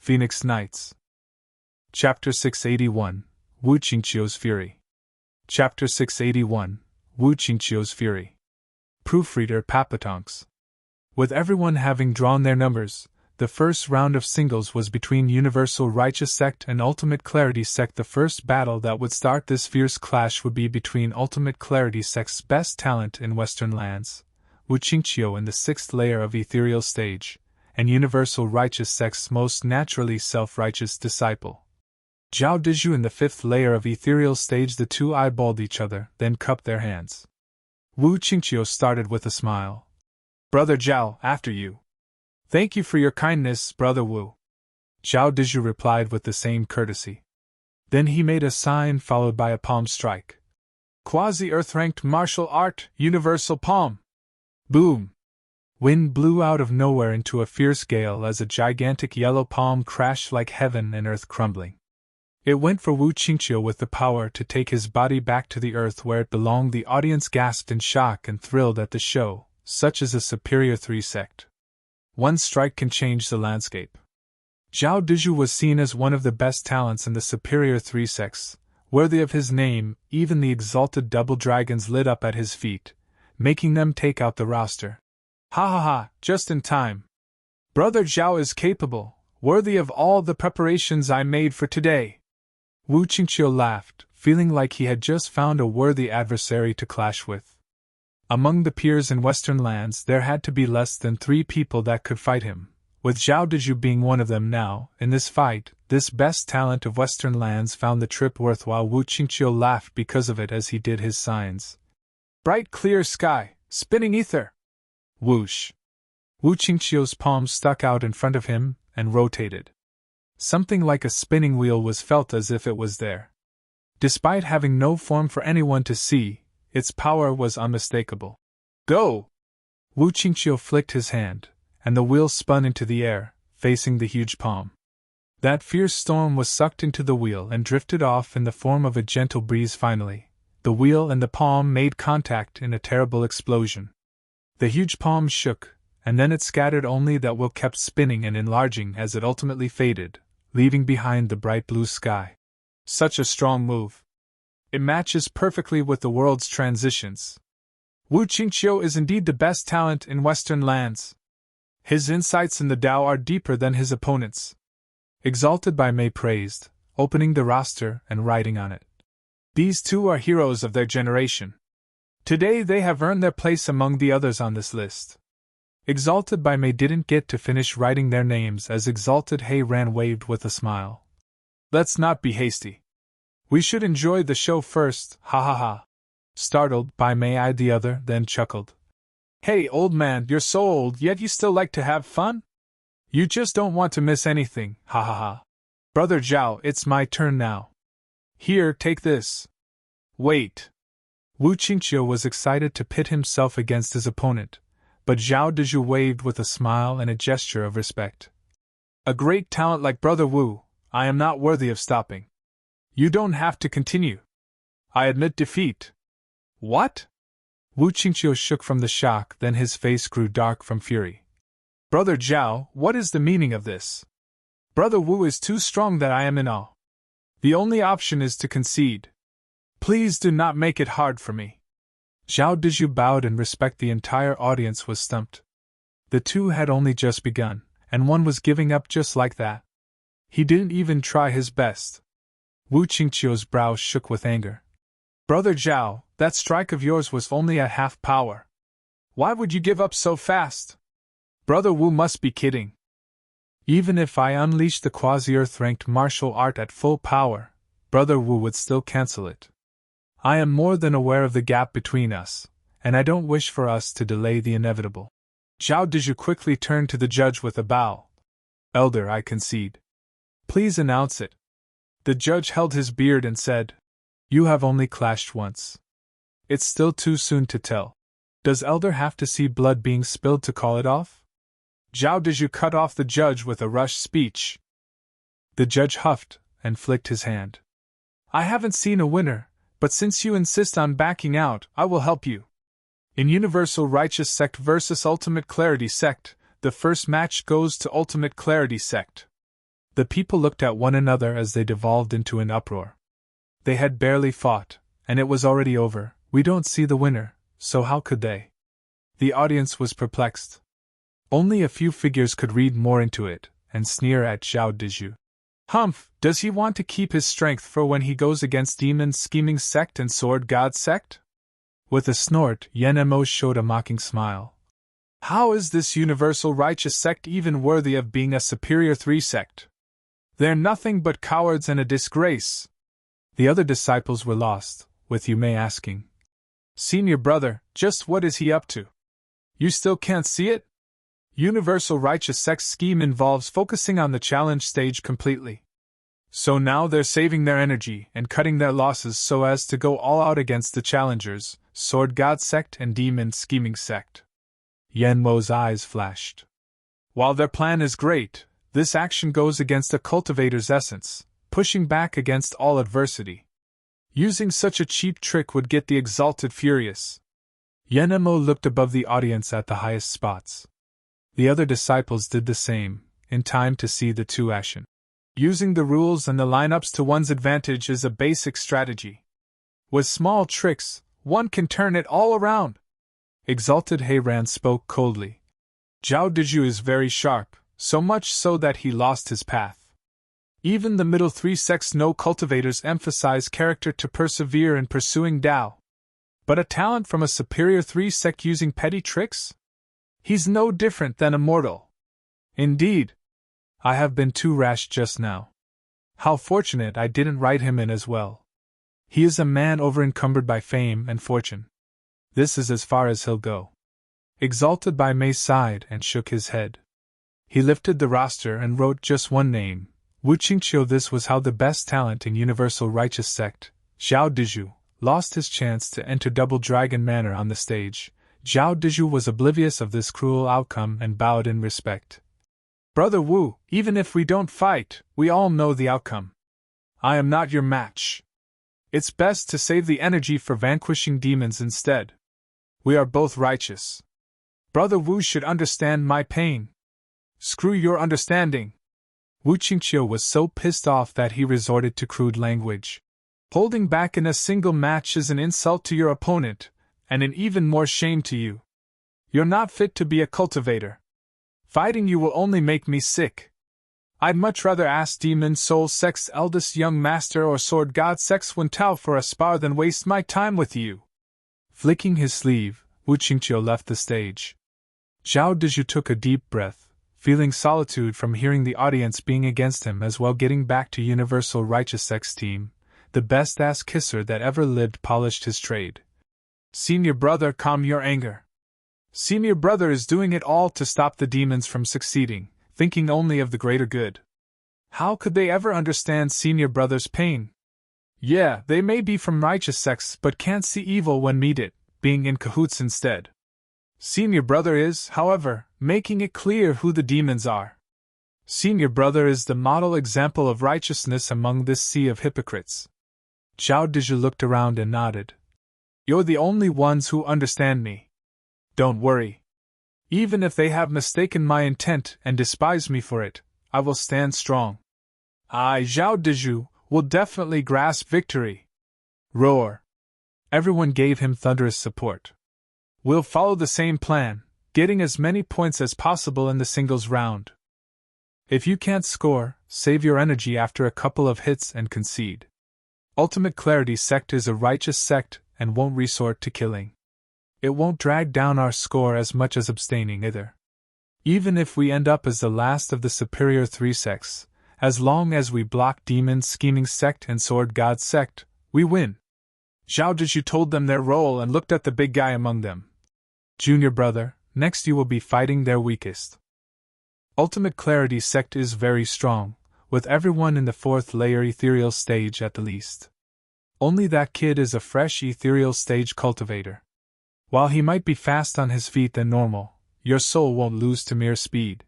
Phoenix Knights. Chapter 681, Wu Qingqiu's Fury. Chapter 681, Wu Qingqiu's Fury. Proofreader Papatonks. With everyone having drawn their numbers, the first round of singles was between Universal Righteous Sect and Ultimate Clarity Sect. The first battle that would start this fierce clash would be between Ultimate Clarity Sect's best talent in Western lands, Wu Qingqiu in the 6th layer of Ethereal Stage, and Universal Righteous Sect's most naturally self-righteous disciple, Zhao Dizhu in the 5th layer of Ethereal Stage. The two eyeballed each other, then cupped their hands. Wu Qingqiu started with a smile. "Brother Zhao, after you." "Thank you for your kindness, Brother Wu." Zhao Dizhu replied with the same courtesy. Then he made a sign followed by a palm strike. Quasi-Earth-ranked martial art, universal palm. Boom! Wind blew out of nowhere into a fierce gale as a gigantic yellow palm crashed like heaven and earth crumbling. It went for Wu Qingqiu with the power to take his body back to the earth where it belonged. The audience gasped in shock and thrilled at the show, such as a Superior 3 sect. One strike can change the landscape. Zhao Dizhu was seen as one of the best talents in the Superior 3 sects, worthy of his name. Even the exalted double dragons lit up at his feet, making them take out the roster. "Ha ha ha, just in time. Brother Zhao is capable, worthy of all the preparations I made for today." Wu Qingqiu laughed, feeling like he had just found a worthy adversary to clash with. Among the peers in Western lands there had to be less than 3 people that could fight him, with Zhao Dizhu being one of them now. In this fight, this best talent of Western lands found the trip worthwhile. Wu Qingqiu laughed because of it as he did his signs. "Bright clear sky, spinning ether." Whoosh! Wu Qingqiu's palm stuck out in front of him and rotated. Something like a spinning wheel was felt as if it was there. Despite having no form for anyone to see, its power was unmistakable. "Go!" Wu Qingqiu flicked his hand, and the wheel spun into the air, facing the huge palm. That fierce storm was sucked into the wheel and drifted off in the form of a gentle breeze. Finally, the wheel and the palm made contact in a terrible explosion. The huge palm shook, and then it scattered. Only that wheel kept spinning and enlarging as it ultimately faded, leaving behind the bright blue sky. Such a strong move. It matches perfectly with the world's transitions. Wu Qingqiu is indeed the best talent in Western lands. His insights in the Tao are deeper than his opponents. Exalted by Mei praised, opening the roster and writing on it. These two are heroes of their generation. Today they have earned their place among the others on this list. Exalted by Mei didn't get to finish writing their names as Exalted Hei Ran waved with a smile. "Let's not be hasty. We should enjoy the show first, ha ha ha." Startled, Bai Mei eyed the other, then chuckled. "Hey, old man, you're so old yet you still like to have fun? You just don't want to miss anything, ha ha ha. Brother Zhao, it's my turn now. Here, take this." "Wait." Wu Qingqiu was excited to pit himself against his opponent, but Zhao Dizhu waved with a smile and a gesture of respect. "A great talent like Brother Wu, I am not worthy of stopping. You don't have to continue. I admit defeat." "What?" Wu Qingqiu shook from the shock, then his face grew dark from fury. "Brother Zhao, what is the meaning of this? Brother Wu is too strong that I am in awe. The only option is to concede. Please do not make it hard for me." Zhao Dizhu bowed in respect. The entire audience was stumped. The two had only just begun, and one was giving up just like that. He didn't even try his best. Wu Qingqiu's brow shook with anger. "Brother Zhao, that strike of yours was only at half power. Why would you give up so fast? Brother Wu must be kidding. Even if I unleashed the quasi-earth-ranked martial art at full power, Brother Wu would still cancel it. I am more than aware of the gap between us, and I don't wish for us to delay the inevitable." Zhao Dizhu quickly turned to the judge with a bow. "Elder, I concede. Please announce it." The judge held his beard and said, "You have only clashed once. It's still too soon to tell. Does Elder have to see blood being spilled to call it off?" Zhao Dizhu cut off the judge with a rushed speech. The judge huffed and flicked his hand. "I haven't seen a winner, but since you insist on backing out, I will help you. In Universal Righteous Sect vs. Ultimate Clarity Sect, the first match goes to Ultimate Clarity Sect." The people looked at one another as they devolved into an uproar. They had barely fought, and it was already over. We don't see the winner, so how could they? The audience was perplexed. Only a few figures could read more into it, and sneer at Zhao Dizhu. Humph, does he want to keep his strength for when he goes against Demon Scheming Sect and Sword God Sect? With a snort, Yen Mo showed a mocking smile. How is this universal righteous sect even worthy of being a superior 3 sect? They're nothing but cowards and a disgrace. The other disciples were lost, with Yumei asking, Senior brother, just what is he up to? You still can't see it? Universal Righteous Sect's scheme involves focusing on the challenge stage completely. So now they're saving their energy and cutting their losses so as to go all out against the challengers, Sword God Sect and Demon Scheming Sect. Yen Mo's eyes flashed. While their plan is great, this action goes against a cultivator's essence, pushing back against all adversity. Using such a cheap trick would get the exalted furious. Yen Mo looked above the audience at the highest spots. The other disciples did the same, in time to see the two action. Using the rules and the lineups to one's advantage is a basic strategy. With small tricks, one can turn it all around. Exalted Heiran spoke coldly. Zhao Dizhu is very sharp, so much so that he lost his path. Even the middle 3 sects know cultivators emphasize character to persevere in pursuing Tao. But a talent from a superior 3 sect using petty tricks? He's no different than a mortal. Indeed. I have been too rash just now. How fortunate I didn't write him in as well. He is a man over-encumbered by fame and fortune. This is as far as he'll go. Exalted by Mei sighed and shook his head. He lifted the roster and wrote just one name, Wu Qingqiu. This was how the best talent in Universal Righteous Sect, Zhao Dizhu, lost his chance to enter Double Dragon Manor on the stage. Zhao Dizhu was oblivious of this cruel outcome and bowed in respect. Brother Wu, even if we don't fight, we all know the outcome. I am not your match. It's best to save the energy for vanquishing demons instead. We are both righteous. Brother Wu should understand my pain. Screw your understanding. Wu Qingqiu was so pissed off that he resorted to crude language. Holding back in a single match is an insult to your opponent, and an even more shame to you. You're not fit to be a cultivator. Fighting you will only make me sick. I'd much rather ask Demon Soul Sect's eldest young master or Sword God Sect's Wen Tao for a spar than waste my time with you. Flicking his sleeve, Wu Qingqiu left the stage. Zhao Dizhu took a deep breath, feeling solitude from hearing the audience being against him as well. Getting back to Universal Righteous Sect's team, the best ass kisser that ever lived polished his trade. Senior brother, calm your anger. Senior brother is doing it all to stop the demons from succeeding, thinking only of the greater good. How could they ever understand senior brother's pain? Yeah, they may be from righteous sects but can't see evil when meet it, being in cahoots instead. Senior brother is, however, making it clear who the demons are. Senior brother is the model example of righteousness among this sea of hypocrites. Zhao Dizhu looked around and nodded. You're the only ones who understand me. Don't worry. Even if they have mistaken my intent and despise me for it, I will stand strong. I, Zhao Dizhu, will definitely grasp victory. Roar. Everyone gave him thunderous support. We'll follow the same plan, getting as many points as possible in the singles round. If you can't score, save your energy after a couple of hits and concede. Ultimate Clarity Sect is a righteous sect and won't resort to killing. It won't drag down our score as much as abstaining either. Even if we end up as the last of the superior 3 sects, as long as we block Demon Scheming Sect and Sword God Sect, we win. Zhao Dizhu told them their role and looked at the big guy among them. Junior brother, next you will be fighting their weakest. Ultimate Clarity Sect is very strong, with everyone in the 4th layer ethereal stage at the least. Only that kid is a fresh ethereal stage cultivator. While he might be fast on his feet than normal, your soul won't lose to mere speed.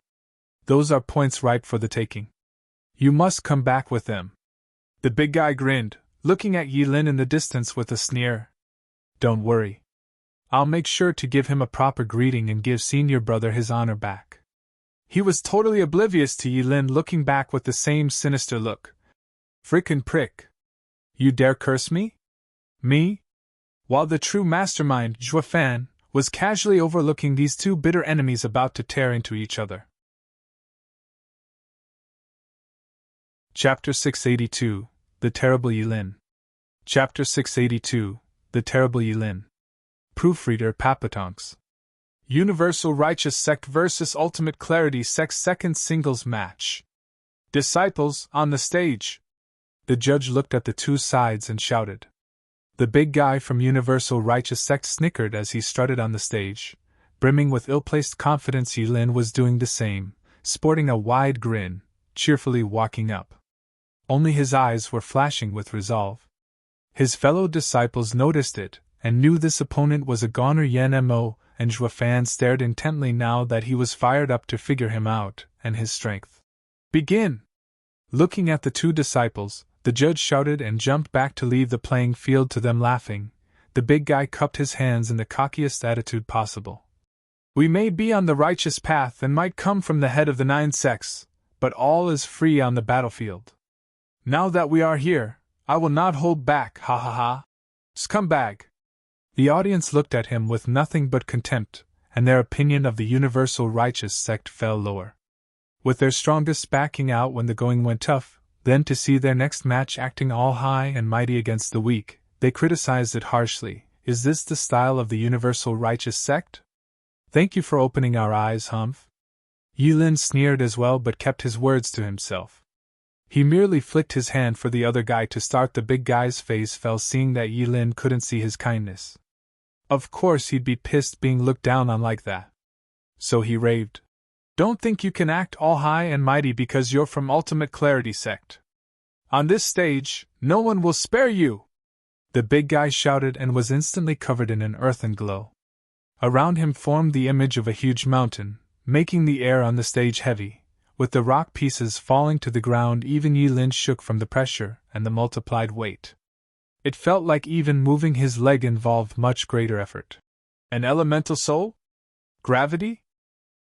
Those are points ripe for the taking. You must come back with them. The big guy grinned, looking at Ye Lin in the distance with a sneer. Don't worry. I'll make sure to give him a proper greeting and give senior brother his honor back. He was totally oblivious to Ye Lin looking back with the same sinister look. Frickin' prick. You dare curse me? Me? While the true mastermind, Zhuo Fan, was casually overlooking these two bitter enemies about to tear into each other. Chapter 682, The Terrible Ye Lin. Chapter 682, The Terrible Ye Lin. Proofreader Papatonks. Universal Righteous Sect vs. Ultimate Clarity Sect second singles match. Disciples, on the stage. The judge looked at the two sides and shouted. The big guy from Universal Righteous Sect snickered as he strutted on the stage. Brimming with ill-placed confidence, Ye Lin was doing the same, sporting a wide grin, cheerfully walking up. Only his eyes were flashing with resolve. His fellow disciples noticed it, and knew this opponent was a goner Yen Mo, and Zhuo Fan stared intently now that he was fired up to figure him out, and his strength. Begin! Looking at the two disciples, the judge shouted and jumped back to leave the playing field to them laughing. The big guy cupped his hands in the cockiest attitude possible. We may be on the righteous path and might come from the head of the 9 sects, but all is free on the battlefield. Now that we are here, I will not hold back, ha ha ha. Scumbag! The audience looked at him with nothing but contempt, and their opinion of the Universal Righteous Sect fell lower. With their strongest backing out when the going went tough, then to see their next match acting all high and mighty against the weak, they criticized it harshly. Is this the style of the Universal Righteous Sect? Thank you for opening our eyes, Humph. Ye Lin sneered as well but kept his words to himself. He merely flicked his hand for the other guy to start. The big guy's face fell seeing that Ye Lin couldn't see his kindness. Of course he'd be pissed being looked down on like that. So he raved. Don't think you can act all high and mighty because you're from Ultimate Clarity Sect. On this stage, no one will spare you! The big guy shouted and was instantly covered in an earthen glow. Around him formed the image of a huge mountain, making the air on the stage heavy. With the rock pieces falling to the ground, even Ye Lin shook from the pressure and the multiplied weight. It felt like even moving his leg involved much greater effort. An elemental soul? Gravity?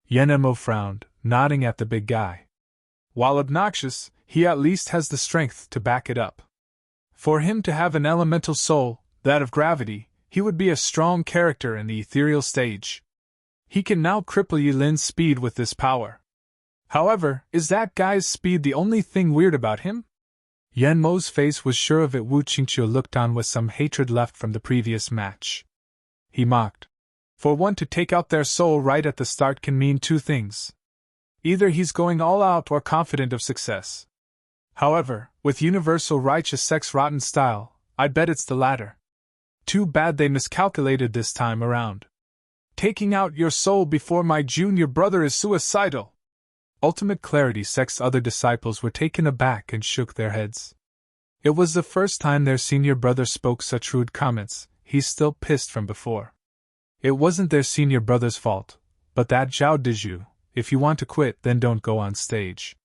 Yen Mo frowned, nodding at the big guy. While obnoxious, he at least has the strength to back it up. For him to have an elemental soul, that of gravity, he would be a strong character in the ethereal stage. He can now cripple Ye Lin's speed with this power. However, is that guy's speed the only thing weird about him? Yen Mo's face was sure of it. Qingqiu looked on with some hatred left from the previous match. He mocked. For one to take out their soul right at the start can mean two things. Either he's going all out or confident of success. However, with Universal Righteous Sect's rotten style, I'd bet it's the latter. Too bad they miscalculated this time around. Taking out your soul before my junior brother is suicidal. Ultimate Clarity Sect's other disciples were taken aback and shook their heads. It was the first time their senior brother spoke such rude comments. He's still pissed from before. It wasn't their senior brother's fault, but that Zhao Dizhu. If you want to quit, then don't go on stage.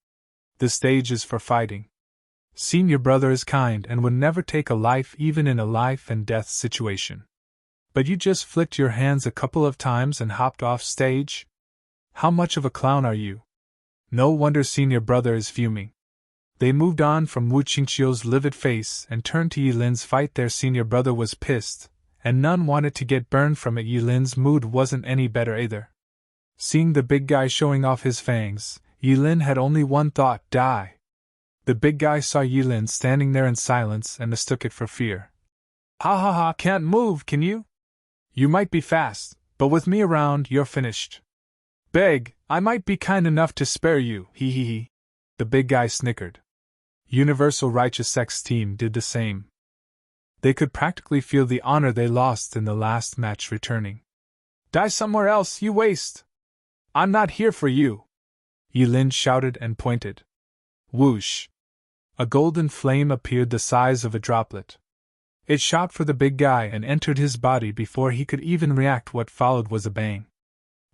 The stage is for fighting. Senior brother is kind and would never take a life even in a life and death situation. But you just flicked your hands a couple of times and hopped off stage? How much of a clown are you? No wonder senior brother is fuming. They moved on from Qingqiu's livid face and turned to Ye Lin's fight. Their senior brother was pissed, and none wanted to get burned from it. Ye Lin's mood wasn't any better either. Seeing the big guy showing off his fangs, Ye Lin had only one thought: die. The big guy saw Ye Lin standing there in silence and mistook it for fear. Ha ha ha, can't move, can you? You might be fast, but with me around, you're finished. Beg, I might be kind enough to spare you, hee hee hee. The big guy snickered. Universal Righteous Sect's team did the same. They could practically feel the honor they lost in the last match returning. Die somewhere else, you waste! I'm not here for you! Ye Lin shouted and pointed. Whoosh! A golden flame appeared the size of a droplet. It shot for the big guy and entered his body before he could even react. What followed was a bang.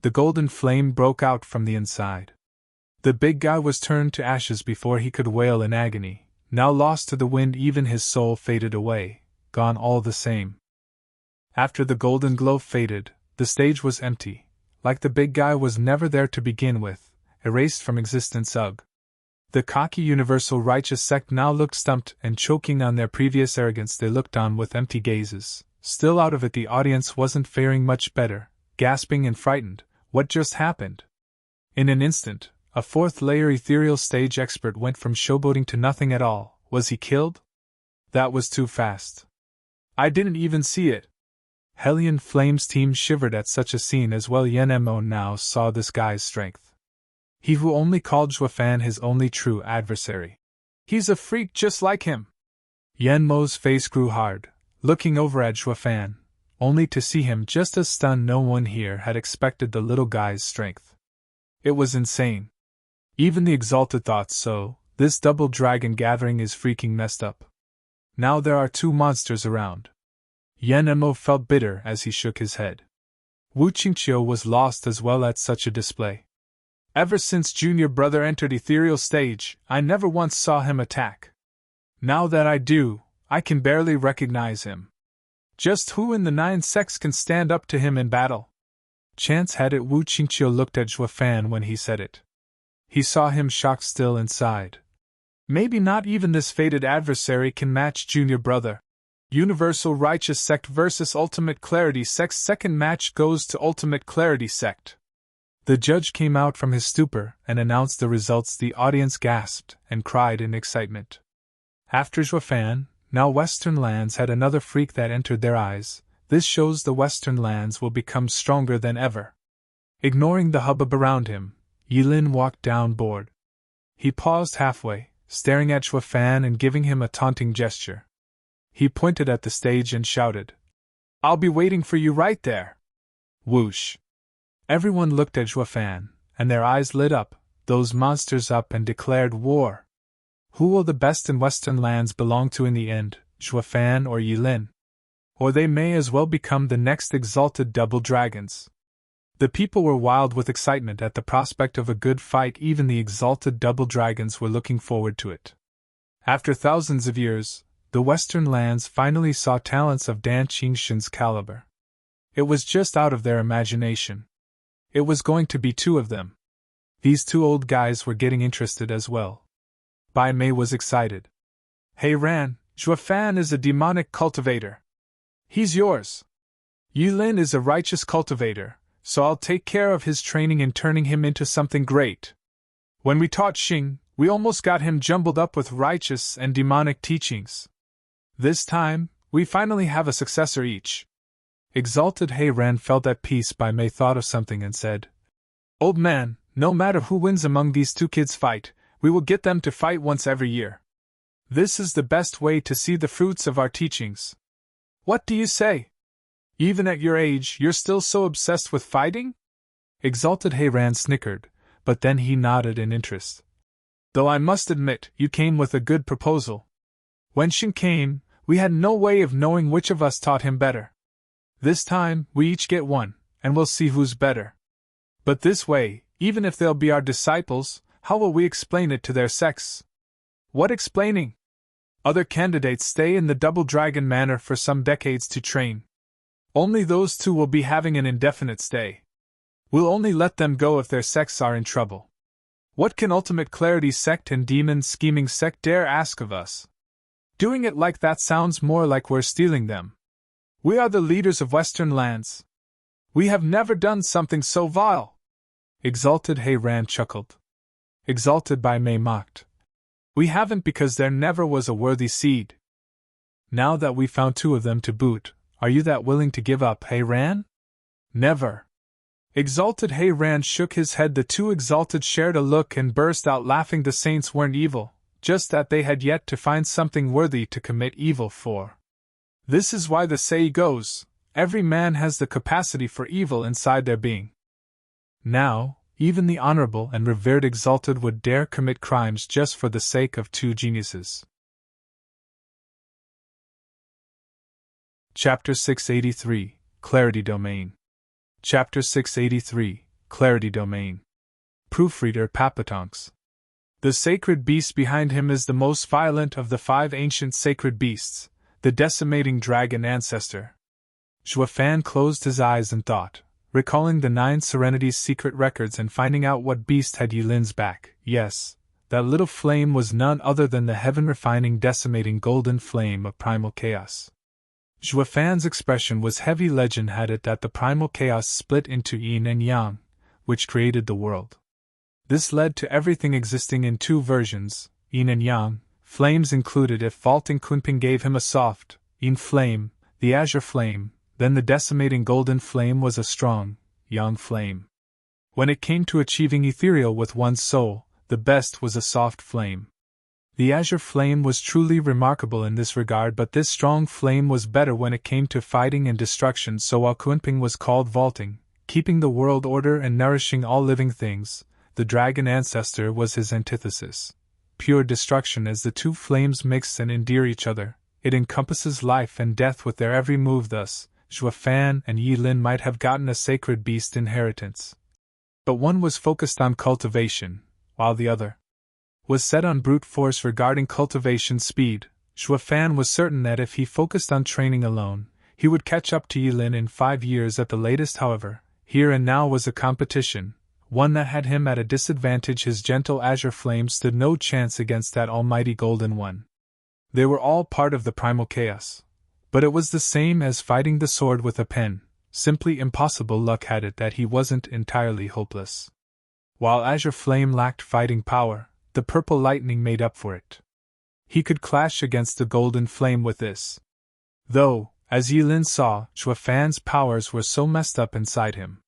The golden flame broke out from the inside. The big guy was turned to ashes before he could wail in agony. Now lost to the wind, even his soul faded away, gone all the same. After the golden glow faded, the stage was empty, like the big guy was never there to begin with, erased from existence. Ugh. The cocky universal righteous sect now looked stumped, and choking on their previous arrogance they looked on with empty gazes. Still out of it, the audience wasn't faring much better, gasping and frightened. What just happened? In an instant, a fourth-layer ethereal stage expert went from showboating to nothing at all. Was he killed? That was too fast. I didn't even see it. Hellion Flame's team shivered at such a scene as well. Yen Mo now saw this guy's strength. He who only called Zhuofan his only true adversary. He's a freak just like him. Yen Mo's face grew hard, looking over at Zhuofan, only to see him just as stunned. No one here had expected the little guy's strength. It was insane. Even the Exalted thought so. This double dragon gathering is freaking messed up. Now there are two monsters around. Yen Mo felt bitter as he shook his head. Wu Qingqiu was lost as well at such a display. Ever since Junior Brother entered ethereal stage, I never once saw him attack. Now that I do, I can barely recognize him. Just who in the 9 sects can stand up to him in battle? Chance had it Wu Qingqiu looked at Zhuofan when he said it. He saw him shocked still inside. Maybe not even this fated adversary can match Junior Brother. Universal Righteous Sect versus Ultimate Clarity Sect. Second match goes to Ultimate Clarity Sect. The judge came out from his stupor and announced the results. The audience gasped and cried in excitement. After Zhuofan, now Western Lands had another freak that entered their eyes. This shows the Western Lands will become stronger than ever. Ignoring the hubbub around him, Ye Lin walked down board. He paused halfway, staring at Zhuofan and giving him a taunting gesture. He pointed at the stage and shouted, "I'll be waiting for you right there." Whoosh. Everyone looked at Zhuofan, and their eyes lit up, those monsters up, and declared war. Who will the best in Western Lands belong to in the end, Zhuofan or Ye Lin? Or they may as well become the next exalted double dragons. The people were wild with excitement at the prospect of a good fight. Even the exalted double dragons were looking forward to it. After thousands of years, the Western Lands finally saw talents of Danqing's caliber. It was just out of their imagination. It was going to be 2 of them. These 2 old guys were getting interested as well. Bai Mei was excited. "Hey Ran, Zhuofan is a demonic cultivator. He's yours. Ye Lin is a righteous cultivator, so I'll take care of his training and turning him into something great. When we taught Xing, we almost got him jumbled up with righteous and demonic teachings. This time, we finally have a successor each." Exalted He Ran felt at peace. Bai Mei thought of something and said, "Old man, no matter who wins among these 2 kids fight, we will get them to fight once every year. This is the best way to see the fruits of our teachings. What do you say? Even at your age, you're still so obsessed with fighting?" Exalted He Ran snickered, but then he nodded in interest. "Though I must admit, you came with a good proposal. When Shen came, we had no way of knowing which of us taught him better. This time, we each get 1, and we'll see who's better. But this way, even if they'll be our disciples, how will we explain it to their sects?" "What explaining? Other candidates stay in the Double Dragon Manor for some decades to train. Only those 2 will be having an indefinite stay. We'll only let them go if their sects are in trouble. What can Ultimate Clarity Sect and Demon Scheming Sect dare ask of us? Doing it like that sounds more like we're stealing them. We are the leaders of Western Lands. We have never done something so vile." Exalted He Ran chuckled. Exalted Bai Mei mocked. "We haven't because there never was a worthy seed. Now that we found 2 of them to boot, are you that willing to give up, He Ran?" "Never." Exalted He Ran shook his head. The 2 exalted shared a look and burst out laughing. The saints weren't evil, just that they had yet to find something worthy to commit evil for. This is why the saying goes, every man has the capacity for evil inside their being. Now, even the honorable and revered exalted would dare commit crimes just for the sake of 2 geniuses. Chapter 683, Clarity Domain. Chapter 683, Clarity Domain. Proofreader Papatonks. The sacred beast behind him is the most violent of the 5 ancient sacred beasts, the decimating dragon ancestor. Zhuofan closed his eyes and thought, recalling the 9 Serenity's secret records and finding out what beast had Ye Lin's back. Yes, that little flame was none other than the heaven-refining, decimating golden flame of primal chaos. Zhou Fan's expression was heavy. Legend had it that the primal chaos split into yin and yang, which created the world. This led to everything existing in 2 versions, yin and yang, flames included if vaulting Kunping gave him a soft, yin flame, the azure flame, then the decimating golden flame was a strong, yang flame. When it came to achieving ethereal with one's soul, the best was a soft flame. The azure flame was truly remarkable in this regard, but this strong flame was better when it came to fighting and destruction, so while Kunping was called vaulting, keeping the world order and nourishing all living things, the dragon ancestor was his antithesis. Pure destruction. As the 2 flames mix and endear each other, it encompasses life and death with their every move. Thus, Zhou Fan and Ye Lin might have gotten a sacred beast inheritance. But one was focused on cultivation, while the other was set on brute force. Regarding cultivation speed, Zhou Fan was certain that if he focused on training alone, he would catch up to Ye Lin in 5 years at the latest. However, here and now was a competition, one that had him at a disadvantage. His gentle azure flame stood no chance against that almighty golden one. They were all part of the primal chaos. But it was the same as fighting the sword with a pen, simply impossible. Luck had it that he wasn't entirely hopeless. While azure flame lacked fighting power, the purple lightning made up for it. He could clash against the golden flame with this. Though, as Ye Lin saw, Zhou Fan's powers were so messed up inside him.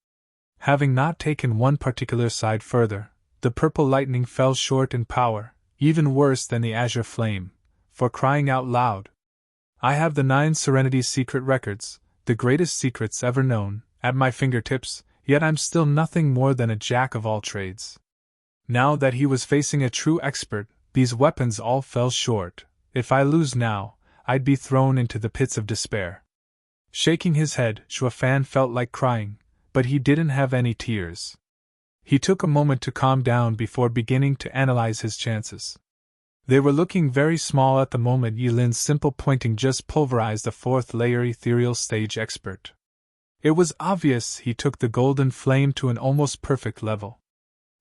Having not taken one particular side further, the purple lightning fell short in power, even worse than the azure flame, for crying out loud. I have the 9 Serenity's secret records, the greatest secrets ever known, at my fingertips, yet I'm still nothing more than a jack of all trades. Now that he was facing a true expert, these weapons all fell short. If I lose now, I'd be thrown into the pits of despair. Shaking his head, Zhou Fan felt like crying, but he didn't have any tears. He took a moment to calm down before beginning to analyze his chances. They were looking very small at the moment. Ye Lin's simple pointing just pulverized a 4th-layer ethereal stage expert. It was obvious he took the golden flame to an almost perfect level.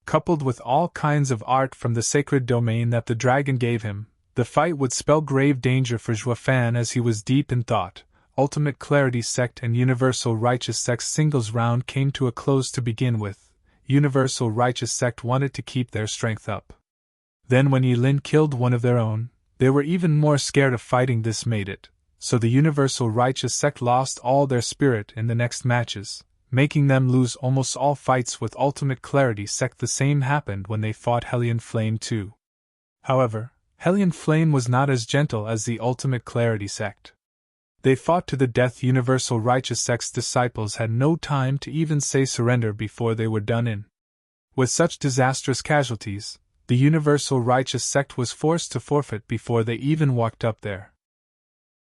Coupled with all kinds of art from the sacred domain that the dragon gave him, the fight would spell grave danger for Zhou Fan as he was deep in thought. Ultimate Clarity Sect and Universal Righteous Sect's singles round came to a close to begin with. Universal Righteous Sect wanted to keep their strength up. Then when Ye Lin killed one of their own, they were even more scared of fighting. This made it so the Universal Righteous Sect lost all their spirit in the next matches, making them lose almost all fights with Ultimate Clarity Sect. The same happened when they fought Hellion Flame too. However, Hellion Flame was not as gentle as the Ultimate Clarity Sect. They fought to the death. Universal Righteous Sect's disciples had no time to even say surrender before they were done in. With such disastrous casualties, the Universal Righteous Sect was forced to forfeit before they even walked up there.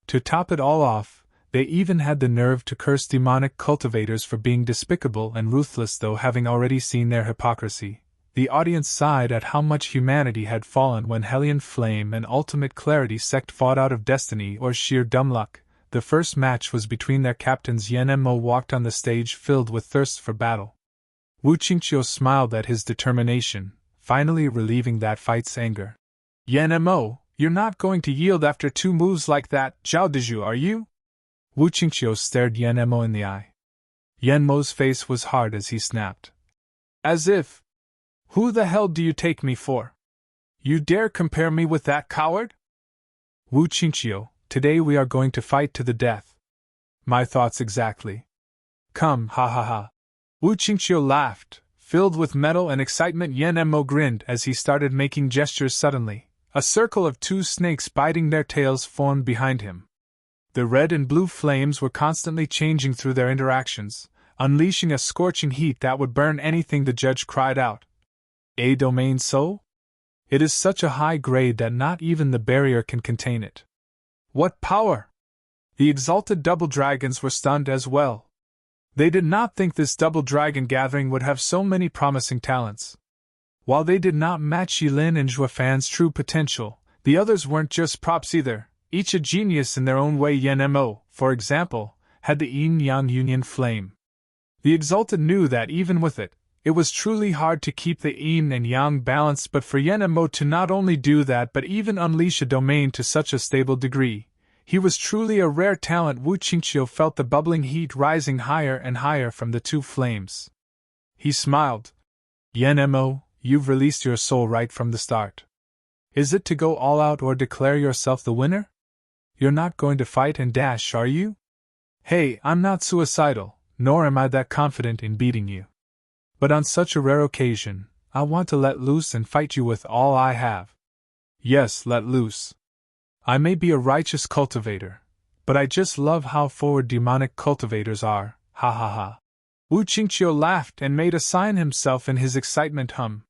To top it all off, they even had the nerve to curse demonic cultivators for being despicable and ruthless. Though having already seen their hypocrisy, the audience sighed at how much humanity had fallen when Hellion Flame and Ultimate Clarity Sect fought out of destiny or sheer dumb luck. The first match was between their captains. Yan Mo walked on the stage filled with thirst for battle. Wu Qingqiu smiled at his determination, finally relieving that fight's anger. Yan Mo, you're not going to yield after 2 moves like that, Zhao Dezhu, are you? Wu Qingqiu stared Yan Mo in the eye. Yan Mo's face was hard as he snapped. As if, who the hell do you take me for? You dare compare me with that coward? Wu Qingqiu, today we are going to fight to the death. My thoughts exactly. Come, ha ha ha. Wu Qingqiu laughed, filled with mettle and excitement. Yan Mo grinned as he started making gestures. Suddenly, a circle of 2 snakes biting their tails formed behind him. The red and blue flames were constantly changing through their interactions, unleashing a scorching heat that would burn anything. The judge cried out. A domain so? It is such a high grade that not even the barrier can contain it. What power! The exalted double dragons were stunned as well. They did not think this double dragon gathering would have so many promising talents. While they did not match Ye Lin and Zhou Fan's true potential, the others weren't just props either, each a genius in their own way. Yan Mo, for example, had the yin-yang union flame. The Exalted knew that even with it, it was truly hard to keep the yin and yang balanced, but for Yen Mo to not only do that but even unleash a domain to such a stable degree, he was truly a rare talent. Wu Qingqiu felt the bubbling heat rising higher and higher from the two flames. He smiled. Yen Mo, you've released your soul right from the start. Is it to go all out or declare yourself the winner? You're not going to fight and dash, are you? Hey, I'm not suicidal, nor am I that confident in beating you. But on such a rare occasion, I want to let loose and fight you with all I have. Yes, let loose. I may be a righteous cultivator, but I just love how forward demonic cultivators are, ha ha ha. Wu Qingqiu laughed and made a sign himself in his excitement hum.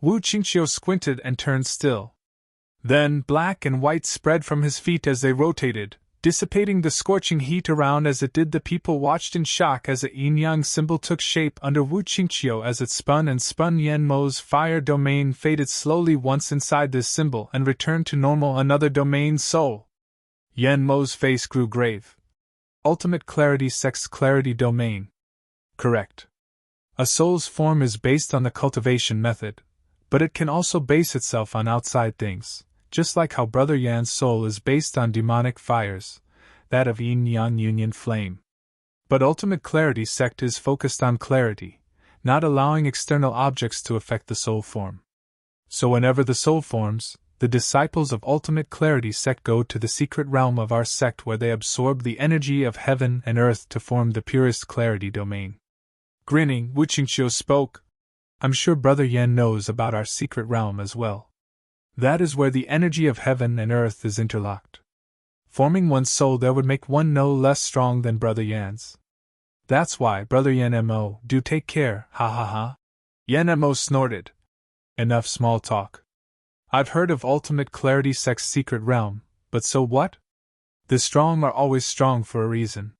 Wu Qingqiu squinted and turned still. Then black and white spread from his feet as they rotated, dissipating the scorching heat around as it did. The people watched in shock as a yin-yang symbol took shape under Wu Qingqiu as it spun and spun. Yen Mo's fire domain faded slowly once inside this symbol and returned to normal. Another domain soul. Yen Mo's face grew grave. Ultimate Clarity Sect's Clarity Domain. Correct. A soul's form is based on the cultivation method, but it can also base itself on outside things. Just like how Brother Yan's soul is based on demonic fires, that of yin-yang union flame. But Ultimate Clarity Sect is focused on clarity, not allowing external objects to affect the soul form. So whenever the soul forms, the disciples of Ultimate Clarity Sect go to the secret realm of our sect where they absorb the energy of heaven and earth to form the purest clarity domain. Grinning, Wu Qingqiu spoke. I'm sure Brother Yan knows about our secret realm as well. That is where the energy of heaven and earth is interlocked. Forming one's soul there would make one no less strong than Brother Yan's. That's why, Brother Yen Mo, do take care, ha ha ha. Yen Mo snorted. Enough small talk. I've heard of Ultimate Clarity Sect's secret realm, but so what? The strong are always strong for a reason.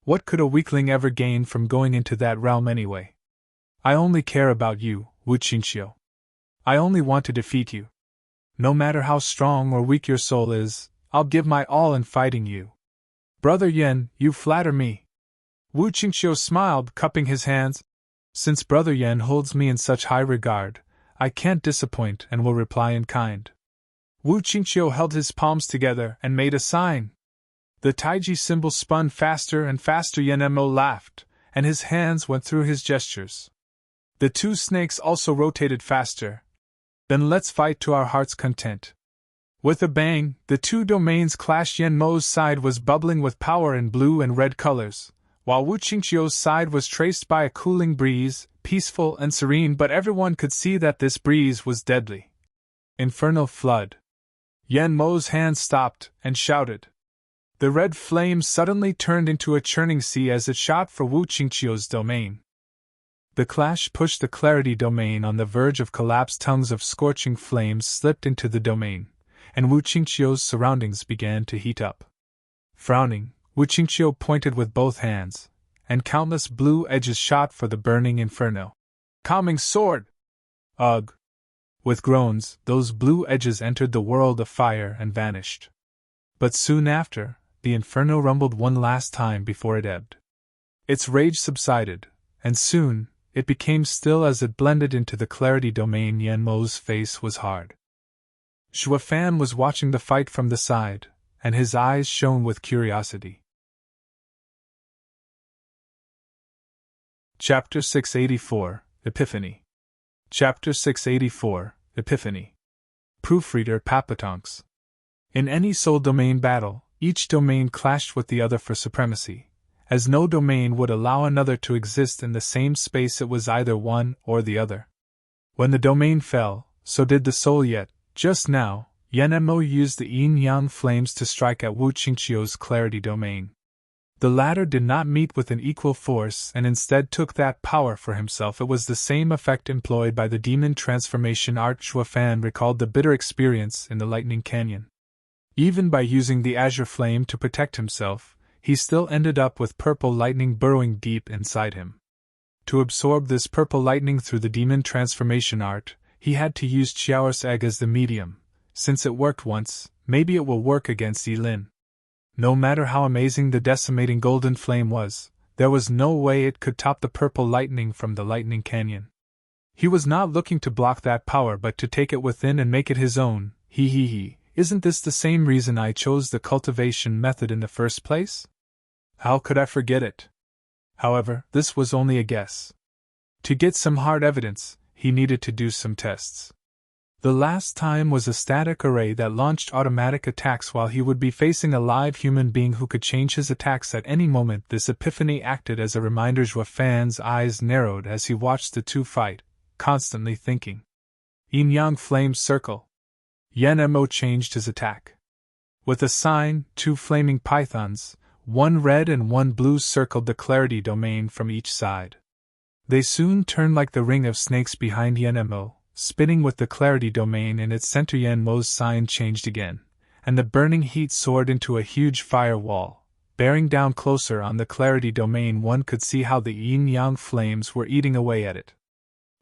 What could a weakling ever gain from going into that realm anyway? I only care about you, Wu Qingqiu. I only want to defeat you. No matter how strong or weak your soul is, I'll give my all in fighting you. Brother Yen, you flatter me. Wu Qingqiu smiled, cupping his hands. Since Brother Yen holds me in such high regard, I can't disappoint and will reply in kind. Wu Qingqiu held his palms together and made a sign. The Taiji symbol spun faster and faster. Yen Mo laughed, and his hands went through his gestures. The two snakes also rotated faster. Then let's fight to our heart's content. With a bang, the two domains clashed. Yen Mo's side was bubbling with power in blue and red colors, while Wu Qingqiu's side was traced by a cooling breeze, peaceful and serene, but everyone could see that this breeze was deadly. Infernal flood. Yen Mo's hand stopped and shouted. The red flame suddenly turned into a churning sea as it shot for Wu Qingqiu's domain. The clash pushed the clarity domain on the verge of collapse. Tongues of scorching flames slipped into the domain, and Wu Qingqiu's surroundings began to heat up. Frowning, Wu Qingqiu pointed with both hands, and countless blue edges shot for the burning inferno. Calming sword! Ugh! With groans, those blue edges entered the world of fire and vanished. But soon after, the inferno rumbled one last time before it ebbed. Its rage subsided, and soon, it became still as it blended into the clarity domain. Yen Mo's face was hard. Xue Fan was watching the fight from the side, and his eyes shone with curiosity. Chapter 684, Epiphany. Chapter 684, Epiphany. Proofreader Papatonks. In any soul domain battle, each domain clashed with the other for supremacy. As no domain would allow another to exist in the same space, it was either one or the other. When the domain fell, so did the soul. Yet, just now, Yen Mo used the yin-yang flames to strike at Wu Qingqiu's clarity domain. The latter did not meet with an equal force and instead took that power for himself. It was the same effect employed by the demon transformation art. Xue Fan recalled the bitter experience in the Lightning Canyon. Even by using the azure flame to protect himself, he still ended up with purple lightning burrowing deep inside him. To absorb this purple lightning through the demon transformation art, he had to use Qiao's egg as the medium. Since it worked once, maybe it will work against Ye Lin. No matter how amazing the decimating golden flame was, There was no way it could top the purple lightning from the Lightning Canyon. He was not looking to block that power but to take it within and make it his own. Isn't this the same reason I chose the cultivation method in the first place? How could I forget it? However, this was only a guess. To get some hard evidence, he needed to do some tests. The last time was a static array that launched automatic attacks while he would be facing a live human being who could change his attacks at any moment. This epiphany acted as a reminder. Zhou Fan's eyes narrowed as he watched the two fight, constantly thinking. Yin-Yang Flame Circle. Yan Mo changed his attack. With a sign, two flaming pythons, one red and one blue, circled the clarity domain from each side. They soon turned like the ring of snakes behind Yan Mo, spinning with the clarity domain in its center. Yan Mo's sign changed again, and the burning heat soared into a huge firewall, bearing down closer on the clarity domain. One could see how the yin-yang flames were eating away at it.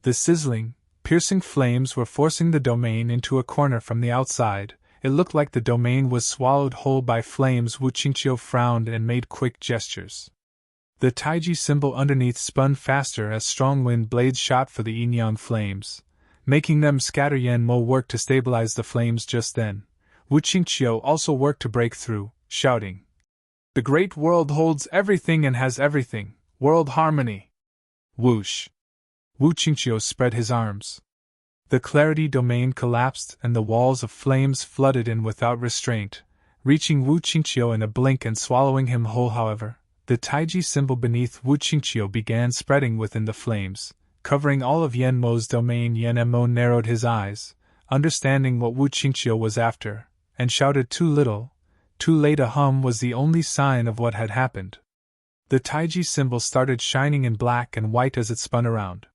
The sizzling, piercing flames were forcing the domain into a corner from the outside. It looked like the domain was swallowed whole by flames. Wu Qingqiu frowned and made quick gestures. The Taiji symbol underneath spun faster as strong wind blades shot for the yin-yang flames, making them scatter. Yan Mo worked to stabilize the flames just then. Wu Qingqiu also worked to break through, shouting, "The great world holds everything and has everything, world harmony!" Whoosh! Wu Qingqiu spread his arms. The clarity domain collapsed and the walls of flames flooded in without restraint, reaching Wu Qingqiu in a blink and swallowing him whole. However, the Taiji symbol beneath Wu Qingqiu began spreading within the flames, covering all of Yan Mo's domain. Yan Mo narrowed his eyes, understanding what Wu Qingqiu was after, and shouted, "Too little, too late!" A hum was the only sign of what had happened. The Taiji symbol started shining in black and white as it spun around.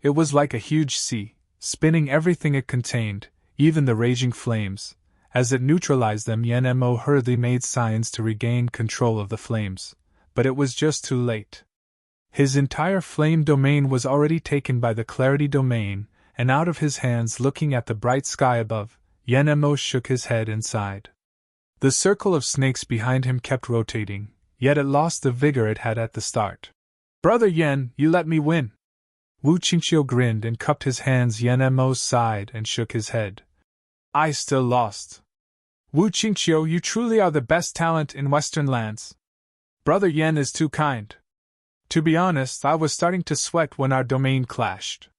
It was like a huge sea, spinning everything it contained, even the raging flames. As it neutralized them, Yan Mo hurriedly made signs to regain control of the flames, but it was just too late. His entire flame domain was already taken by the clarity domain, and out of his hands, looking at the bright sky above, Yan Mo shook his head and sighed. The circle of snakes behind him kept rotating, yet it lost the vigor it had at the start. "Brother Yan, you let me win!" Wu Qingqiu grinned and cupped his hands. Yan Mo sighed and shook his head. "I still lost. Wu Qingqiu, you truly are the best talent in Western lands. Brother Yan is too kind. To be honest, I was starting to sweat when our domain clashed.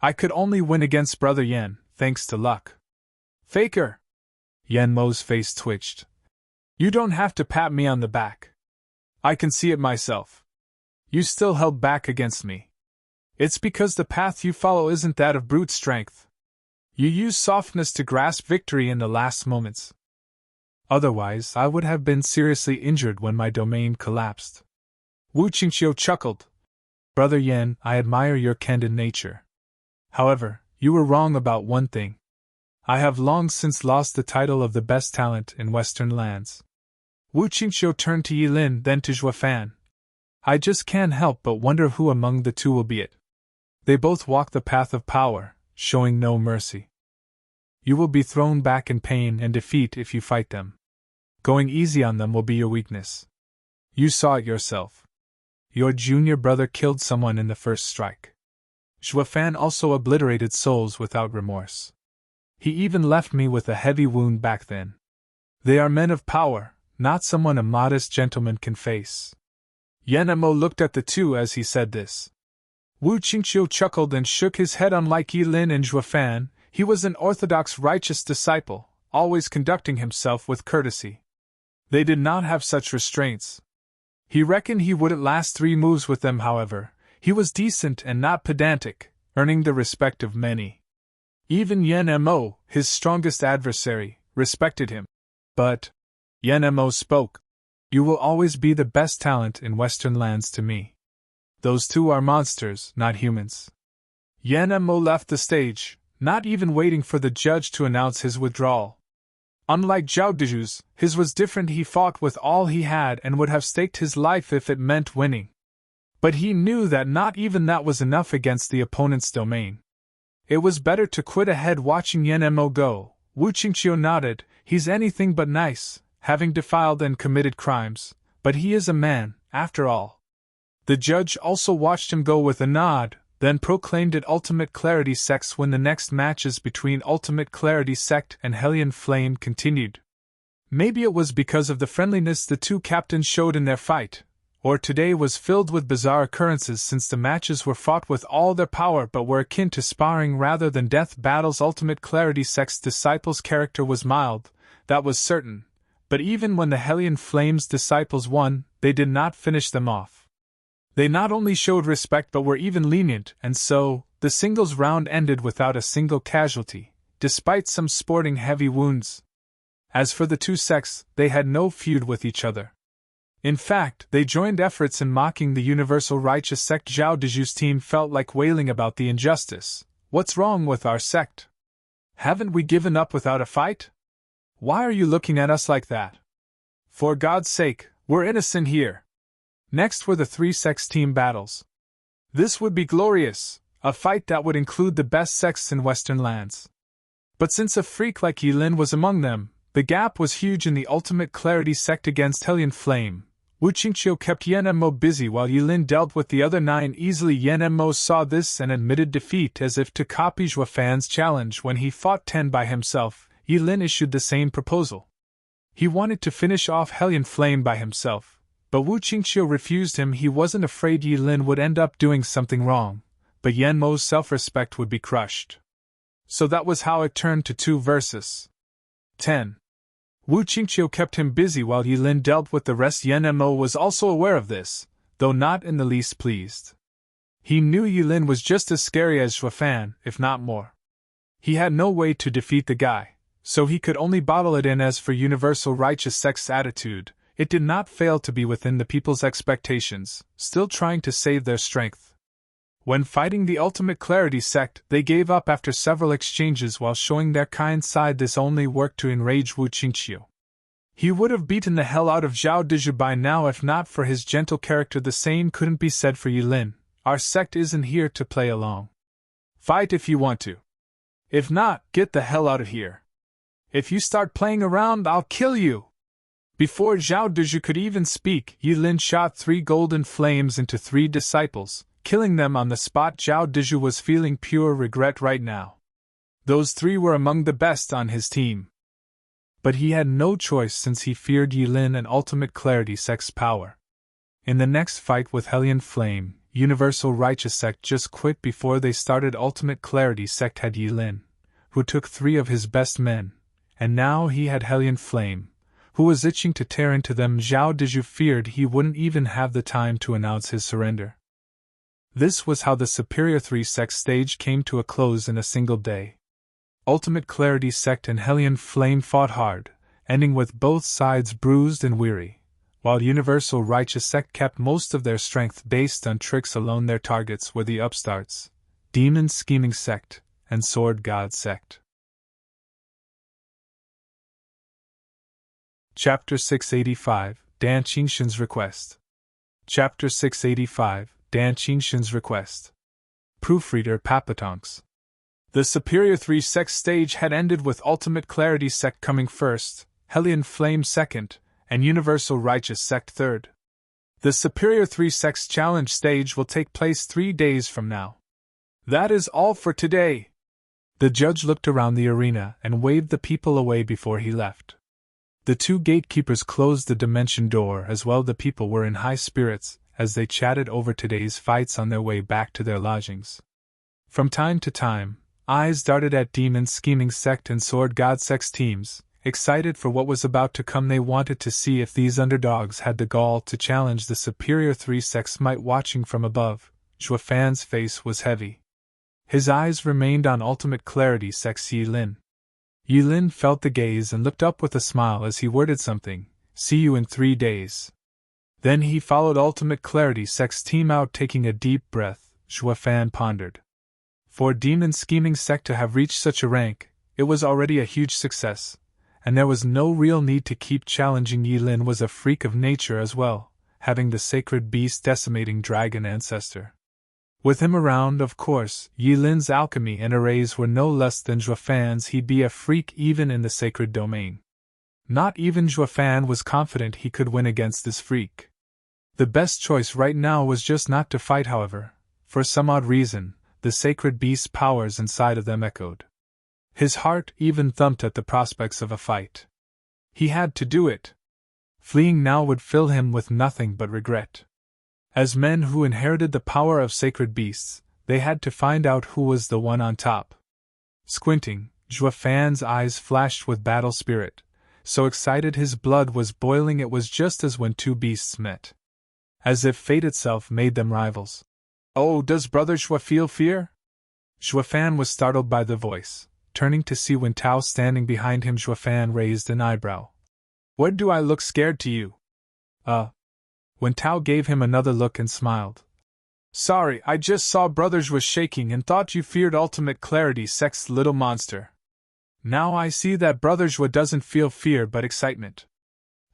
I could only win against Brother Yan, thanks to luck." "Faker!" Yan Mo's face twitched. "You don't have to pat me on the back. I can see it myself. You still held back against me. It's because the path you follow isn't that of brute strength. You use softness to grasp victory in the last moments. Otherwise, I would have been seriously injured when my domain collapsed." Wu Qingqiu chuckled. "Brother Yan, I admire your candid nature. However, you were wrong about one thing. I have long since lost the title of the best talent in Western lands." Wu Qingqiu turned to Ye Lin, then to Zhou Fan. "I just can't help but wonder who among the two will be it. They both walk the path of power, showing no mercy. You will be thrown back in pain and defeat if you fight them. Going easy on them will be your weakness. You saw it yourself. Your junior brother killed someone in the first strike. Zhou Fan also obliterated souls without remorse. He even left me with a heavy wound back then. They are men of power, not someone a modest gentleman can face." Yan Mo looked at the two as he said this. Wu Qingqiu chuckled and shook his head. Unlike Ye Lin and Zhou Fan, he was an orthodox righteous disciple, always conducting himself with courtesy. They did not have such restraints. He reckoned he wouldn't last 3 moves with them. However, he was decent and not pedantic, earning the respect of many. Even Yan Mo, his strongest adversary, respected him. But Yan Mo spoke. "You will always be the best talent in Western lands to me. Those two are monsters, not humans." Yan Mo left the stage, not even waiting for the judge to announce his withdrawal. Unlike Zhao Deju's, his was different. He fought with all he had and would have staked his life if it meant winning. But he knew that not even that was enough against the opponent's domain. It was better to quit ahead. Watching Yan Mo go, Wu Qingqiu nodded. "He's anything but nice, having defiled and committed crimes, but he is a man, after all. The judge also watched him go with a nod, then proclaimed it Ultimate Clarity Sect when the next matches between Ultimate Clarity Sect and Hellion Flame continued. Maybe it was because of the friendliness the two captains showed in their fight, or today was filled with bizarre occurrences since the matches were fought with all their power but were akin to sparring rather than death battles. Ultimate Clarity Sect's disciples' character was mild, that was certain, but even when the Hellion Flame's disciples won, they did not finish them off. They not only showed respect but were even lenient, and so, the singles round ended without a single casualty, despite some sporting heavy wounds. As for the two sects, they had no feud with each other. In fact, they joined efforts in mocking the Universal Righteous Sect. Zhao Deju's team felt like wailing about the injustice. What's wrong with our sect? Haven't we given up without a fight? Why are you looking at us like that? For God's sake, we're innocent here. Next were the three sects team battles. This would be glorious, a fight that would include the best sects in Western lands. But since a freak like Ye Lin was among them, the gap was huge in the Ultimate Clarity Sect against Hellion Flame. Wu Qingqiu kept Yan Mo busy while Ye Lin dealt with the other 9 easily. Yan Mo saw this and admitted defeat as if to copy Zhuo Fan's challenge when he fought 10 by himself. Ye Lin issued the same proposal. He wanted to finish off Hellion Flame by himself. But Wu Qingqiu refused him. He wasn't afraid Ye Lin would end up doing something wrong, but Yan Mo's self-respect would be crushed. So that was how it turned to 2 versus 10. Wu Qingqiu kept him busy while Ye Lin dealt with the rest. Yan Mo was also aware of this, though not in the least pleased. He knew Ye Lin was just as scary as Zhuo Fan, if not more. He had no way to defeat the guy, so he could only bottle it in. As for Universal Righteous Sect's attitude, it did not fail to be within the people's expectations, still trying to save their strength. When fighting the Ultimate Clarity Sect, they gave up after several exchanges while showing their kind side. This only worked to enrage Wu Qingqiu. He would have beaten the hell out of Zhao Deju by now if not for his gentle character. The same couldn't be said for Ye Lin. Our sect isn't here to play along. Fight if you want to. If not, get the hell out of here. If you start playing around, I'll kill you. Before Zhao Deju could even speak, Ye Lin shot 3 golden flames into 3 disciples, killing them on the spot. Zhao Deju was feeling pure regret right now. Those 3 were among the best on his team. But he had no choice since he feared Ye Lin and Ultimate Clarity Sect's power. In the next fight with Hellion Flame, Universal Righteous Sect just quit before they started. Ultimate Clarity Sect had Ye Lin, who took 3 of his best men, and now he had Hellion Flame, who was itching to tear into them. Zhao Deju feared he wouldn't even have the time to announce his surrender. This was how the Superior 3 Sect stage came to a close in a single day. Ultimate Clarity Sect and Hellion Flame fought hard, ending with both sides bruised and weary, while Universal Righteous Sect kept most of their strength based on tricks alone. Their targets were the upstarts, Demon Scheming Sect, and Sword God Sect. Chapter 685, Danqing's Request. Chapter 685, Danqing's Request. Proofreader Papatonks. The Superior 3 Sect stage had ended with Ultimate Clarity Sect coming first, Hellion Flame second, and Universal Righteous Sect third. The Superior 3 Sect's challenge stage will take place 3 days from now. That is all for today. The judge looked around the arena and waved the people away before he left. The 2 gatekeepers closed the dimension door as well. The people were in high spirits as they chatted over today's fights on their way back to their lodgings. From time to time, eyes darted at Demon Scheming Sect and Sword God Sect's teams, excited for what was about to come. They wanted to see if these underdogs had the gall to challenge the Superior 3 Sects. Might watching from above, Zhuo Fan's face was heavy. His eyes remained on Ultimate Clarity Sect's Ye Lin. Ye Lin felt the gaze and looked up with a smile as he worded something, "See you in 3 days." Then he followed Ultimate Clarity Sect's team out. Taking a deep breath, Zhuo Fan pondered. For Demon Scheming Sect to have reached such a rank, it was already a huge success, and there was no real need to keep challenging. Ye Lin was a freak of nature as well, having the sacred beast Decimating dragon ancestor. With him around, of course, Ye Lin's alchemy and arrays were no less than Zhuo Fan's. He'd be a freak even in the sacred domain. Not even Zhuo Fan was confident he could win against this freak. The best choice right now was just not to fight, however. For some odd reason, the sacred beast's powers inside of them echoed. His heart even thumped at the prospects of a fight. He had to do it. Fleeing now would fill him with nothing but regret. As men who inherited the power of sacred beasts, they had to find out who was the one on top. Squinting, Zhuo Fan's eyes flashed with battle spirit. So excited his blood was boiling, it was just as when two beasts met. As if fate itself made them rivals. "Oh, does Brother Zhuo feel fear?" Zhuo Fan was startled by the voice. Turning to see Wen Tao standing behind him, Zhuo Fan raised an eyebrow. "What, do I look scared to you?" Wen Tao gave him another look and smiled. "Sorry, I just saw Brother Zhuo shaking and thought you feared ultimate clarity, sex little monster. Now I see that Brother Zhuo doesn't feel fear but excitement.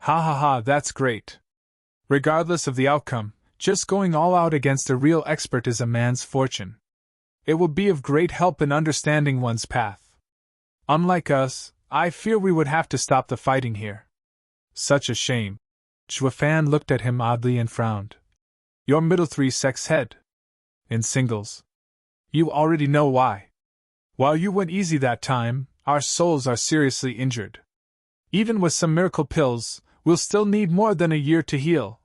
Ha ha ha, that's great. Regardless of the outcome, just going all out against a real expert is a man's fortune. It will be of great help in understanding one's path. Unlike us, I fear we would have to stop the fighting here." "Such a shame." Zhuo Fan looked at him oddly and frowned. "Your middle three sex head. In singles. You already know why. While you went easy that time, our souls are seriously injured. Even with some miracle pills, we'll still need more than a year to heal."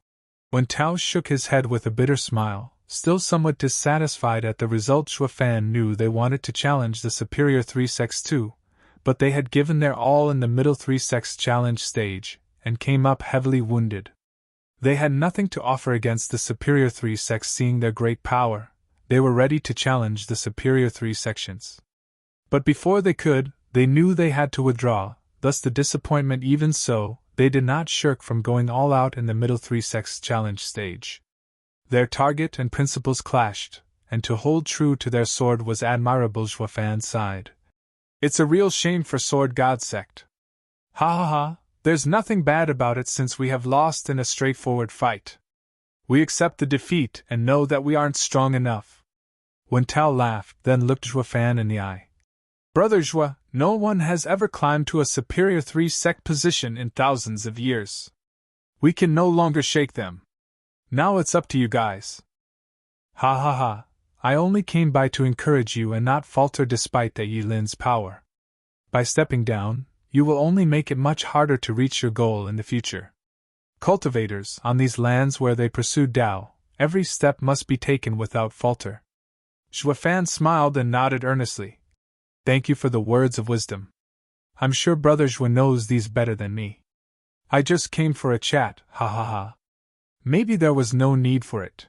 When Tao shook his head with a bitter smile, still somewhat dissatisfied at the result, Zhuo Fan knew they wanted to challenge the superior three sex too, but they had given their all in the middle three sex challenge stage, and came up heavily wounded. They had nothing to offer against the superior three sex. Seeing their great power, they were ready to challenge the superior three sections. But before they could, they knew they had to withdraw, thus the disappointment. Even so, they did not shirk from going all out in the middle three sex challenge stage. Their target and principles clashed, and to hold true to their sword was admirable. Zhuo Fan sighed. "It's a real shame for Sword God sect. Ha ha ha, there's nothing bad about it since we have lost in a straightforward fight. We accept the defeat and know that we aren't strong enough." Wen Tao laughed, then looked Zhuo Fan in the eye. "Brother Zhuo, no one has ever climbed to a superior three sect position in thousands of years. We can no longer shake them. Now it's up to you guys." "Ha ha ha, I only came by to encourage you and not falter despite Ye Lin's power. By stepping down, you will only make it much harder to reach your goal in the future. Cultivators on these lands where they pursue Tao, every step must be taken without falter." Zhuo Fan smiled and nodded earnestly. "Thank you for the words of wisdom. I'm sure Brother Zhuo knows these better than me. I just came for a chat, ha ha ha." Maybe there was no need for it.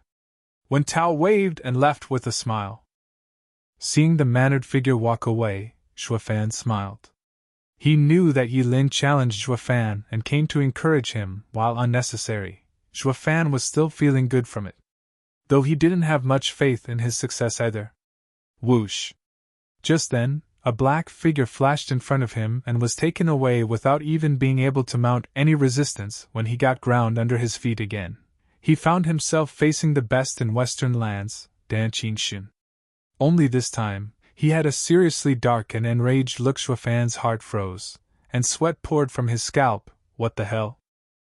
Wen Tao waved and left with a smile. Seeing the mannered figure walk away, Zhuo Fan smiled. He knew that Ye Lin challenged Zhuo Fan and came to encourage him. While unnecessary, Zhuo Fan was still feeling good from it. Though he didn't have much faith in his success either. Whoosh! Just then, a black figure flashed in front of him and was taken away without even being able to mount any resistance. When he got ground under his feet again, he found himself facing the best in Western lands, Danqing. Only this time, he had a seriously dark and enraged look. Zhuo Fan's heart froze, and sweat poured from his scalp. What the hell?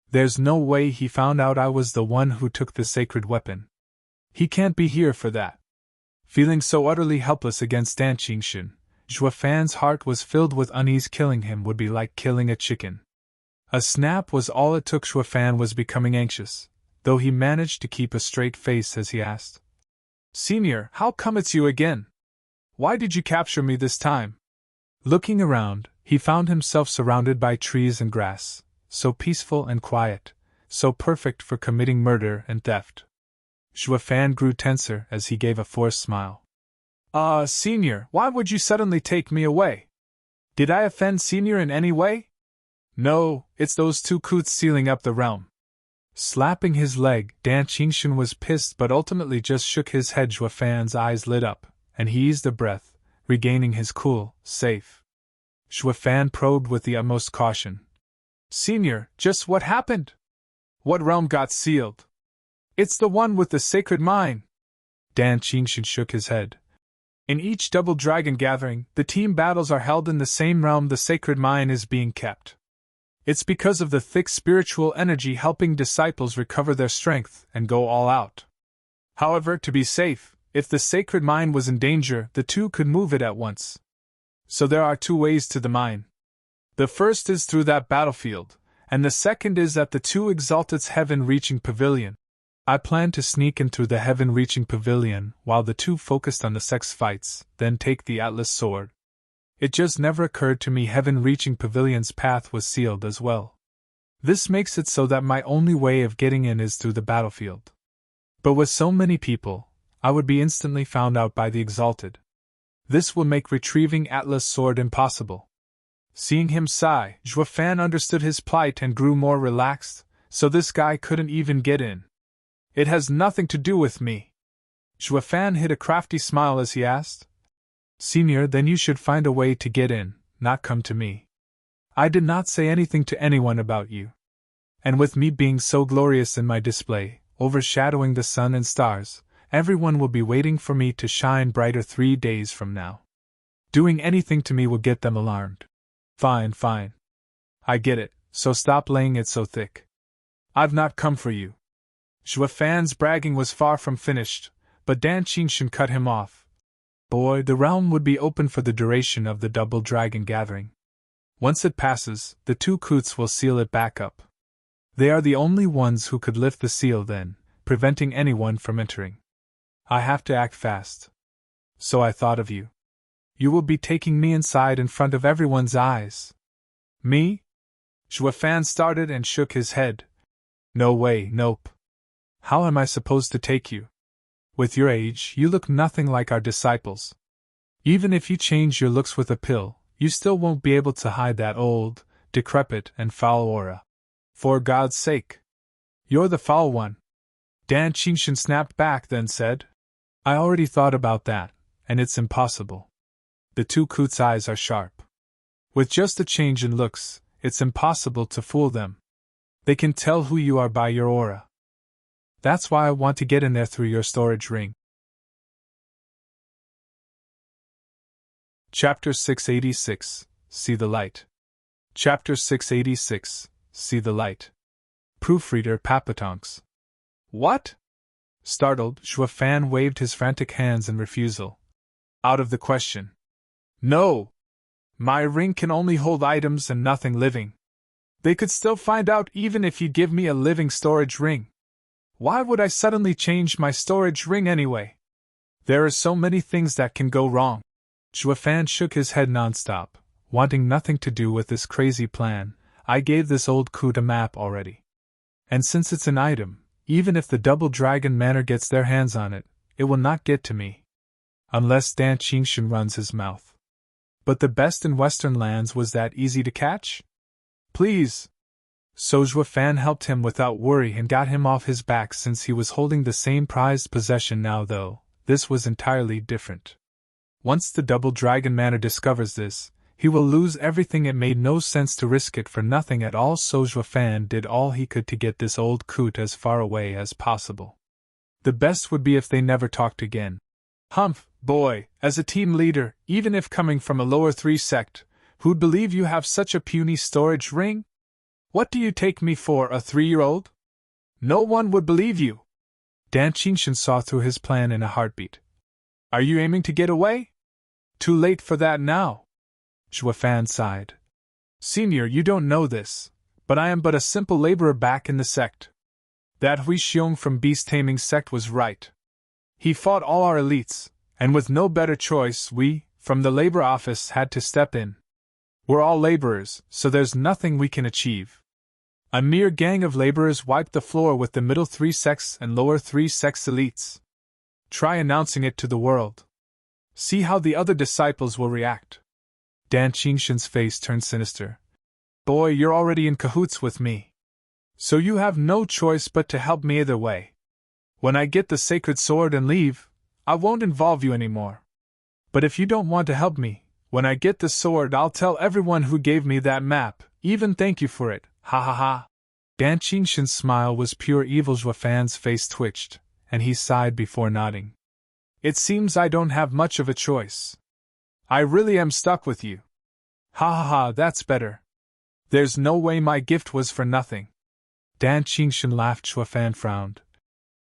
There's no way he found out I was the one who took the sacred weapon. He can't be here for that. Feeling so utterly helpless against Danqing, Zhuo Fan's heart was filled with unease. Killing him would be like killing a chicken. A snap was all it took. Zhuo Fan was becoming anxious, though he managed to keep a straight face as he asked, "Senior, how come it's you again? Why did you capture me this time?" Looking around, he found himself surrounded by trees and grass, so peaceful and quiet, so perfect for committing murder and theft. Zhuo Fan grew tenser as he gave a forced smile. Senior, why would you suddenly take me away? Did I offend Senior in any way?" "No, it's those two coots sealing up the realm." Slapping his leg, Danqing was pissed but ultimately just shook his head. Zhuo Fan's eyes lit up, and he eased a breath, regaining his cool, safe. Zhuo Fan probed with the utmost caution. "Senior, just what happened? What realm got sealed?" "It's the one with the sacred mine." Danqing shook his head. "In each double dragon gathering, the team battles are held in the same realm the sacred mine is being kept." It's because of the thick spiritual energy helping disciples recover their strength and go all out. However, to be safe, if the sacred mine was in danger, the two could move it at once. So there are two ways to the mine. The first is through that battlefield, and the second is at the two Exalted's heaven-reaching pavilion. I planned to sneak in through the heaven-reaching pavilion while the two focused on the sex fights, then take the Atlas sword. It just never occurred to me heaven-reaching pavilion's path was sealed as well. This makes it so that my only way of getting in is through the battlefield. But with so many people, I would be instantly found out by the Exalted. This will make retrieving Atlas' sword impossible. Seeing him sigh, Zhuo Fan understood his plight and grew more relaxed, so this guy couldn't even get in. It has nothing to do with me. Zhuo Fan hid a crafty smile as he asked. Senior, then you should find a way to get in, not come to me. I did not say anything to anyone about you. And with me being so glorious in my display, overshadowing the sun and stars, everyone will be waiting for me to shine brighter 3 days from now. Doing anything to me will get them alarmed. Fine, fine. I get it, so stop laying it so thick. I've not come for you. Zhuo Fan's bragging was far from finished, but Danqing cut him off. Boy, the realm would be open for the duration of the Double Dragon gathering. Once it passes, the two Coots will seal it back up. They are the only ones who could lift the seal then, preventing anyone from entering. I have to act fast. So I thought of you. You will be taking me inside in front of everyone's eyes. Me? Zhuo Fan started and shook his head. No way, nope. How am I supposed to take you? With your age, you look nothing like our disciples. Even if you change your looks with a pill, you still won't be able to hide that old, decrepit, and foul aura. For God's sake. You're the foul one. Danqing snapped back, then said, I already thought about that, and it's impossible. The two Coots' eyes are sharp. With just a change in looks, it's impossible to fool them. They can tell who you are by your aura. That's why I want to get in there through your storage ring. Chapter 686, See the Light. Chapter 686, See the Light. Proofreader Papatonks. What? Startled, Zhuo Fan waved his frantic hands in refusal. Out of the question. No! My ring can only hold items and nothing living. They could still find out even if you give me a living storage ring. Why would I suddenly change my storage ring anyway? There are so many things that can go wrong. Zhuo Fan shook his head nonstop, wanting nothing to do with this crazy plan. I gave this old coot a map already. And since it's an item, even if the Double Dragon Manor gets their hands on it, it will not get to me. Unless Danqing runs his mouth. But the best in Western lands was that easy to catch? Please! So Zhuo Fan helped him without worry and got him off his back since he was holding the same prized possession now though, this was entirely different. Once the Double Dragon Manor discovers this, he will lose everything. It made no sense to risk it for nothing at all, so Zhuo Fan did all he could to get this old coot as far away as possible. The best would be if they never talked again. Humph, boy, as a team leader, even if coming from a lower 3 sect, who'd believe you have such a puny storage ring? What do you take me for, a 3-year-old? No one would believe you. Danqing saw through his plan in a heartbeat. Are you aiming to get away? Too late for that now. Zhuo Fan sighed. Senior, you don't know this, but I am but a simple laborer back in the sect. That Hui Xiong from Beast Taming sect was right. He fought all our elites, and with no better choice we, from the labor office, had to step in. We're all laborers, so there's nothing we can achieve. A mere gang of laborers wiped the floor with the middle 3 sects and lower 3 sects elites. Try announcing it to the world. See how the other disciples will react. Danqing's face turned sinister. Boy, you're already in cahoots with me. So you have no choice but to help me either way. When I get the sacred sword and leave, I won't involve you anymore. But if you don't want to help me, when I get the sword I'll tell everyone who gave me that map, even thank you for it, ha ha ha. Danqing's smile was pure evil. Zhuo Fan's face twitched, and he sighed before nodding. It seems I don't have much of a choice. I really am stuck with you. Ha ha ha, that's better. There's no way my gift was for nothing. Danqing laughed. Shuafan frowned.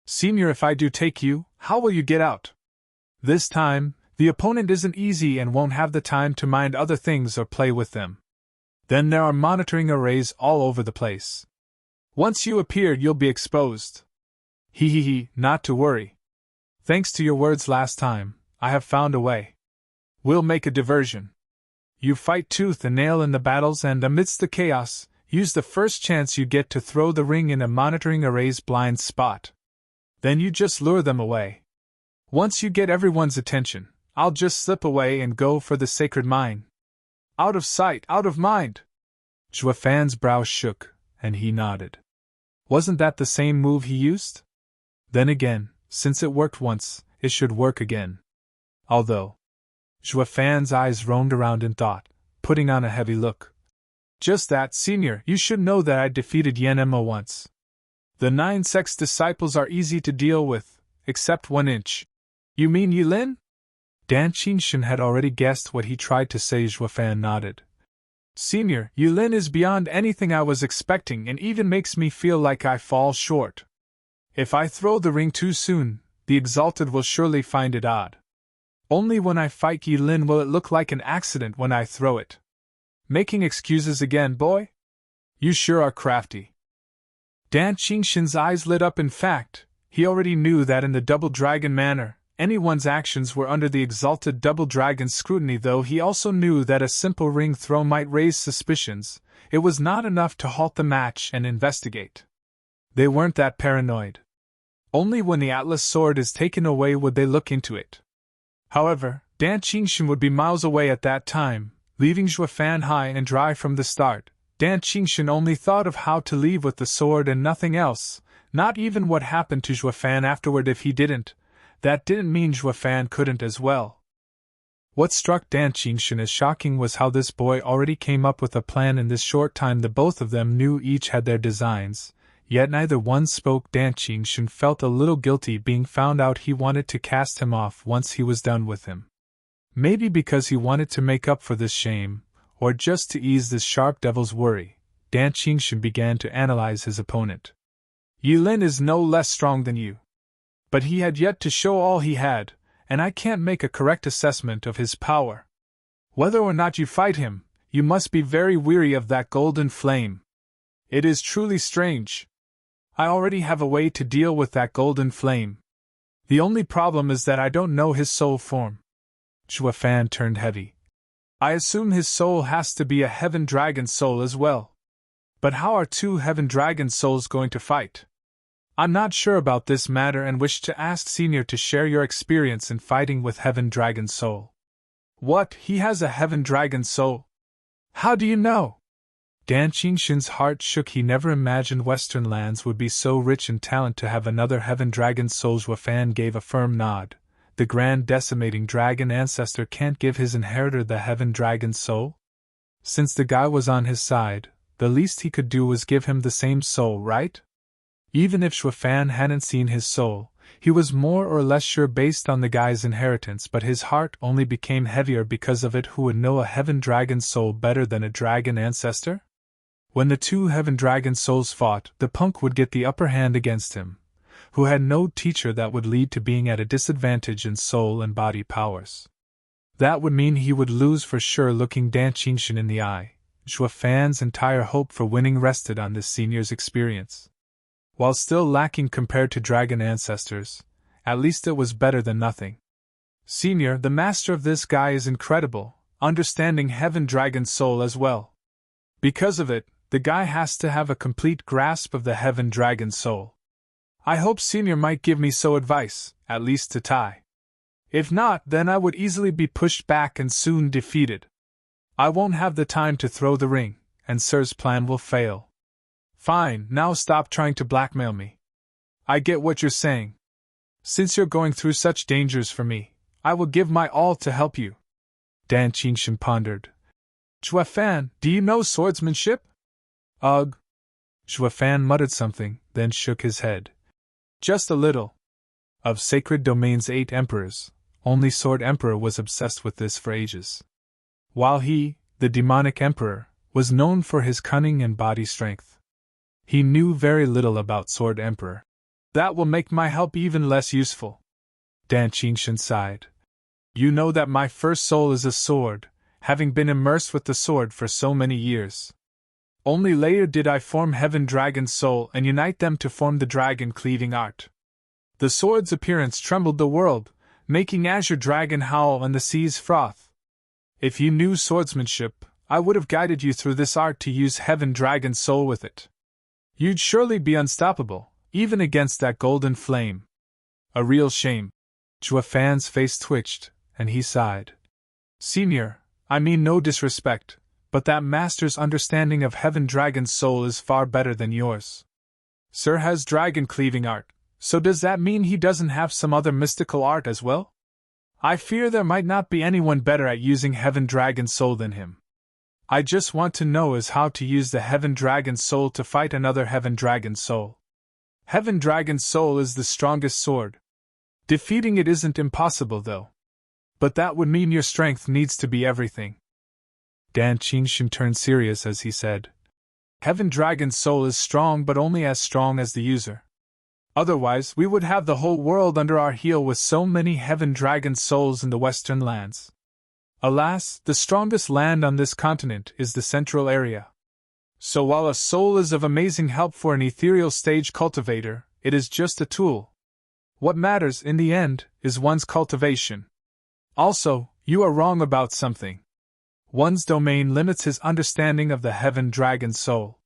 Senior, if I do take you, how will you get out? This time, the opponent isn't easy and won't have the time to mind other things or play with them. Then there are monitoring arrays all over the place. Once you appear, you'll be exposed. He, not to worry. Thanks to your words last time, I have found a way. We'll make a diversion. You fight tooth and nail in the battles and, amidst the chaos, use the first chance you get to throw the ring in a monitoring array's blind spot. Then you just lure them away. Once you get everyone's attention, I'll just slip away and go for the sacred mine. Out of sight, out of mind. Shuafan's brow shook, and he nodded. Wasn't that the same move he used? Then again, since it worked once, it should work again. Although. Shuafan's eyes roamed around in thought, putting on a heavy look. Just that, Senior, you should know that I defeated Yen Mo once. The 9 sex disciples are easy to deal with, except 1 inch. You mean Ye Lin? Danqing had already guessed what he tried to say. Shuafan nodded. Senior, Ye Lin is beyond anything I was expecting and even makes me feel like I fall short. If I throw the ring too soon, the Exalted will surely find it odd. Only when I fight Ye Lin will it look like an accident when I throw it. Making excuses again, boy? You sure are crafty. Danqing's eyes lit up. In fact, he already knew that in the Double Dragon manner, anyone's actions were under the Exalted Double Dragon's scrutiny. Though he also knew that a simple ring throw might raise suspicions, it was not enough to halt the match and investigate. They weren't that paranoid. Only when the Atlas sword is taken away would they look into it. However, Danqing would be miles away at that time, leaving Shuafan high and dry from the start. Danqing only thought of how to leave with the sword and nothing else, not even what happened to Shuafan afterward if he didn't. That didn't mean Shuafan couldn't as well. What struck Danqing as shocking was how this boy already came up with a plan in this short time. The both of them knew each had their designs, yet neither one spoke. Danqing felt a little guilty being found out. He wanted to cast him off once he was done with him. Maybe because he wanted to make up for this shame, or just to ease this sharp devil's worry, Danqing began to analyze his opponent. Ye Lin is no less strong than you. But he had yet to show all he had, and I can't make a correct assessment of his power. Whether or not you fight him, you must be very weary of that golden flame. It is truly strange. I already have a way to deal with that golden flame. The only problem is that I don't know his soul form. Shuafan turned heavy. I assume his soul has to be a heaven dragon soul as well. But how are 2 heaven dragon souls going to fight? I'm not sure about this matter and wish to ask Senior to share your experience in fighting with heaven dragon soul. What, he has a heaven dragon soul? How do you know? Danqing's heart shook. He never imagined Western lands would be so rich in talent to have another heaven dragon soul. Shuafan gave a firm nod. The grand decimating dragon ancestor can't give his inheritor the heaven dragon soul? Since the guy was on his side, the least he could do was give him the same soul, right? Even if Shuafan hadn't seen his soul, he was more or less sure based on the guy's inheritance, but his heart only became heavier because of it. Who would know a heaven dragon soul better than a dragon ancestor? When the 2 heaven dragon souls fought, the punk would get the upper hand against him, who had no teacher. That would lead to being at a disadvantage in soul and body powers. That would mean he would lose for sure. Looking Danqing in the eye, Shuafan's entire hope for winning rested on this senior's experience. While still lacking compared to dragon ancestors, at least it was better than nothing. Senior, the master of this guy is incredible, understanding heaven dragon soul as well. Because of it, the guy has to have a complete grasp of the heaven dragon soul. I hope Senior might give me so advice, at least to tie. If not, then I would easily be pushed back and soon defeated. I won't have the time to throw the ring, and Sir's plan will fail. Fine, now stop trying to blackmail me. I get what you're saying. Since you're going through such dangers for me, I will give my all to help you. Danqing pondered. Shuafan, do you know swordsmanship? Ugh. Shuafan muttered something, then shook his head. Just a little. Of Sacred Domain's 8 emperors, only Sword Emperor was obsessed with this for ages. While he, the demonic emperor, was known for his cunning and body strength. He knew very little about Sword Emperor. That will make my help even less useful. Danqing sighed. You know that my first soul is a sword, having been immersed with the sword for so many years. Only later did I form Heaven Dragon's soul and unite them to form the dragon-cleaving art. The sword's appearance trembled the world, making Azure Dragon howl and the seas froth. If you knew swordsmanship, I would have guided you through this art to use Heaven Dragon's soul with it. You'd surely be unstoppable, even against that golden flame. A real shame. Zhuo Fan's face twitched, and he sighed. Senior, I mean no disrespect, but that master's understanding of Heaven Dragon's soul is far better than yours. Sir has dragon-cleaving art, so does that mean he doesn't have some other mystical art as well? I fear there might not be anyone better at using Heaven Dragon's soul than him. I just want to know is how to use the Heaven Dragon's soul to fight another Heaven Dragon's soul. Heaven Dragon's soul is the strongest sword. Defeating it isn't impossible, though. But that would mean your strength needs to be everything. Danqing turned serious as he said, Heaven Dragon's soul is strong, but only as strong as the user. Otherwise, we would have the whole world under our heel with so many Heaven Dragon souls in the western lands. Alas, the strongest land on this continent is the central area. So while a soul is of amazing help for an ethereal stage cultivator, it is just a tool. What matters, in the end, is one's cultivation. Also, you are wrong about something. One's domain limits his understanding of the Heaven Dragon's soul.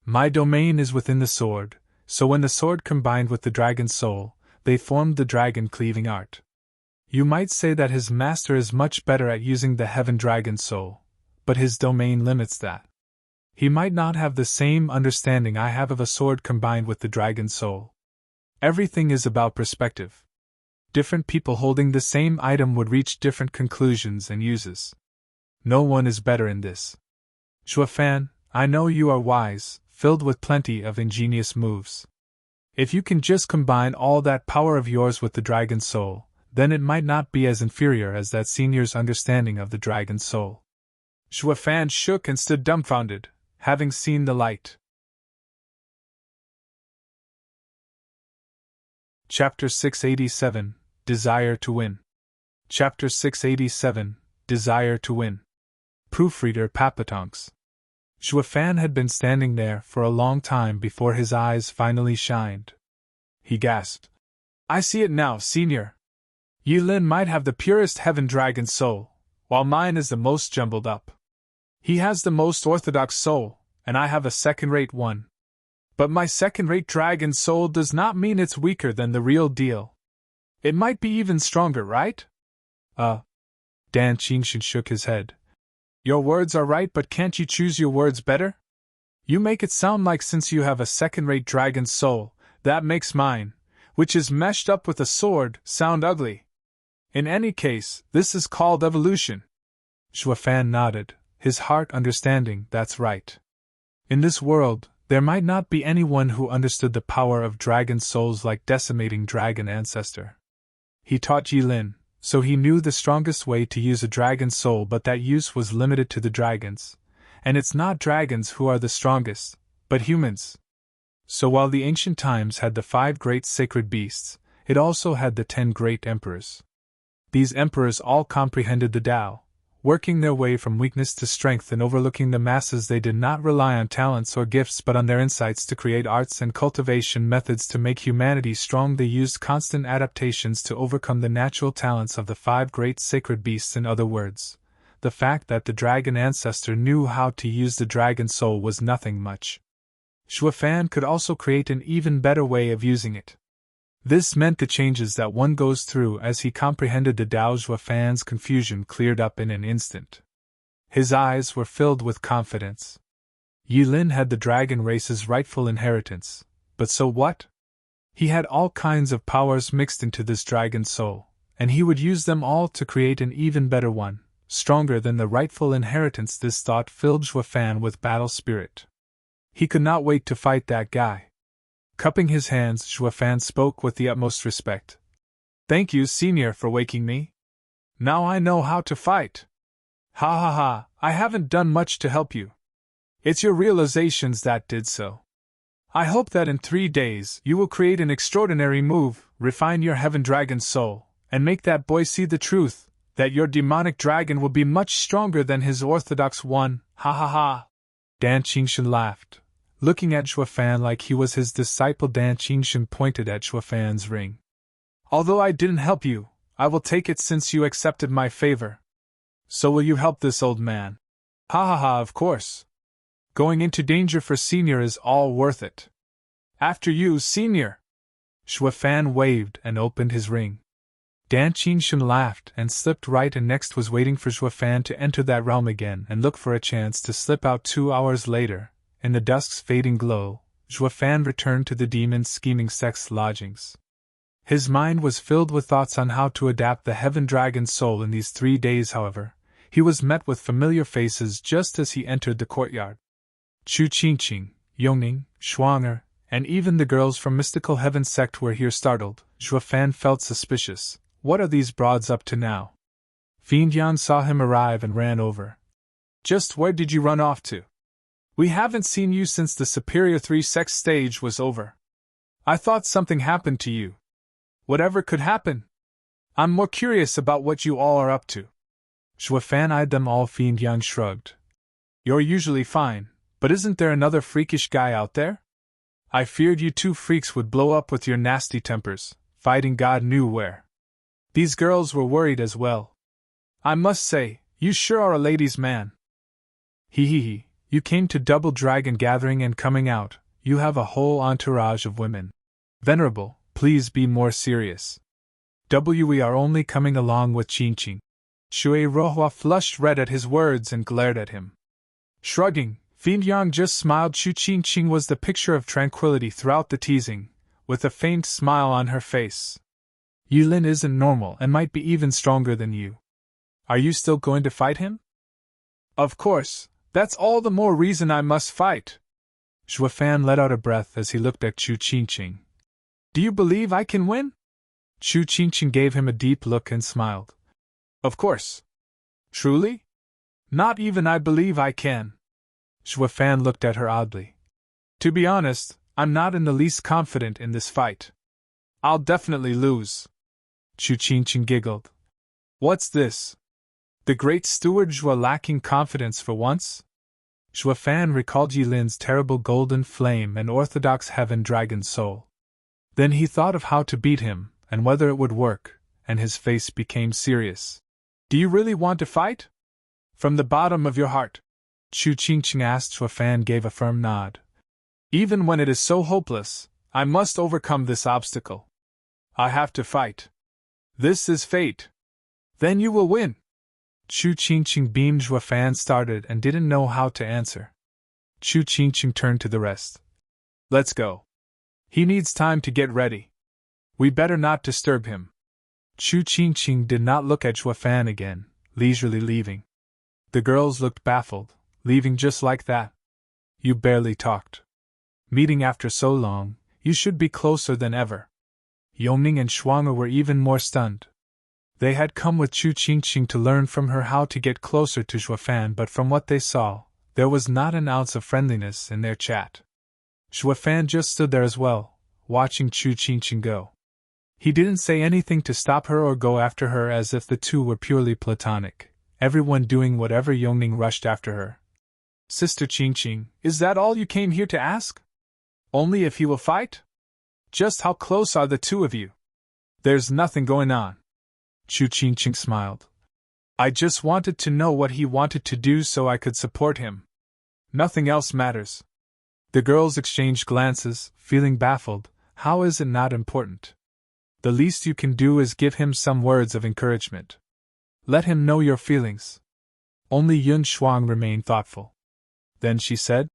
My domain is within the sword, so when the sword combined with the dragon's soul, they formed the dragon-cleaving art. You might say that his master is much better at using the Heaven Dragon's soul, but his domain limits that. He might not have the same understanding I have of a sword combined with the dragon's soul. Everything is about perspective. Different people holding the same item would reach different conclusions and uses. No one is better in this. Zhuo Fan, I know you are wise, filled with plenty of ingenious moves. If you can just combine all that power of yours with the dragon's soul, then it might not be as inferior as that senior's understanding of the dragon's soul. Zhuo Fan shook and stood dumbfounded, having seen the light. Chapter 687, Desire to Win. Chapter 687, Desire to Win. Proofreader Papatonks. Zhuo Fan had been standing there for a long time before his eyes finally shined. He gasped. I see it now, Senior. Ye Lin might have the purest Heaven Dragon soul, while mine is the most jumbled up. He has the most orthodox soul, and I have a second-rate one. But my second-rate dragon soul does not mean it's weaker than the real deal. It might be even stronger, right? Danqing shook his head. Your words are right, but can't you choose your words better? You make it sound like since you have a second-rate dragon soul, that makes mine, which is meshed up with a sword, sound ugly. In any case, this is called evolution. Zhuo Fan nodded, his heart understanding that's right. In this world, there might not be anyone who understood the power of dragon souls like Decimating Dragon Ancestor. He taught Ye Lin, so he knew the strongest way to use a dragon soul, but that use was limited to the dragons. And it's not dragons who are the strongest, but humans. So while the ancient times had the 5 great sacred beasts, it also had the 10 great emperors. These emperors all comprehended the Tao, working their way from weakness to strength and overlooking the masses. They did not rely on talents or gifts but on their insights to create arts and cultivation methods to make humanity strong. They used constant adaptations to overcome the natural talents of the 5 great sacred beasts. In other words, the fact that the dragon ancestor knew how to use the dragon soul was nothing much. Zhuo Fan could also create an even better way of using it. This meant the changes that one goes through as he comprehended the Tao. Zhuo Fan's confusion cleared up in an instant. His eyes were filled with confidence. Ye Lin had the dragon race's rightful inheritance, but so what? He had all kinds of powers mixed into this dragon soul, and he would use them all to create an even better one, stronger than the rightful inheritance. This thought filled Zhuo Fan with battle spirit. He could not wait to fight that guy. Cupping his hands, Zhuo Fan spoke with the utmost respect. Thank you, Senior, for waking me. Now I know how to fight. Ha ha ha, I haven't done much to help you. It's your realizations that did so. I hope that in 3 days you will create an extraordinary move, refine your heaven dragon soul, and make that boy see the truth, that your demonic dragon will be much stronger than his orthodox one, ha ha ha. Danqing laughed, looking at Shuofan like he was his disciple. Danqing pointed at Shuofan's ring. Although I didn't help you, I will take it since you accepted my favor. So will you help this old man? Ha ha ha, of course. Going into danger for Senior is all worth it. After you, Senior! Shuofan waved and opened his ring. Danqing laughed and slipped right, and next was waiting for Shuofan to enter that realm again and look for a chance to slip out. 2 hours later, in the dusk's fading glow, Shuofan returned to the demon's scheming sex lodgings. His mind was filled with thoughts on how to adapt the heaven dragon's soul in these 3 days. However, he was met with familiar faces just as he entered the courtyard. Qingqiu, Yongning, Shuang'er, and even the girls from Mystical Heaven sect were here. Startled, Shuofan felt suspicious. What are these broads up to now? Fiendyan saw him arrive and ran over. Just where did you run off to? We haven't seen you since the Superior 3 sex stage was over. I thought something happened to you. Whatever could happen? I'm more curious about what you all are up to. Shuofan eyed them all. Fiendyan shrugged. You're usually fine. But isn't there another freakish guy out there? I feared you 2 freaks would blow up with your nasty tempers, fighting God knew where. These girls were worried as well. I must say, you sure are a ladies' man. Hee, you came to Double Dragon Gathering and coming out, you have a whole entourage of women. Venerable, please be more serious. We are only coming along with Qingqiu. Shui Rohua flushed red at his words and glared at him. Shrugging, Fiendyan just smiled. Qingqiu was the picture of tranquility throughout the teasing, with a faint smile on her face. Ye Lin isn't normal and might be even stronger than you. Are you still going to fight him? Of course, that's all the more reason I must fight. Shuofan let out a breath as he looked at Qingqiu. Do you believe I can win? Qingqiu gave him a deep look and smiled. Of course. Truly? Not even I believe I can. Shuofan looked at her oddly. To be honest, I'm not in the least confident in this fight. I'll definitely lose. Qingqiu giggled. What's this? The great Steward Zhuo lacking confidence for once? Shuofan recalled Ye Lin's terrible golden flame and orthodox heaven dragon soul. Then he thought of how to beat him, and whether it would work, and his face became serious. Do you really want to fight? From the bottom of your heart? Qingqiu asked. Shuofan gave a firm nod. Even when it is so hopeless, I must overcome this obstacle. I have to fight. This is fate. Then you will win. Qingqiu beamed. Shuofan started and didn't know how to answer. Qingqiu turned to the rest. Let's go. He needs time to get ready. We better not disturb him. Qingqiu did not look at Shuofan again, leisurely leaving. The girls looked baffled. Leaving just like that? You barely talked. Meeting after so long, you should be closer than ever. Yongning and Shuang'er were even more stunned. They had come with Qingqiu to learn from her how to get closer to Shuofan, but from what they saw, there was not an ounce of friendliness in their chat. Shuofan just stood there as well, watching Qingqiu go. He didn't say anything to stop her or go after her, as if the two were purely platonic, everyone doing whatever. Yongning rushed after her. Sister Qingqiu, is that all you came here to ask? Only if he will fight? Just how close are the two of you? There's nothing going on. Qingqiu smiled. I just wanted to know what he wanted to do so I could support him. Nothing else matters. The girls exchanged glances, feeling baffled. How is it not important? The least you can do is give him some words of encouragement. Let him know your feelings. Only Yun Shuang remained thoughtful. Then she said,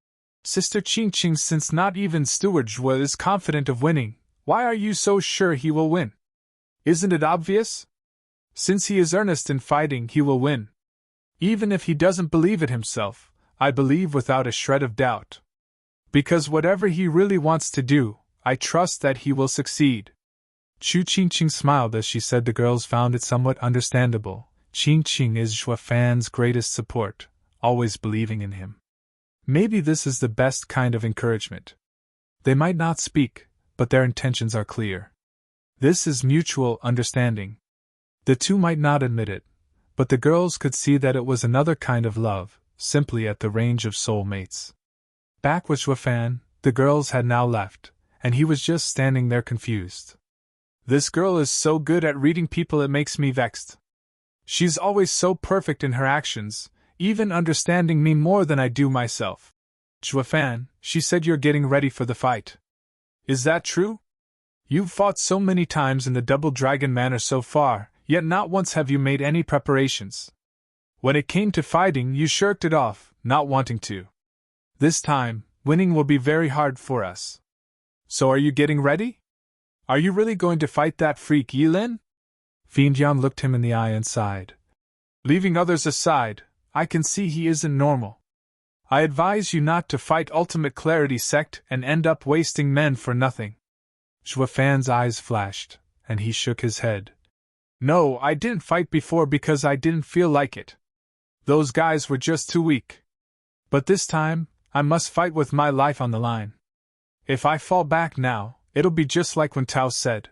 Sister Qingqiu, since not even Steward Zhuo is confident of winning, why are you so sure he will win? Isn't it obvious? Since he is earnest in fighting, he will win. Even if he doesn't believe it himself, I believe without a shred of doubt. Because whatever he really wants to do, I trust that he will succeed. Qingqiu smiled as she said. The girls found it somewhat understandable. Qingqiu is Xue Fan's greatest support, always believing in him. Maybe this is the best kind of encouragement. They might not speak, but their intentions are clear. This is mutual understanding. The two might not admit it, but the girls could see that it was another kind of love, simply at the range of soulmates. Back with Xue Fan, the girls had now left, and he was just standing there confused. This girl is so good at reading people it makes me vexed. She's always so perfect in her actions, even understanding me more than I do myself. Xue Fan, she said you're getting ready for the fight. Is that true? You've fought so many times in the Double Dragon manner so far, yet not once have you made any preparations. When it came to fighting, you shirked it off, not wanting to. This time, winning will be very hard for us. So are you getting ready? Are you really going to fight that freak Ye Lin? Fiend Yang looked him in the eye and sighed. Leaving others aside, I can see he isn't normal. I advise you not to fight Ultimate Clarity Sect and end up wasting men for nothing. Xue Fan's eyes flashed, and he shook his head. No, I didn't fight before because I didn't feel like it. Those guys were just too weak. But this time, I must fight with my life on the line. If I fall back now, it'll be just like when Tao said.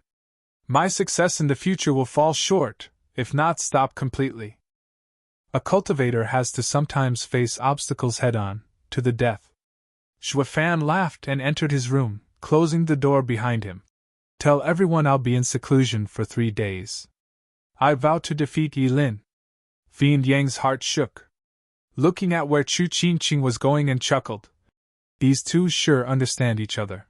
My success in the future will fall short, if not stop completely. A cultivator has to sometimes face obstacles head-on, to the death. Xue Fan laughed and entered his room, closing the door behind him. Tell everyone I'll be in seclusion for 3 days. I vow to defeat Ye Lin. Fiend Yang's heart shook. Looking at where Chu Qingqiu was going and chuckled. These two sure understand each other.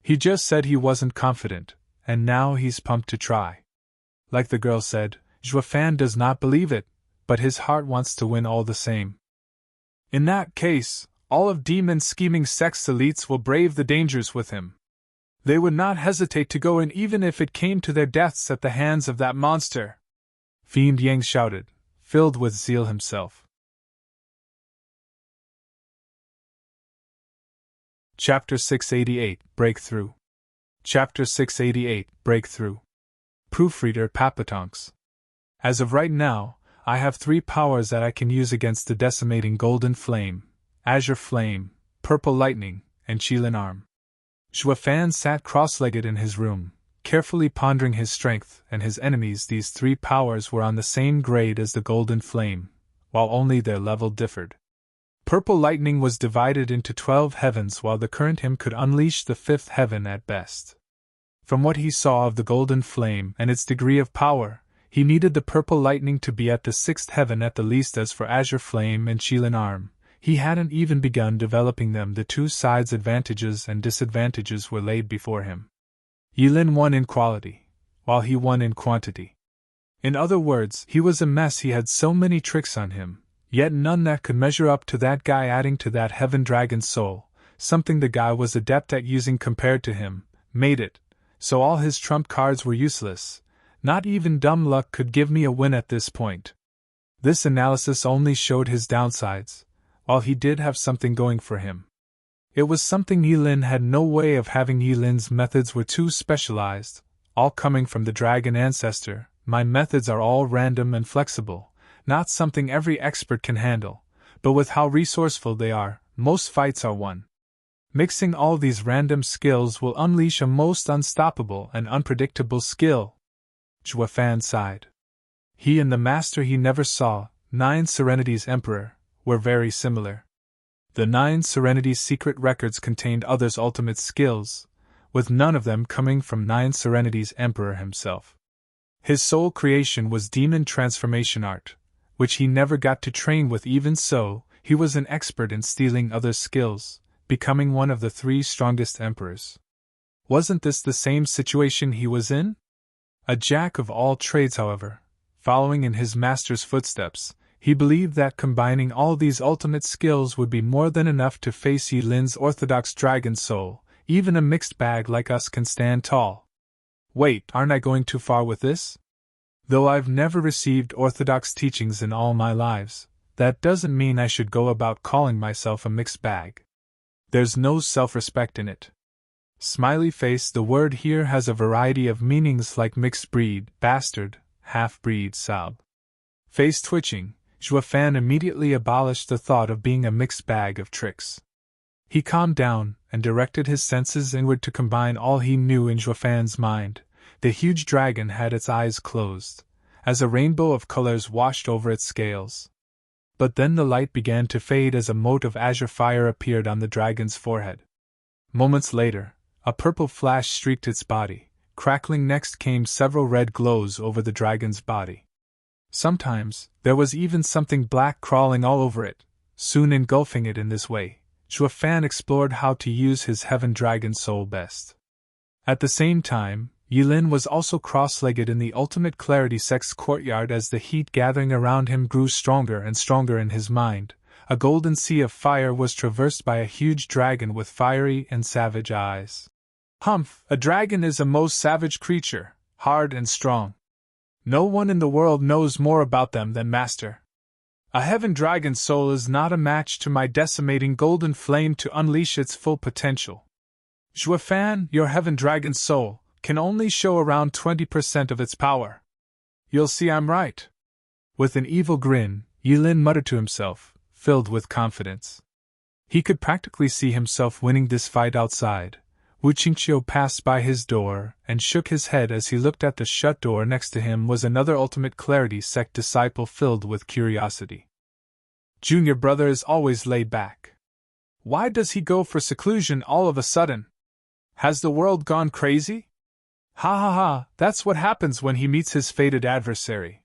He just said he wasn't confident, and now he's pumped to try. Like the girl said, Xue Fan does not believe it, but his heart wants to win all the same. In that case, all of Demon Scheming Sect's elites will brave the dangers with him. They would not hesitate to go in even if it came to their deaths at the hands of that monster. Fiend Yang shouted, filled with zeal himself. Chapter 688, Breakthrough. Chapter 688, Breakthrough. Proofreader Papatonks. As of right now, I have 3 powers that I can use against the Decimating Golden Flame, Azure Flame, Purple Lightning, and Qilin Arm. Xue Fan sat cross-legged in his room, carefully pondering his strength and his enemies. These 3 powers were on the same grade as the Golden Flame, while only their level differed. Purple Lightning was divided into 12 heavens, while the current him could unleash the 5th heaven at best. From what he saw of the Golden Flame and its degree of power, he needed the Purple Lightning to be at the 6th heaven at the least. As for Azure Flame and Qilin Arm, he hadn't even begun developing them. The 2 sides' advantages and disadvantages were laid before him. Ye Lin won in quality, while he won in quantity. In other words, he was a mess. He had so many tricks on him, yet none that could measure up to that guy. Adding to that Heaven Dragon's soul, something the guy was adept at using compared to him, made it so all his trump cards were useless. Not even dumb luck could give me a win at this point. This analysis only showed his downsides, while he did have something going for him. It was something Ye Lin had no way of having. Ye Lin's methods were too specialized, all coming from the dragon ancestor. My methods are all random and flexible, not something every expert can handle, but with how resourceful they are, most fights are won. Mixing all these random skills will unleash a most unstoppable and unpredictable skill. Xue Fan sighed. He and the master he never saw, 9 Serenity's Emperor, were very similar. The 9 Serenity's secret records contained others' ultimate skills, with none of them coming from 9 Serenity's Emperor himself. His sole creation was demon transformation art, which he never got to train with. Even so, he was an expert in stealing others' skills, becoming one of the 3 strongest emperors. Wasn't this the same situation he was in? A jack of all trades, however, following in his master's footsteps, he believed that combining all these ultimate skills would be more than enough to face Ye Lin's orthodox dragon soul. Even a mixed bag like us can stand tall. Wait, aren't I going too far with this? Though I've never received orthodox teachings in all my lives, that doesn't mean I should go about calling myself a mixed bag. There's no self-respect in it. Smiley face. The word here has a variety of meanings like mixed breed, bastard, half-breed, sob. Face twitching, Zhuo Fan immediately abolished the thought of being a mixed bag of tricks. He calmed down and directed his senses inward to combine all he knew in Zhuo Fan's mind. The huge dragon had its eyes closed, as a rainbow of colors washed over its scales. But then the light began to fade as a mote of azure fire appeared on the dragon's forehead. Moments later, a purple flash streaked its body. Crackling next came several red glows over the dragon's body. Sometimes, there was even something black crawling all over it, soon engulfing it in this way. Zhuo Fan explored how to use his heaven dragon soul best. At the same time, Ye Lin was also cross-legged in the ultimate clarity sect's courtyard as the heat gathering around him grew stronger and stronger in his mind. A golden sea of fire was traversed by a huge dragon with fiery and savage eyes. Humph, a dragon is a most savage creature, hard and strong. No one in the world knows more about them than Master. A heaven dragon soul is not a match to my decimating golden flame to unleash its full potential. Zhuo Fan, your heaven dragon soul can only show around 20% of its power. You'll see I'm right. With an evil grin, Ye Lin muttered to himself, filled with confidence. He could practically see himself winning this fight outside. Qingqiu passed by his door and shook his head as he looked at the shut door. Next to him was another ultimate clarity sect disciple filled with curiosity. Junior brother is always laid back. Why does he go for seclusion all of a sudden? Has the world gone crazy? Ha ha ha, that's what happens when he meets his fated adversary.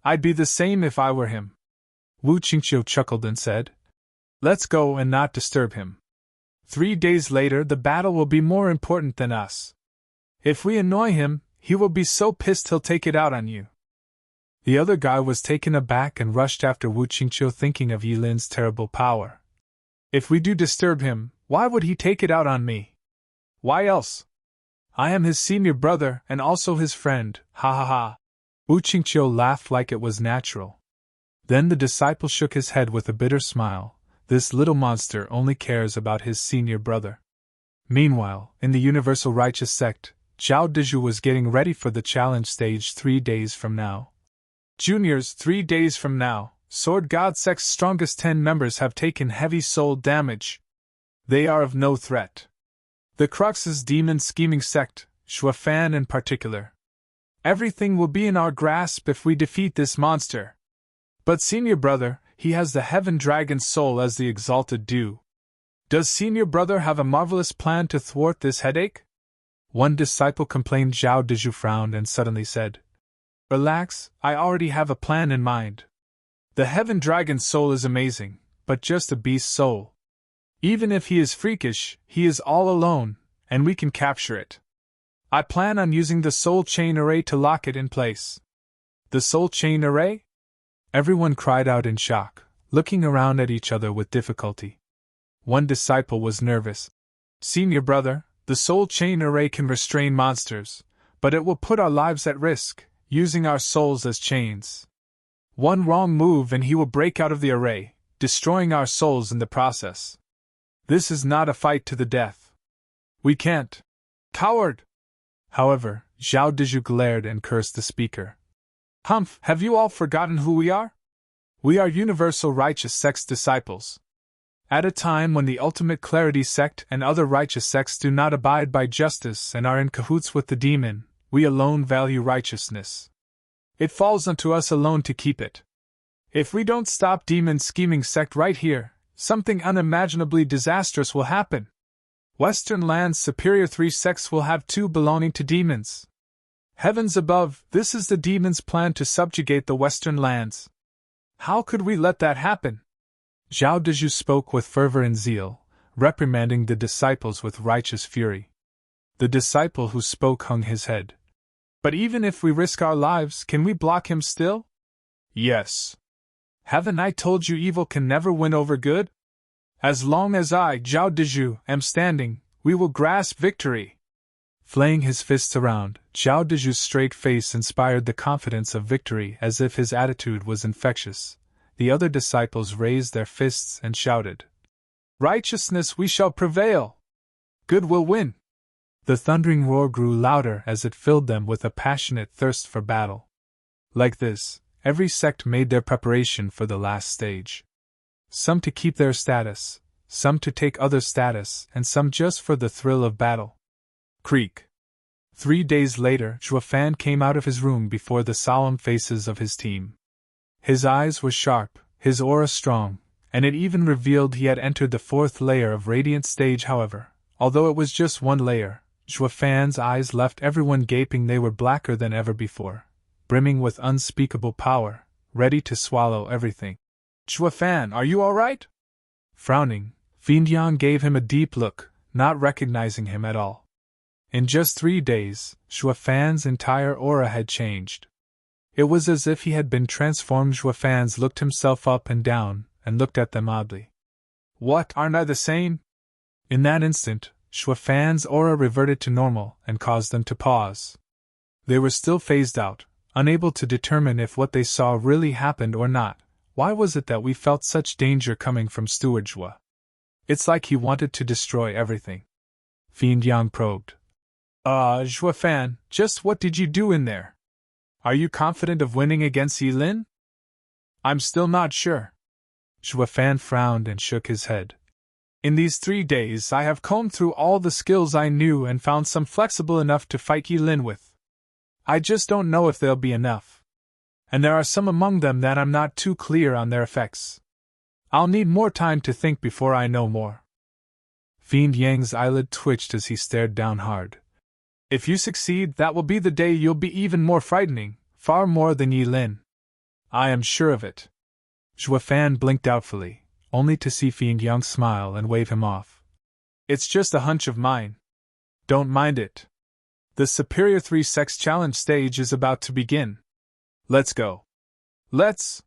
I'd be the same if I were him. Qingqiu chuckled and said, Let's go and not disturb him. 3 days later the battle will be more important than us. If we annoy him, he will be so pissed he'll take it out on you. The other guy was taken aback and rushed after Qingqiu, thinking of Ye Lin's terrible power. If we do disturb him, why would he take it out on me? Why else? I am his senior brother and also his friend, ha ha ha. Qingqiu laughed like it was natural. Then the disciple shook his head with a bitter smile. This little monster only cares about his senior brother. Meanwhile, in the Universal Righteous Sect, Zhao Dezhu was getting ready for the challenge stage 3 days from now. Juniors, 3 days from now, Sword God Sect's strongest 10 members have taken heavy soul damage. They are of no threat. The Crux's demon scheming sect, Zhuo Fan in particular. Everything will be in our grasp if we defeat this monster. But senior brother, he has the heaven dragon soul as the exalted dew. Does senior brother have a marvelous plan to thwart this headache? One disciple complained. Zhao Dezhu frowned and suddenly said, Relax, I already have a plan in mind. The heaven dragon soul is amazing, but just a beast soul. Even if he is freakish, he is all alone, and we can capture it. I plan on using the soul chain array to lock it in place. The soul chain array? Everyone cried out in shock, looking around at each other with difficulty. One disciple was nervous. Senior brother, the soul chain array can restrain monsters, but it will put our lives at risk, using our souls as chains. One wrong move and he will break out of the array, destroying our souls in the process. This is not a fight to the death. We can't. Coward! However, Zhao Dezhu glared and cursed the speaker. Humph, have you all forgotten who we are? We are Universal Righteous Sect's disciples. At a time when the Ultimate Clarity Sect and other righteous sects do not abide by justice and are in cahoots with the demon, we alone value righteousness. It falls unto us alone to keep it. If we don't stop demon scheming sect right here, something unimaginably disastrous will happen. Western Land's superior 3 sects will have 2 belonging to demons. Heavens above, this is the demon's plan to subjugate the Western Lands. How could we let that happen? Zhao Dezhu spoke with fervor and zeal, reprimanding the disciples with righteous fury. The disciple who spoke hung his head. But even if we risk our lives, can we block him still? Yes. Haven't I told you evil can never win over good? As long as I, Zhao Dezhu, am standing, we will grasp victory. Flaying his fists around, Zhao Dezhu's straight face inspired the confidence of victory as if his attitude was infectious. The other disciples raised their fists and shouted, Righteousness, we shall prevail! Good will win! The thundering roar grew louder as it filled them with a passionate thirst for battle. Like this, Every sect made their preparation for the last stage. Some to keep their status, some to take other status, and some just for the thrill of battle. Creak. 3 days later, Zhuo Fan came out of his room before the solemn faces of his team. His eyes were sharp, his aura strong, and it even revealed he had entered the 4th layer of Radiant Stage. However, although it was just 1 layer, Zhuo Fan's eyes left everyone gaping. They were blacker than ever before, brimming with unspeakable power, ready to swallow everything. Zhuo Fan, are you all right? Frowning, Fiend Yang gave him a deep look, not recognizing him at all. In just 3 days, Zhuo Fan's entire aura had changed. It was as if he had been transformed. Zhuo Fan looked himself up and down, and looked at them oddly. What, aren't I the same? In that instant, Zhuo Fan's aura reverted to normal and caused them to pause. They were still phased out, unable to determine if what they saw really happened or not. Why was it that we felt such danger coming from Steward Zhuo? It's like he wanted to destroy everything. Fiend Yang probed. Zhuo Fan, just what did you do in there? Are you confident of winning against Ye Lin? I'm still not sure. Zhuo Fan frowned and shook his head. In these 3 days I have combed through all the skills I knew and found some flexible enough to fight Ye Lin with. I just don't know if they'll be enough. And there are some among them that I'm not too clear on their effects. I'll need more time to think before I know more. Fiend Yang's eyelid twitched as he stared down hard. If you succeed, that will be the day you'll be even more frightening, far more than Ye Lin. I am sure of it. Zhuo Fan blinked doubtfully, only to see Fiend Yang smile and wave him off. It's just a hunch of mine. Don't mind it. The Superior 3 Sex Challenge stage is about to begin. Let's go. Let's.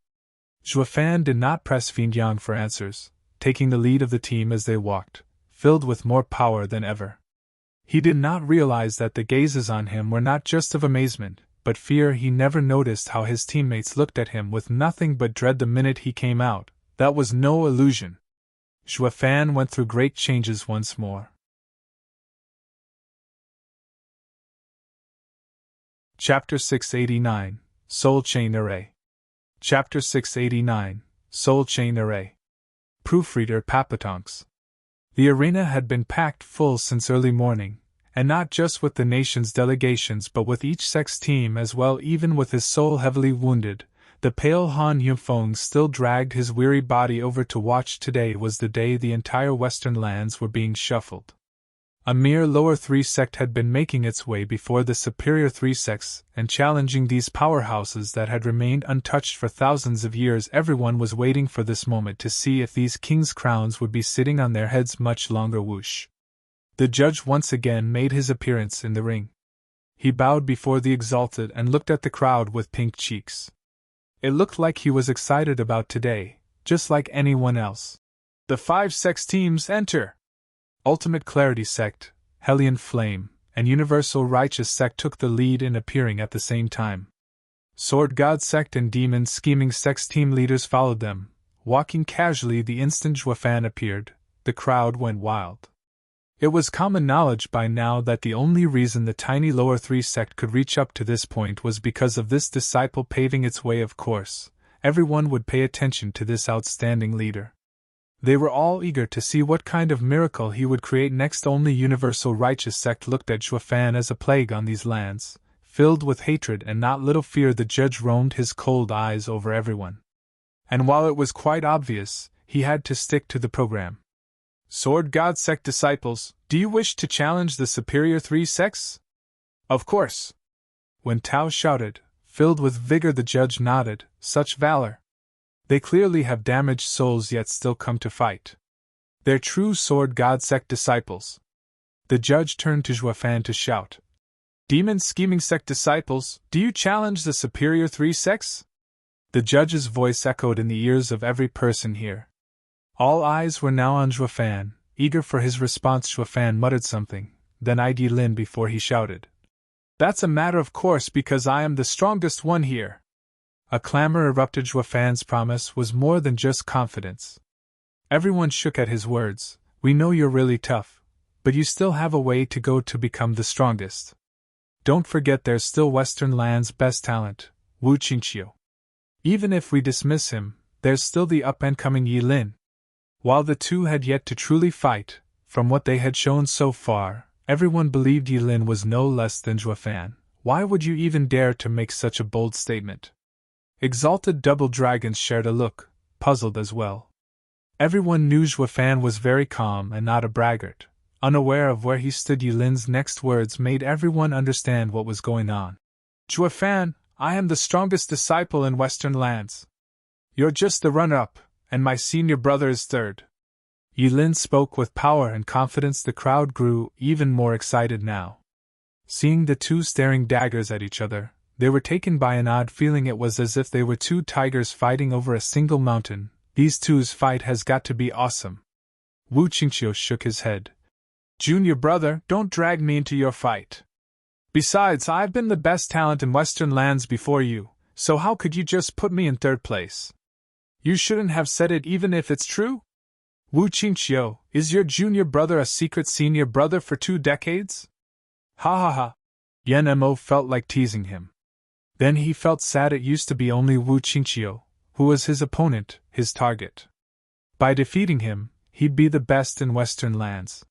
Zhuo Fan did not press Fiend Yang for answers, taking the lead of the team as they walked, filled with more power than ever. He did not realize that the gazes on him were not just of amazement, but fear. He never noticed how his teammates looked at him with nothing but dread the minute he came out. That was no illusion. Zhuo Fan went through great changes once more. Chapter 689, Soul Chain Array. Chapter 689, Soul Chain Array. Proofreader Papatonks. The arena had been packed full since early morning, and not just with the nation's delegations but with each sex team as well. Even with his soul heavily wounded, the pale Han Yunfeng still dragged his weary body over to watch. Today was the day the entire western lands were being shuffled. A mere lower 3 sect had been making its way before the superior 3 sects and challenging these powerhouses that had remained untouched for thousands of years. Everyone was waiting for this moment to see if these kings' crowns would be sitting on their heads much longer. Whoosh. The judge once again made his appearance in the ring. He bowed before the exalted and looked at the crowd with pink cheeks. It looked like he was excited about today, just like anyone else. The 5 sex teams enter! Ultimate Clarity Sect, Hellion Flame, and Universal Righteous Sect took the lead in appearing at the same time. Sword God Sect and Demon Scheming Sect's team leaders followed them, walking casually. The instant Zhuo Fan appeared, the crowd went wild. It was common knowledge by now that the only reason the tiny lower 3 sect could reach up to this point was because of this disciple paving its way. Of course, everyone would pay attention to this outstanding leader. They were all eager to see what kind of miracle he would create next. Only Universal Righteous Sect looked at Zhuo Fan as a plague on these lands, filled with hatred and not little fear. The judge roamed his cold eyes over everyone. And while it was quite obvious, he had to stick to the program. Sword God Sect disciples, do you wish to challenge the superior 3 sects? Of course. When Tao shouted, filled with vigor, the judge nodded. Such valor. They clearly have damaged souls yet still come to fight. They're true Sword God Sect disciples. The judge turned to Zhuo Fan to shout. Demon Scheming Sect disciples, do you challenge the superior 3 sects? The judge's voice echoed in the ears of every person here. All eyes were now on Zhuo Fan, eager for his response. Zhuo Fan muttered something, then eyed Ye Lin before he shouted. That's a matter of course because I am the strongest one here. A clamor erupted. Zhuo Fan's promise was more than just confidence. Everyone shook at his words. We know you're really tough, but you still have a way to go to become the strongest. Don't forget there's still Western Land's best talent, Qingqiu. Even if we dismiss him, there's still the up-and-coming Ye Lin. While the two had yet to truly fight, from what they had shown so far, everyone believed Ye Lin was no less than Zhuo Fan. Why would you even dare to make such a bold statement? Exalted Double Dragons shared a look, puzzled as well. Everyone knew Zhuo Fan was very calm and not a braggart. Unaware of where he stood, Ye Lin's next words made everyone understand what was going on. Zhuo Fan, I am the strongest disciple in Western lands. You're just the runner-up, and my senior brother is third. Ye Lin spoke with power and confidence. The crowd grew even more excited now. Seeing the two staring daggers at each other, they were taken by an odd feeling. It was as if they were two tigers fighting over a single mountain. These two's fight has got to be awesome. Wu Qingqiu shook his head. Junior brother, don't drag me into your fight. Besides, I've been the best talent in Western lands before you, so how could you just put me in third place? You shouldn't have said it even if it's true? Wu Qingqiu, is your junior brother a secret senior brother for 2 decades? Ha ha ha. Yan Mo felt like teasing him. Then he felt sad. It used to be only Wu Qingqiu who was his opponent, his target. By defeating him, he'd be the best in Western lands.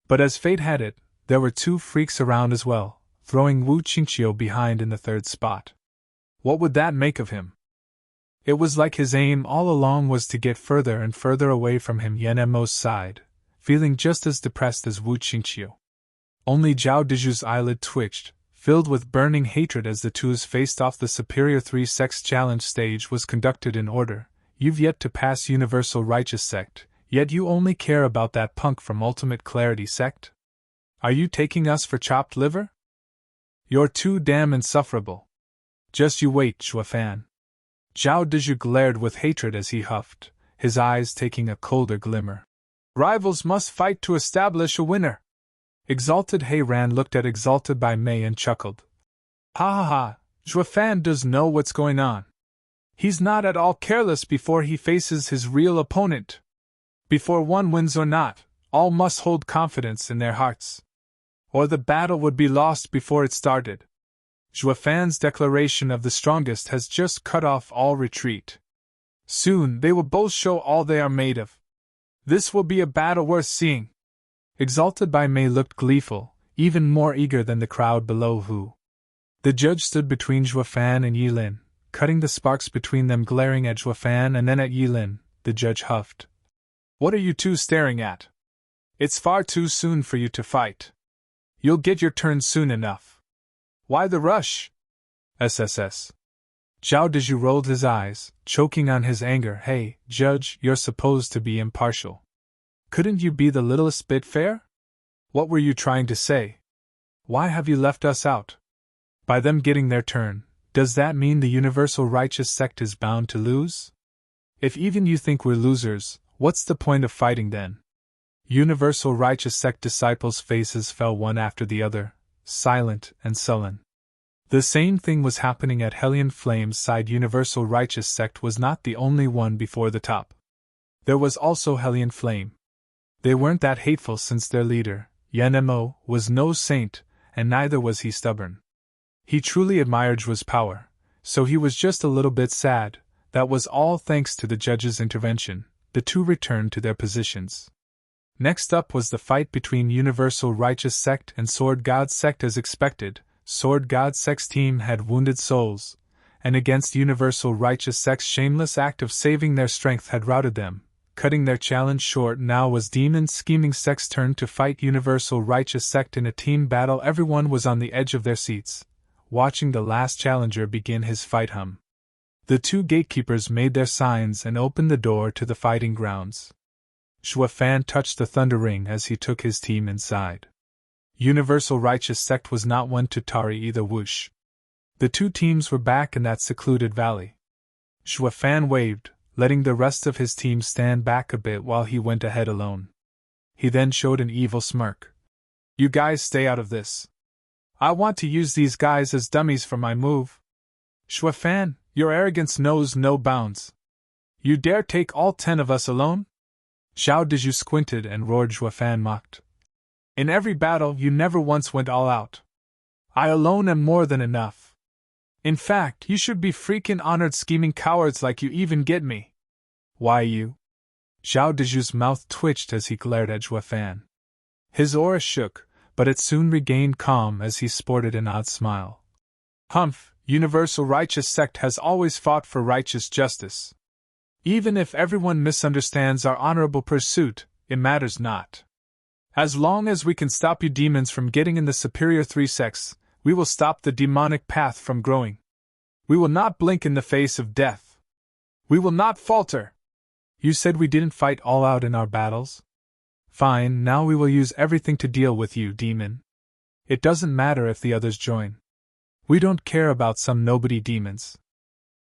But as fate had it, there were 2 freaks around as well, throwing Wu Qingqiu behind in the 3rd spot. What would that make of him? It was like his aim all along was to get further and further away from him. Yan Mo's sighed, feeling just as depressed as Wu Qingqiu. Only Zhao Deju's eyelid twitched, filled with burning hatred as the twos faced off. The Superior 3 Sects Challenge stage was conducted in order. You've yet to pass Universal Righteous Sect, yet you only care about that punk from Ultimate Clarity Sect? Are you taking us for chopped liver? You're too damn insufferable. Just you wait, Zhuo Fan. Zhao Deju glared with hatred as he huffed, his eyes taking a colder glimmer. Rivals must fight to establish a winner. Exalted He Ran looked at Exalted by Mei and chuckled. Ha ha ha, Zhuo Fan does know what's going on. He's not at all careless before he faces his real opponent. Before one wins or not, all must hold confidence in their hearts, or the battle would be lost before it started. Zhuo Fan's declaration of the strongest has just cut off all retreat. Soon they will both show all they are made of. This will be a battle worth seeing. Exalted by Mei looked gleeful, even more eager than the crowd below who. The judge stood between Zhuo Fan and Ye Lin, cutting the sparks between them, glaring at Zhuo Fan and then at Ye Lin. The judge huffed. What are you two staring at? It's far too soon for you to fight. You'll get your turn soon enough. Why the rush? SSS. Zhao Deju rolled his eyes, choking on his anger. Hey, Judge, you're supposed to be impartial. Couldn't you be the littlest bit fair? What were you trying to say? Why have you left us out? By them getting their turn, does that mean the Universal Righteous Sect is bound to lose? If even you think we're losers, what's the point of fighting then? Universal Righteous Sect disciples' faces fell one after the other, silent and sullen. The same thing was happening at Hellion Flame's side. Universal Righteous Sect was not the only one before the top. There was also Hellion Flame. They weren't that hateful since their leader, Yan Mo, was no saint, and neither was he stubborn. He truly admired Zhuo's power, so he was just a little bit sad. That was all thanks to the judge's intervention. The two returned to their positions. Next up was the fight between Universal Righteous Sect and Sword God Sect. As expected, Sword God Sect's team had wounded souls, and against Universal Righteous Sect's shameless act of saving their strength had routed them, cutting their challenge short. Now was Demon Scheming Sect's turn to fight Universal Righteous Sect in a team battle. Everyone was on the edge of their seats, watching the last challenger begin his fight. The two gatekeepers made their signs and opened the door to the fighting grounds. Zhuo Fan touched the thunder ring as he took his team inside. Universal Righteous Sect was not one to tarry either. Whoosh. The two teams were back in that secluded valley. Zhuo Fan waved, letting the rest of his team stand back a bit while he went ahead alone. He then showed an evil smirk. You guys stay out of this. I want to use these guys as dummies for my move. Zhuo Fan, your arrogance knows no bounds. You dare take all 10 of us alone? Zhao Deju squinted and roared. Zhuo Fan mocked. In every battle you never once went all out. I alone am more than enough. In fact, you should be freaking honored scheming cowards like you even get me. Why you? Zhao Deju's mouth twitched as he glared at Zhua Fan. His aura shook, but it soon regained calm as he sported an odd smile. Humph, Universal Righteous Sect has always fought for righteous justice. Even if everyone misunderstands our honorable pursuit, it matters not. As long as we can stop you demons from getting in the superior three sects, we will stop the demonic path from growing. We will not blink in the face of death. We will not falter. You said we didn't fight all out in our battles? Fine, now we will use everything to deal with you, demon. It doesn't matter if the others join. We don't care about some nobody demons.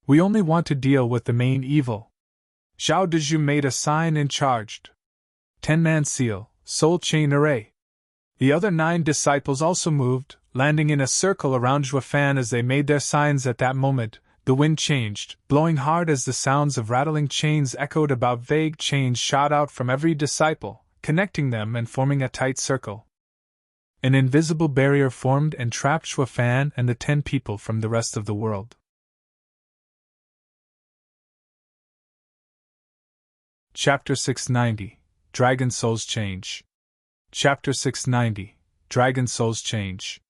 We only want to deal with the main evil. Zhao Deju made a sign and charged. 10-man seal, soul chain array. The other 9 disciples also moved, landing in a circle around Zhua Fan as they made their signs. At that moment, the wind changed, blowing hard as the sounds of rattling chains echoed about. Vague chains shot out from every disciple, connecting them and forming a tight circle. An invisible barrier formed and trapped Zhua Fan and the 10 people from the rest of the world. Chapter 690, Dragon Souls Change. Chapter 690, Dragon Souls Change.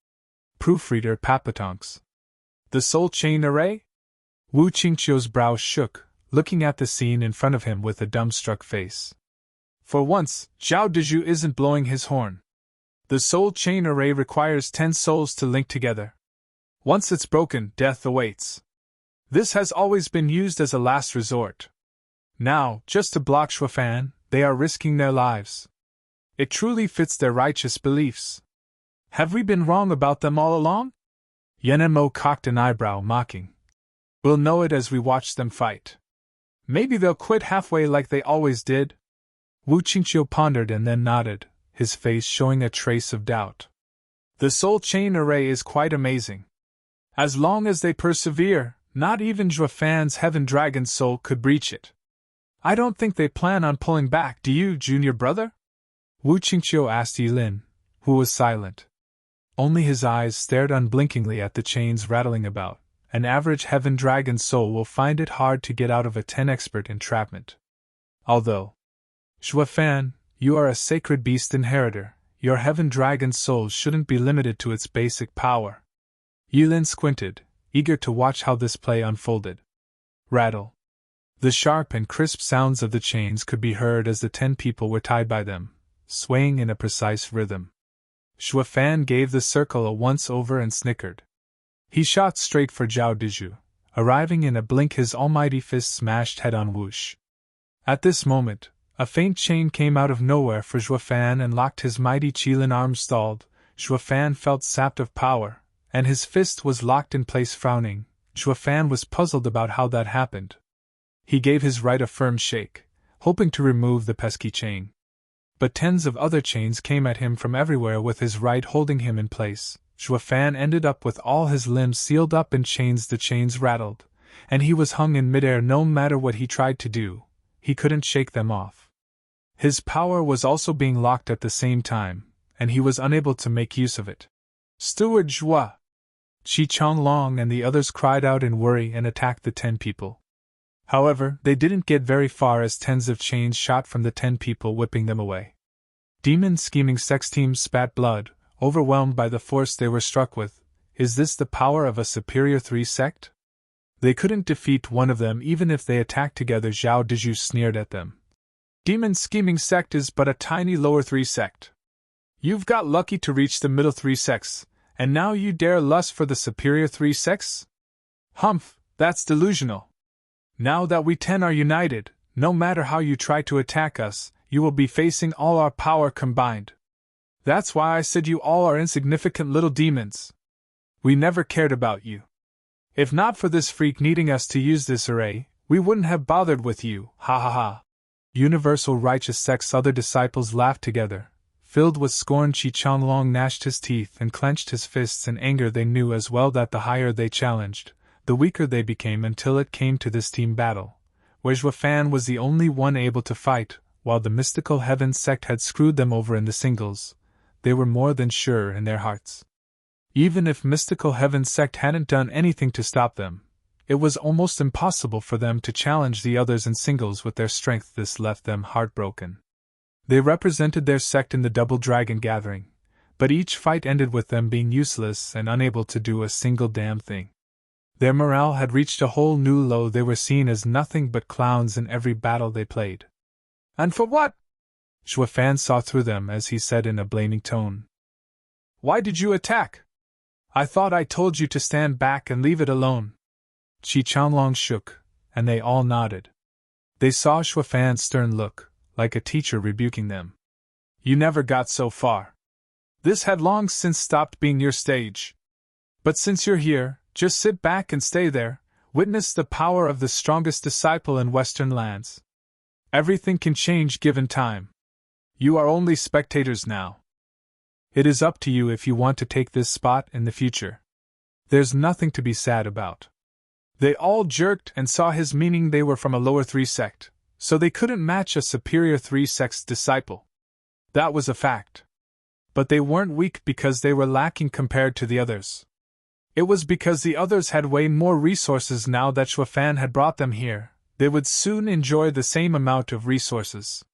Proofreader Papatonks. The Soul Chain Array? Wu Qingqiu's brow shook, looking at the scene in front of him with a dumbstruck face. For once, Zhao Deju isn't blowing his horn. The Soul Chain Array requires 10 souls to link together. Once it's broken, death awaits. This has always been used as a last resort. Now, just to block Zhua Fan, they are risking their lives. It truly fits their righteous beliefs. Have we been wrong about them all along? Yenmo cocked an eyebrow, mocking. We'll know it as we watch them fight. Maybe they'll quit halfway like they always did. Wu Qingqiu pondered and then nodded, his face showing a trace of doubt. The Soul Chain Array is quite amazing. As long as they persevere, not even Zhua Fan's Heaven Dragon soul could breach it. I don't think they plan on pulling back, do you, junior brother? Wu Qingqiu asked Ye Lin, who was silent. Only his eyes stared unblinkingly at the chains rattling about. An average Heaven Dragon soul will find it hard to get out of a 10 expert entrapment. Although, Zhua Fan, you are a sacred beast inheritor, your Heaven Dragon soul shouldn't be limited to its basic power. Ye Lin squinted, eager to watch how this play unfolded. Rattle. The sharp and crisp sounds of the chains could be heard as the 10 people were tied by them, swaying in a precise rhythm. Zhua Fan gave the circle a once-over and snickered. He shot straight for Zhao Deju, arriving in a blink, his almighty fist smashed head-on whoosh. At this moment, a faint chain came out of nowhere for Zhua Fan and locked his mighty Qilin arm stalled. Zhua Fan felt sapped of power, and his fist was locked in place frowning. Zhua Fan was puzzled about how that happened. He gave his right a firm shake, hoping to remove the pesky chain. But tens of other chains came at him from everywhere with his right holding him in place. Zhua Fan ended up with all his limbs sealed up in chains. The chains rattled, and he was hung in midair. No matter what he tried to do, he couldn't shake them off. His power was also being locked at the same time, and he was unable to make use of it. Steward Zhua! Qi Changlong and the others cried out in worry and attacked the 10 people. However, they didn't get very far as tens of chains shot from the 10 people, whipping them away. Demon scheming sex teams spat blood, overwhelmed by the force they were struck with. Is this the power of a superior 3 sect? They couldn't defeat one of them even if they attacked together. Zhao Deju sneered at them. Demon scheming sect is but a tiny lower 3 sect. You've got lucky to reach the middle 3 sects, and now you dare lust for the superior 3 sects? Humph, that's delusional. Now that we 10 are united, no matter how you try to attack us, you will be facing all our power combined. That's why I said you all are insignificant little demons. We never cared about you. If not for this freak needing us to use this array, we wouldn't have bothered with you, ha ha ha. Universal Righteous Sect's other disciples laughed together. Filled with scorn, Qi Changlong gnashed his teeth and clenched his fists in anger. They knew as well that the higher they challenged, the weaker they became until it came to this team battle, where Zhua Fan was the only one able to fight. While the mystical Heaven sect had screwed them over in the singles, they were more than sure in their hearts. Even if Mystical Heaven Sect hadn't done anything to stop them, it was almost impossible for them to challenge the others in singles with their strength. This left them heartbroken. They represented their sect in the Double Dragon gathering, but each fight ended with them being useless and unable to do a single damn thing. Their morale had reached a whole new low. They were seen as nothing but clowns in every battle they played. And for what? Xue Fan saw through them as he said in a blaming tone. Why did you attack? I thought I told you to stand back and leave it alone. Qi Qianglong shook, and they all nodded. They saw Xue Fan's stern look, like a teacher rebuking them. You never got so far. This had long since stopped being your stage. But since you're here, just sit back and stay there, witness the power of the strongest disciple in Western lands. Everything can change given time. You are only spectators now. It is up to you if you want to take this spot in the future. There's nothing to be sad about. They all jerked and saw his meaning. They were from a lower 3 sect, so they couldn't match a superior 3 sect's disciple. That was a fact. But they weren't weak because they were lacking compared to the others. It was because the others had way more resources. Now that Xue Fan had brought them here, they would soon enjoy the same amount of resources.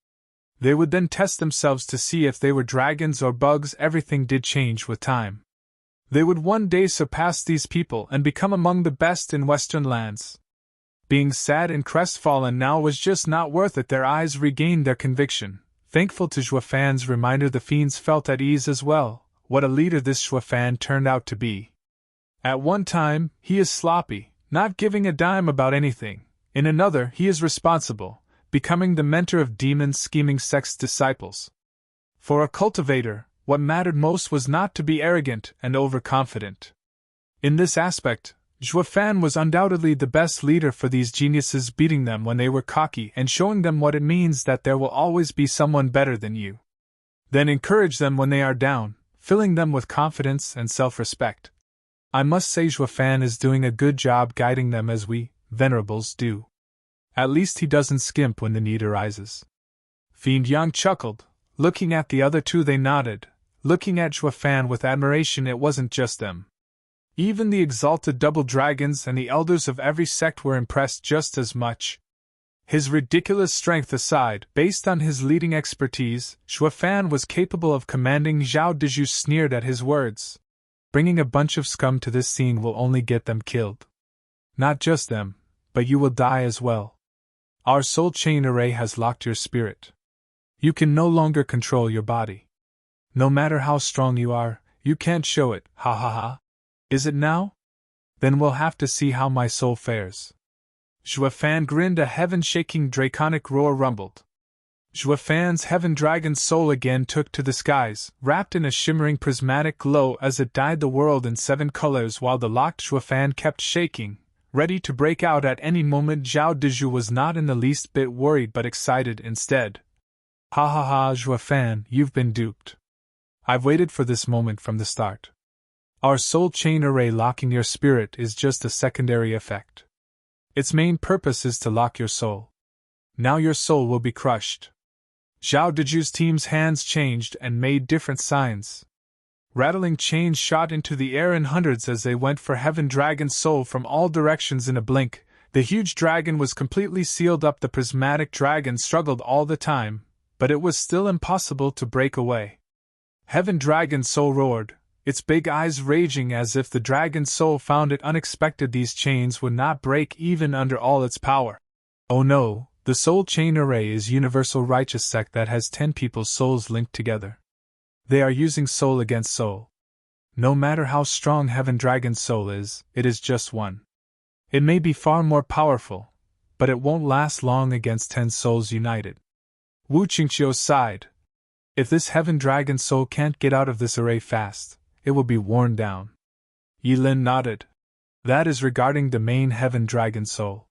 They would then test themselves to see if they were dragons or bugs. Everything did change with time. They would one day surpass these people and become among the best in Western lands. Being sad and crestfallen now was just not worth it. Their eyes regained their conviction. Thankful to Xue Fan's reminder, the fiends felt at ease as well. What a leader this Xue Fan turned out to be. At one time, he is sloppy, not giving a dime about anything. In another, he is responsible, becoming the mentor of demon-scheming sect's disciples. For a cultivator, what mattered most was not to be arrogant and overconfident. In this aspect, Xue Fan was undoubtedly the best leader for these geniuses, beating them when they were cocky and showing them what it means that there will always be someone better than you. Then encourage them when they are down, filling them with confidence and self-respect. I must say Xue Fan is doing a good job guiding them as we, venerables, do. At least he doesn't skimp when the need arises. Fiend Yang chuckled. Looking at the other two, they nodded. Looking at Xue Fan with admiration, it wasn't just them. Even the exalted double dragons and the elders of every sect were impressed just as much. His ridiculous strength aside, based on his leading expertise, Xue Fan was capable of commanding. Zhao Dezhu sneered at his words. Bringing a bunch of scum to this scene will only get them killed. Not just them, but you will die as well. Our soul chain array has locked your spirit. You can no longer control your body. No matter how strong you are, you can't show it, ha ha ha. Is it now? Then we'll have to see how my soul fares. Xue Fan grinned. A heaven-shaking draconic roar rumbled. Xue Fan's heaven dragon soul again took to the skies, wrapped in a shimmering prismatic glow as it dyed the world in 7 colors while the locked Xue Fan kept shaking, ready to break out at any moment. Zhao Dezhu was not in the least bit worried but excited instead. Ha ha ha, Xue Fan, you've been duped. I've waited for this moment from the start. Our soul chain array locking your spirit is just a secondary effect. Its main purpose is to lock your soul. Now your soul will be crushed. Zhao Dezhu's team's hands changed and made different signs. Rattling chains shot into the air in hundreds as they went for Heaven Dragon's soul from all directions. In a blink, the huge dragon was completely sealed up. The prismatic dragon struggled all the time, but it was still impossible to break away. Heaven Dragon's soul roared, its big eyes raging as if the dragon's soul found it unexpected. These chains would not break even under all its power. Oh no, the soul chain array is universal righteous sect that has 10 people's souls linked together. They are using soul against soul. No matter how strong Heaven Dragon's soul is, it is just one. It may be far more powerful, but it won't last long against 10 souls united. Wu Qingqiu sighed. If this Heaven Dragon soul can't get out of this array fast, it will be worn down. Ye Lin nodded. That is regarding the main Heaven Dragon soul.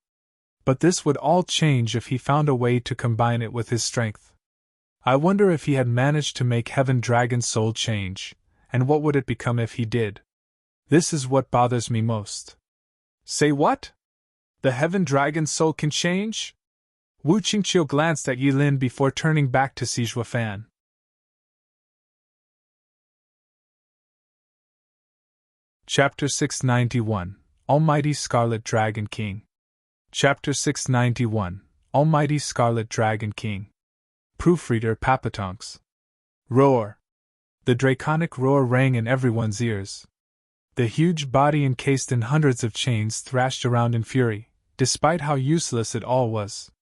But this would all change if he found a way to combine it with his strength. I wonder if he had managed to make Heaven Dragon's soul change, and what would it become if he did? This is what bothers me most. Say what? The Heaven Dragon's soul can change? Wu Qingqiu glanced at Ye Lin before turning back to see Xue Fan. Chapter 691, Almighty Scarlet Dragon King. Chapter 691, Almighty Scarlet Dragon King. Proofreader Papatonks. Roar! The draconic roar rang in everyone's ears. The huge body encased in hundreds of chains thrashed around in fury, despite how useless it all was.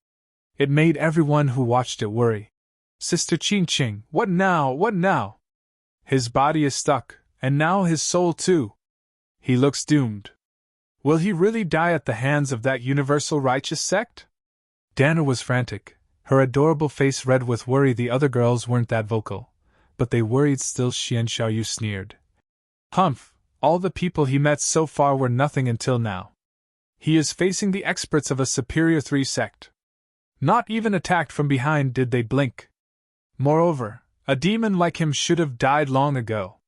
It made everyone who watched it worry. Sister Qingqiu, what now, what now? His body is stuck, and now his soul too. He looks doomed. Will he really die at the hands of that universal righteous sect? Dana was frantic, her adorable face red with worry. The other girls weren't that vocal, but they worried still. Shen Xiaoyu sneered. Humph! All the people he met so far were nothing until now. He is facing the experts of a Superior 3 sect. Not even attacked from behind did they blink. Moreover, a demon like him should have died long ago.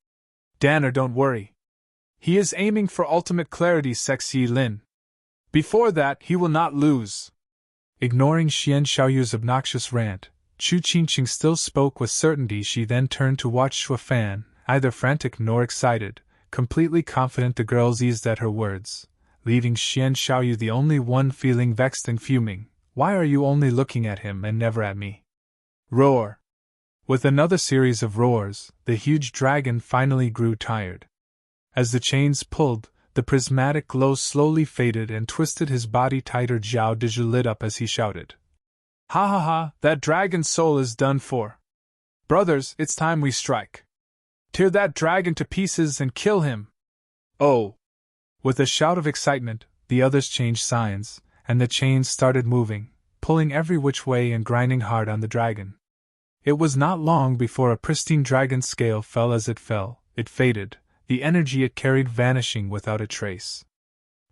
Danner, don't worry. He is aiming for ultimate clarity, Ye Lin. Before that, he will not lose. Ignoring Shen Xiaoyu's obnoxious rant, Chu Qingqiu still spoke with certainty. She then turned to watch Shui Fan, neither frantic nor excited, completely confident. The girls eased at her words, leaving Shen Xiaoyu the only one feeling vexed and fuming. Why are you only looking at him and never at me? Roar! With another series of roars, the huge dragon finally grew tired. As the chains pulled, the prismatic glow slowly faded and twisted his body tighter. Zhao Dizhu lit up as he shouted. Ha ha ha, that dragon's soul is done for. Brothers, it's time we strike. Tear that dragon to pieces and kill him. Oh! With a shout of excitement, the others changed signs, and the chains started moving, pulling every which way and grinding hard on the dragon. It was not long before a pristine dragon scale fell. As it fell, it faded, the energy it carried vanishing without a trace.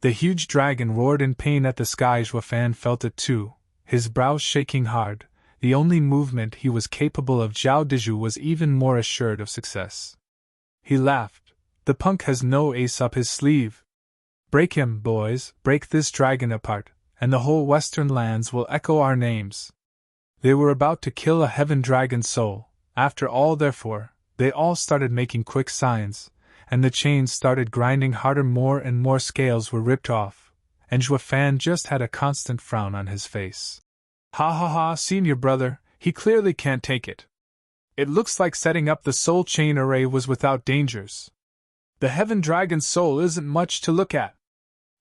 The huge dragon roared in pain at the sky. Shui Fan felt it too, his brows shaking hard. The only movement he was capable of. Zhao Dizhu was even more assured of success. He laughed. The punk has no ace up his sleeve. Break him, boys, break this dragon apart, and the whole western lands will echo our names. They were about to kill a heaven dragon soul. After all, therefore, they all started making quick signs, and the chains started grinding harder. More and more scales were ripped off, and Shui Fan just had a constant frown on his face. Ha ha ha, senior brother, he clearly can't take it. It looks like setting up the soul chain array was without dangers. The heaven dragon's soul isn't much to look at.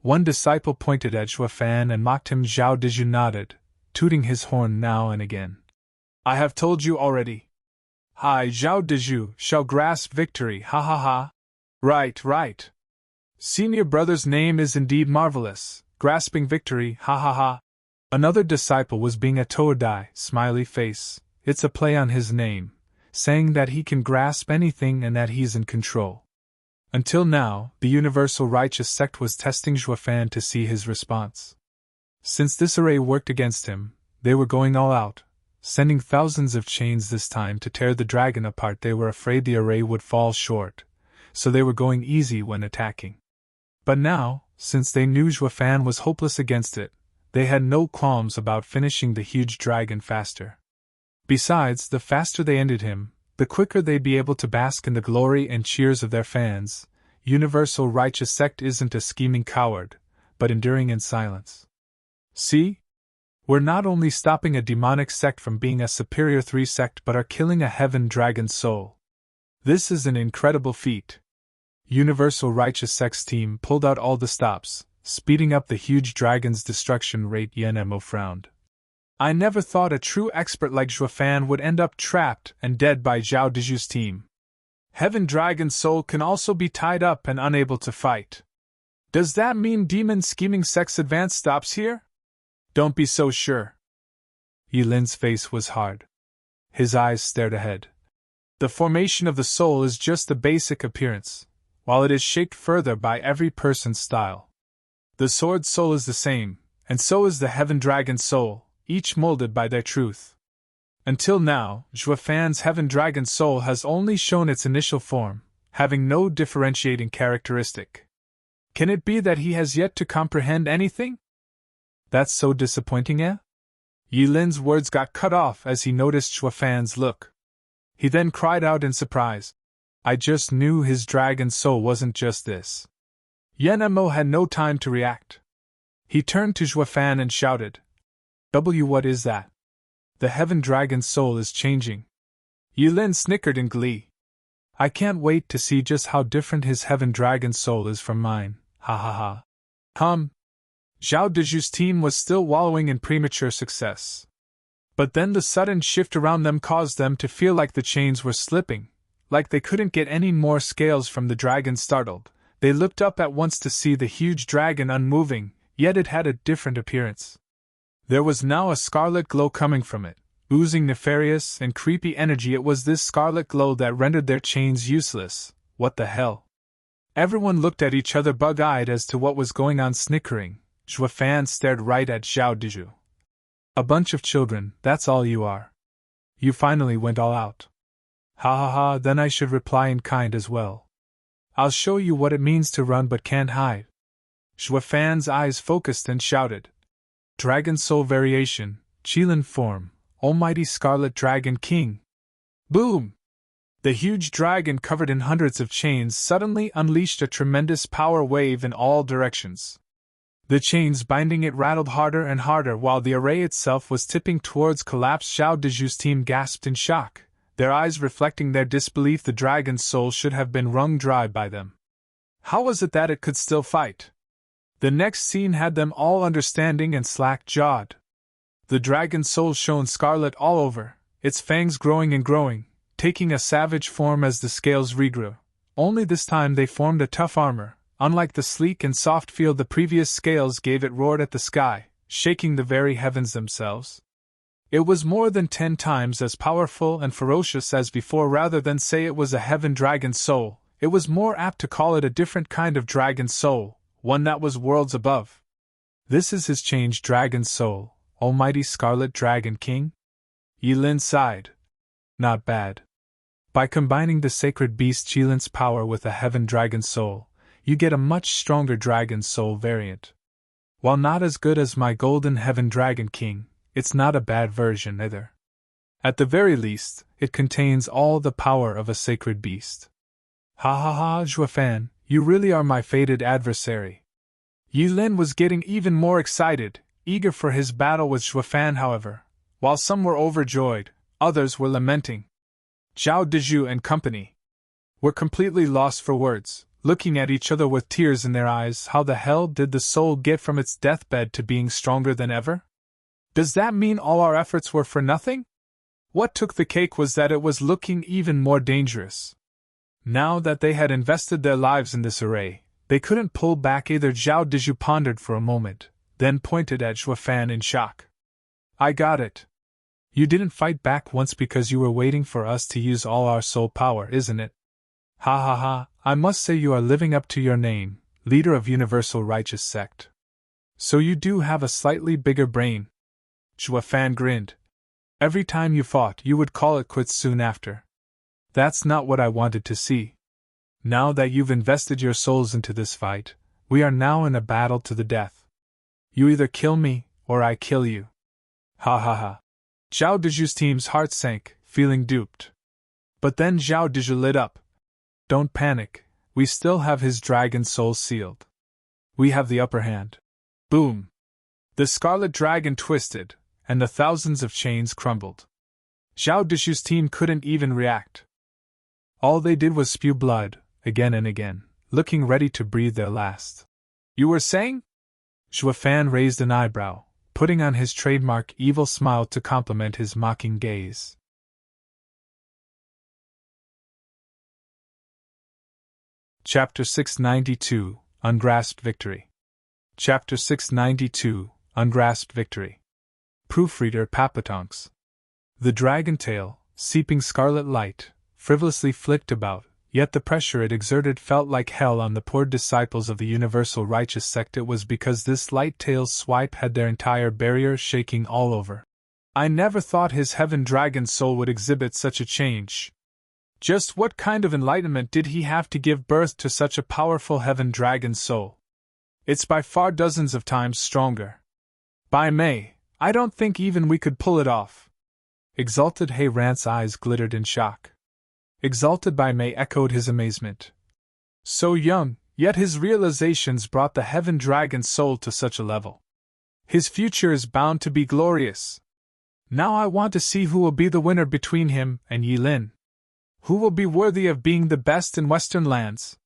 One disciple pointed at Shui Fan and mocked him. Zhao Dizhu nodded, tooting his horn now and again. I have told you already. I, Zhao Dizhu, shall grasp victory, ha ha ha. Right, right. Senior brother's name is indeed marvelous, grasping victory, ha ha ha. Another disciple was being a Toadai, smiley face, it's a play on his name, saying that he can grasp anything and that he's in control. Until now, the Universal Righteous Sect was testing Shui Fan to see his response. Since this array worked against him, they were going all out, sending thousands of chains this time to tear the dragon apart. They were afraid the array would fall short, so they were going easy when attacking. But now, since they knew Shui Fan was hopeless against it, they had no qualms about finishing the huge dragon faster. Besides, the faster they ended him, the quicker they'd be able to bask in the glory and cheers of their fans. Universal Righteous Sect isn't a scheming coward, but enduring in silence. See? We're not only stopping a demonic sect from being a Superior 3 sect but are killing a heaven dragon's soul. This is an incredible feat. Universal Righteous Sect's team pulled out all the stops, speeding up the huge dragon's destruction rate. Yen Mo frowned. I never thought a true expert like Shui Fan would end up trapped and dead by Zhao Dizhu's team. Heaven Dragon's soul can also be tied up and unable to fight. Does that mean demon scheming sect's advance stops here? Don't be so sure. Ye Lin's face was hard. His eyes stared ahead. The formation of the soul is just the basic appearance, while it is shaped further by every person's style. The sword soul is the same, and so is the heaven dragon's soul, each molded by their truth. Until now, Shui Fan's heaven dragon soul has only shown its initial form, having no differentiating characteristic. Can it be that he has yet to comprehend anything? That's so disappointing, eh? Ye Lin's words got cut off as he noticed Shui Fan's look. He then cried out in surprise. I just knew his dragon soul wasn't just this. Yan Mo had no time to react. He turned to Zhuofan and shouted, What is that? The Heaven Dragon's soul is changing. Ye Lin snickered in glee. I can't wait to see just how different his Heaven Dragon's soul is from mine, ha ha ha. Zhao Deju's team was still wallowing in premature success. But then the sudden shift around them caused them to feel like the chains were slipping, like they couldn't get any more scales from the dragon. Startled, they looked up at once to see the huge dragon unmoving, yet it had a different appearance. There was now a scarlet glow coming from it, oozing nefarious and creepy energy. It was this scarlet glow that rendered their chains useless. What the hell? Everyone looked at each other bug-eyed as to what was going on. Snickering, Zhuofan stared right at Zhao Deju. A bunch of children, that's all you are. You finally went all out. Ha ha ha, then I should reply in kind as well. I'll show you what it means to run but can't hide. Zhuofan's eyes focused and shouted. Dragon Soul Variation, Qilin Form, Almighty Scarlet Dragon King. Boom! The huge dragon covered in hundreds of chains suddenly unleashed a tremendous power wave in all directions. The chains binding it rattled harder and harder while the array itself was tipping towards collapse. Zhao Deju's team gasped in shock, their eyes reflecting their disbelief. The dragon's soul should have been wrung dry by them. How was it that it could still fight? The next scene had them all understanding and slack-jawed. The dragon's soul shone scarlet all over, its fangs growing and growing, taking a savage form as the scales regrew. Only this time they formed a tough armor. Unlike the sleek and soft feel the previous scales gave, it roared at the sky, shaking the very heavens themselves. It was more than 10 times as powerful and ferocious as before. Rather than say it was a heaven dragon soul, it was more apt to call it a different kind of dragon soul, one that was worlds above. This is his changed dragon soul, Almighty Scarlet Dragon King? Ye Lin sighed. Not bad. By combining the sacred beast Qilin's power with a heaven dragon soul, you get a much stronger dragon soul variant. While not as good as my golden heaven dragon king, it's not a bad version either. At the very least, it contains all the power of a sacred beast. Ha ha ha, Zhuofan, you really are my fated adversary. Ye Lin was getting even more excited, eager for his battle with Zhuofan. However, while some were overjoyed, others were lamenting. Zhao Deju and company were completely lost for words, looking at each other with tears in their eyes. How the hell did the soul get from its deathbed to being stronger than ever? Does that mean all our efforts were for nothing? What took the cake was that it was looking even more dangerous. Now that they had invested their lives in this array, they couldn't pull back either. Zhao Deju pondered for a moment, then pointed at Zhuofan in shock. I got it. You didn't fight back once because you were waiting for us to use all our soul power, isn't it? Ha ha ha, I must say you are living up to your name, leader of Universal Righteous Sect. So you do have a slightly bigger brain. Zhuofan grinned. Every time you fought, you would call it quits soon after. That's not what I wanted to see. Now that you've invested your souls into this fight, we are now in a battle to the death. You either kill me, or I kill you. Ha ha ha. Zhao Deju's team's heart sank, feeling duped. But then Zhao Deju lit up. Don't panic, we still have his dragon soul sealed. We have the upper hand. Boom! The scarlet dragon twisted, and the thousands of chains crumbled. Zhao Deju's team couldn't even react. All they did was spew blood, again and again, looking ready to breathe their last. You were saying? Zhuofan raised an eyebrow, putting on his trademark evil smile to complement his mocking gaze. Chapter 692, Ungrasped Victory. Chapter 692, Ungrasped Victory. Proofreader Papatonks. The dragon tail, seeping scarlet light, frivolously flicked about, yet the pressure it exerted felt like hell on the poor disciples of the Universal Righteous Sect. It was because this light tail's swipe had their entire barrier shaking all over. I never thought his heaven dragon soul would exhibit such a change. Just what kind of enlightenment did he have to give birth to such a powerful heaven dragon soul? It's by far dozens of times stronger. By May, I don't think even we could pull it off. Exalted He Rant's eyes glittered in shock. Exalted by May echoed his amazement. So young, Yet his realizations brought the Heaven Dragon's soul to such a level. His future is bound to be glorious. Now I want to see who will be the winner between him and Ye Lin. Who will be worthy of being the best in Western lands?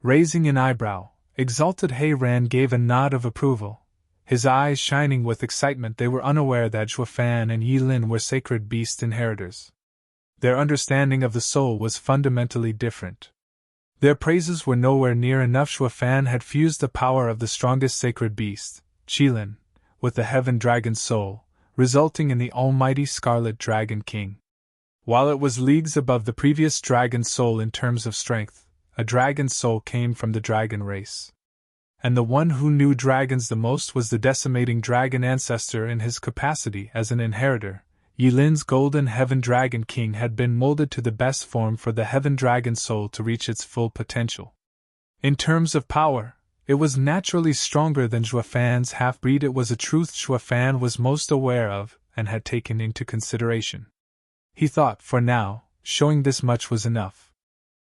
Raising an eyebrow, exalted He Ran gave a nod of approval, his eyes shining with excitement. They were unaware that Zhuo Fan and Ye Lin were sacred beast inheritors. Their understanding of the soul was fundamentally different. Their praises were nowhere near enough. Zhuo Fan had fused the power of the strongest sacred beast, Qilin, with the Heaven Dragon's soul, resulting in the almighty Scarlet Dragon King. While it was leagues above the previous dragon soul in terms of strength, a dragon's soul came from the dragon race. And the one who knew dragons the most was the decimating dragon ancestor. In his capacity as an inheritor, Ye Lin's golden Heaven Dragon King had been molded to the best form for the Heaven Dragon soul to reach its full potential. In terms of power, it was naturally stronger than Zhuo Fan's half-breed. It was a truth Zhuo Fan was most aware of and had taken into consideration. He thought, for now, showing this much was enough.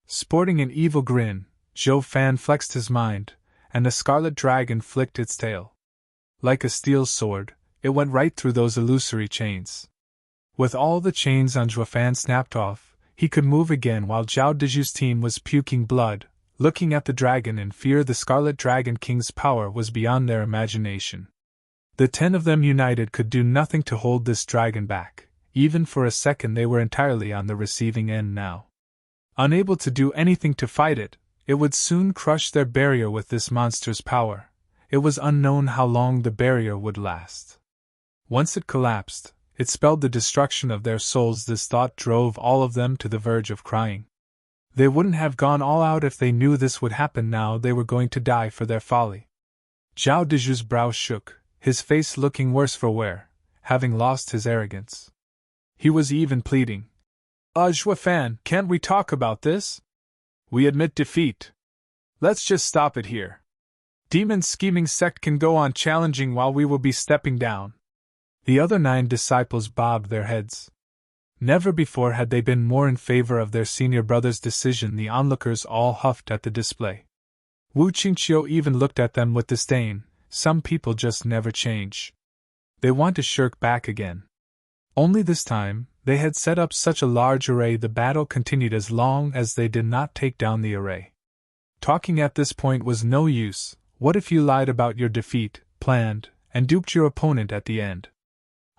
Sporting an evil grin, Zhuo Fan flexed his mind, and the Scarlet Dragon flicked its tail. Like a steel sword, it went right through those illusory chains. With all the chains on Zhuo Fan snapped off, he could move again while Zhao Deju's team was puking blood, looking at the dragon in fear. The Scarlet Dragon King's power was beyond their imagination. The 10 of them united could do nothing to hold this dragon back. Even for a second they were entirely on the receiving end now. Unable to do anything to fight it, it would soon crush their barrier with this monster's power. It was unknown how long the barrier would last. Once it collapsed, it spelled the destruction of their souls. This thought drove all of them to the verge of crying. They wouldn't have gone all out if they knew this would happen. Now they were going to die for their folly. Zhao Deju's brow shook, his face looking worse for wear, having lost his arrogance. He was even pleading. Zhuo Fan, can't we talk about this? We admit defeat. Let's just stop it here. Demon scheming sect can go on challenging while we will be stepping down. The other 9 disciples bobbed their heads. Never before had they been more in favor of their senior brother's decision. The onlookers all huffed at the display. Wu Qingqiu even looked at them with disdain. Some people just never change. They want to shirk back again. Only this time, they had set up such a large array. The battle continued as long as they did not take down the array. Talking at this point was no use. What if you lied about your defeat, planned, and duped your opponent at the end?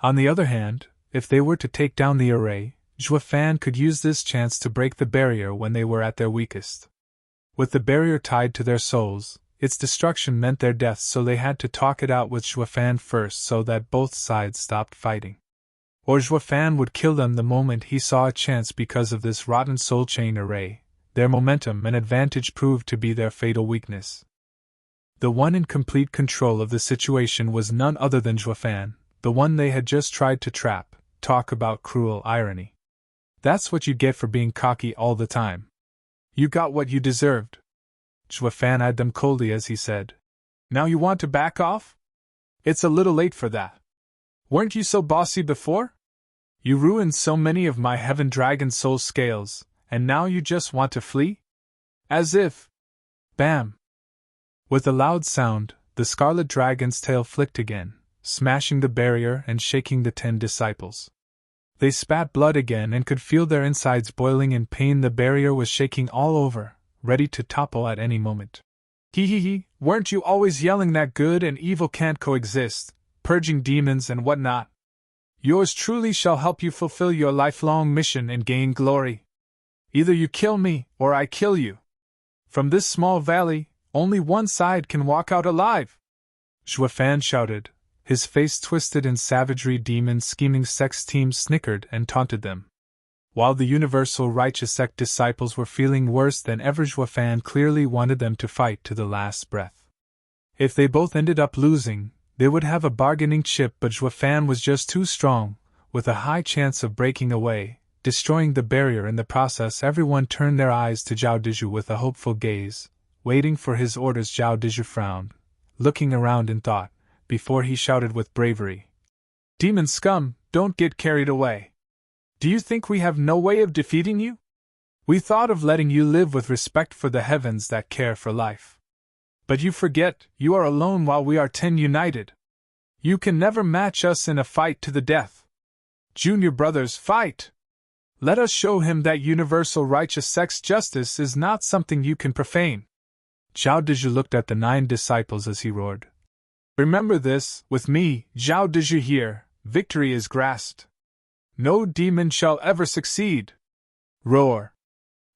On the other hand, if they were to take down the array, Zhuo Fan could use this chance to break the barrier when they were at their weakest. With the barrier tied to their souls, its destruction meant their death, so they had to talk it out with Zhuo Fan first so that both sides stopped fighting. Or Zhuo Fan would kill them the moment he saw a chance. Because of this rotten soul chain array, their momentum and advantage proved to be their fatal weakness. The one in complete control of the situation was none other than Zhuo Fan, the one they had just tried to trap. Talk about cruel irony. That's what you get for being cocky all the time. You got what you deserved. Zhuo Fan eyed them coldly as he said, Now you want to back off? It's a little late for that. Weren't you so bossy before? You ruined so many of my Heaven Dragon soul scales, and now you just want to flee? As if... Bam! With a loud sound, the Scarlet Dragon's tail flicked again, smashing the barrier and shaking the 10 disciples. They spat blood again and could feel their insides boiling in pain. The barrier was shaking all over, ready to topple at any moment. Hee, weren't you always yelling that good and evil can't coexist, purging demons and whatnot? Yours truly shall help you fulfill your lifelong mission and gain glory. Either you kill me, or I kill you. From this small valley, only one side can walk out alive. Zhuo Fan shouted, his face twisted in savagery. Demon scheming sect's team snickered and taunted them. While the Universal Righteous Sect disciples were feeling worse than ever, Zhuo Fan clearly wanted them to fight to the last breath. If they both ended up losing, they would have a bargaining chip, but Zhuo Fan was just too strong, with a high chance of breaking away, destroying the barrier in the process. Everyone turned their eyes to Zhao Deju with a hopeful gaze, waiting for his orders. Zhao Deju frowned, looking around in thought, before he shouted with bravery, Demon scum, don't get carried away. Do you think we have no way of defeating you? We thought of letting you live with respect for the heavens that care for life. But you forget, you are alone while we are 10 united. You can never match us in a fight to the death. Junior brothers, fight! Let us show him that universal righteous sex justice is not something you can profane. Zhao Dezhu looked at the 9 disciples as he roared. Remember this, with me, Zhao Dezhu here, victory is grasped. No demon shall ever succeed. Roar!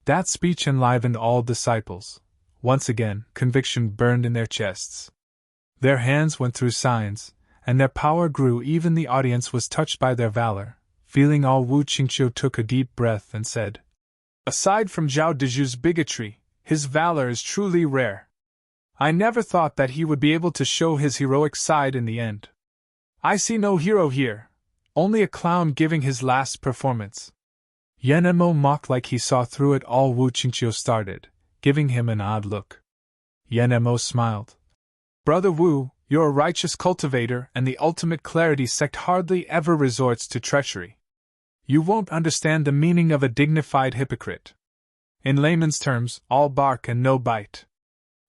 That speech enlivened all disciples. Once again, conviction burned in their chests. Their hands went through signs, and their power grew. Even the audience was touched by their valor. Feeling all, Wu Qingqiu took a deep breath and said, Aside from Zhao Dezhu's bigotry, his valor is truly rare. I never thought that he would be able to show his heroic side in the end. I see no hero here, only a clown giving his last performance. Yan Mo mocked like he saw through it all. Wu Qingqiu started, giving him an odd look. Yan Mo smiled. Brother Wu, you're a righteous cultivator, and the ultimate clarity sect hardly ever resorts to treachery. You won't understand the meaning of a dignified hypocrite. In layman's terms, all bark and no bite.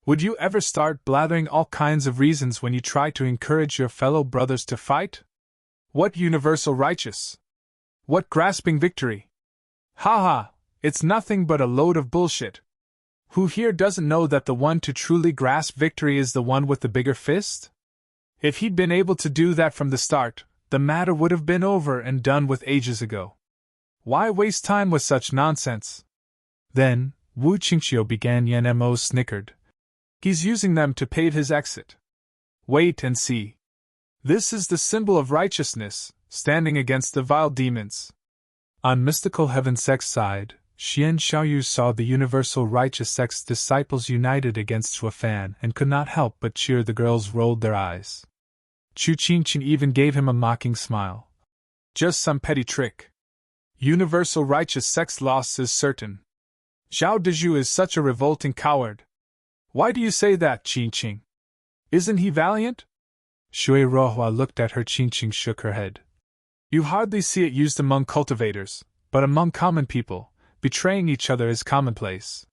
Would you ever start blathering all kinds of reasons when you try to encourage your fellow brothers to fight? What universal righteous? What grasping victory? Ha ha, it's nothing but a load of bullshit. Who here doesn't know that the one to truly grasp victory is the one with the bigger fist? If he'd been able to do that from the start, the matter would have been over and done with ages ago. Why waste time with such nonsense? Then, Wu Qingqiu began. Yan Mo snickered. He's using them to pave his exit. Wait and see. This is the symbol of righteousness, standing against the vile demons. On mystical heaven sect's side, Xian Xiaoyu saw the universal righteous sect's disciples united against Shuafan and could not help but cheer. The girls rolled their eyes. Chu Qingqin even gave him a mocking smile. Just some petty trick. Universal righteous sect's loss is certain. Zhao Dezhu is such a revolting coward. Why do you say that, Qingqing? Isn't he valiant? Shui Rohua looked at her. Qingqing shook her head. You hardly see it used among cultivators, but among common people, betraying each other is commonplace.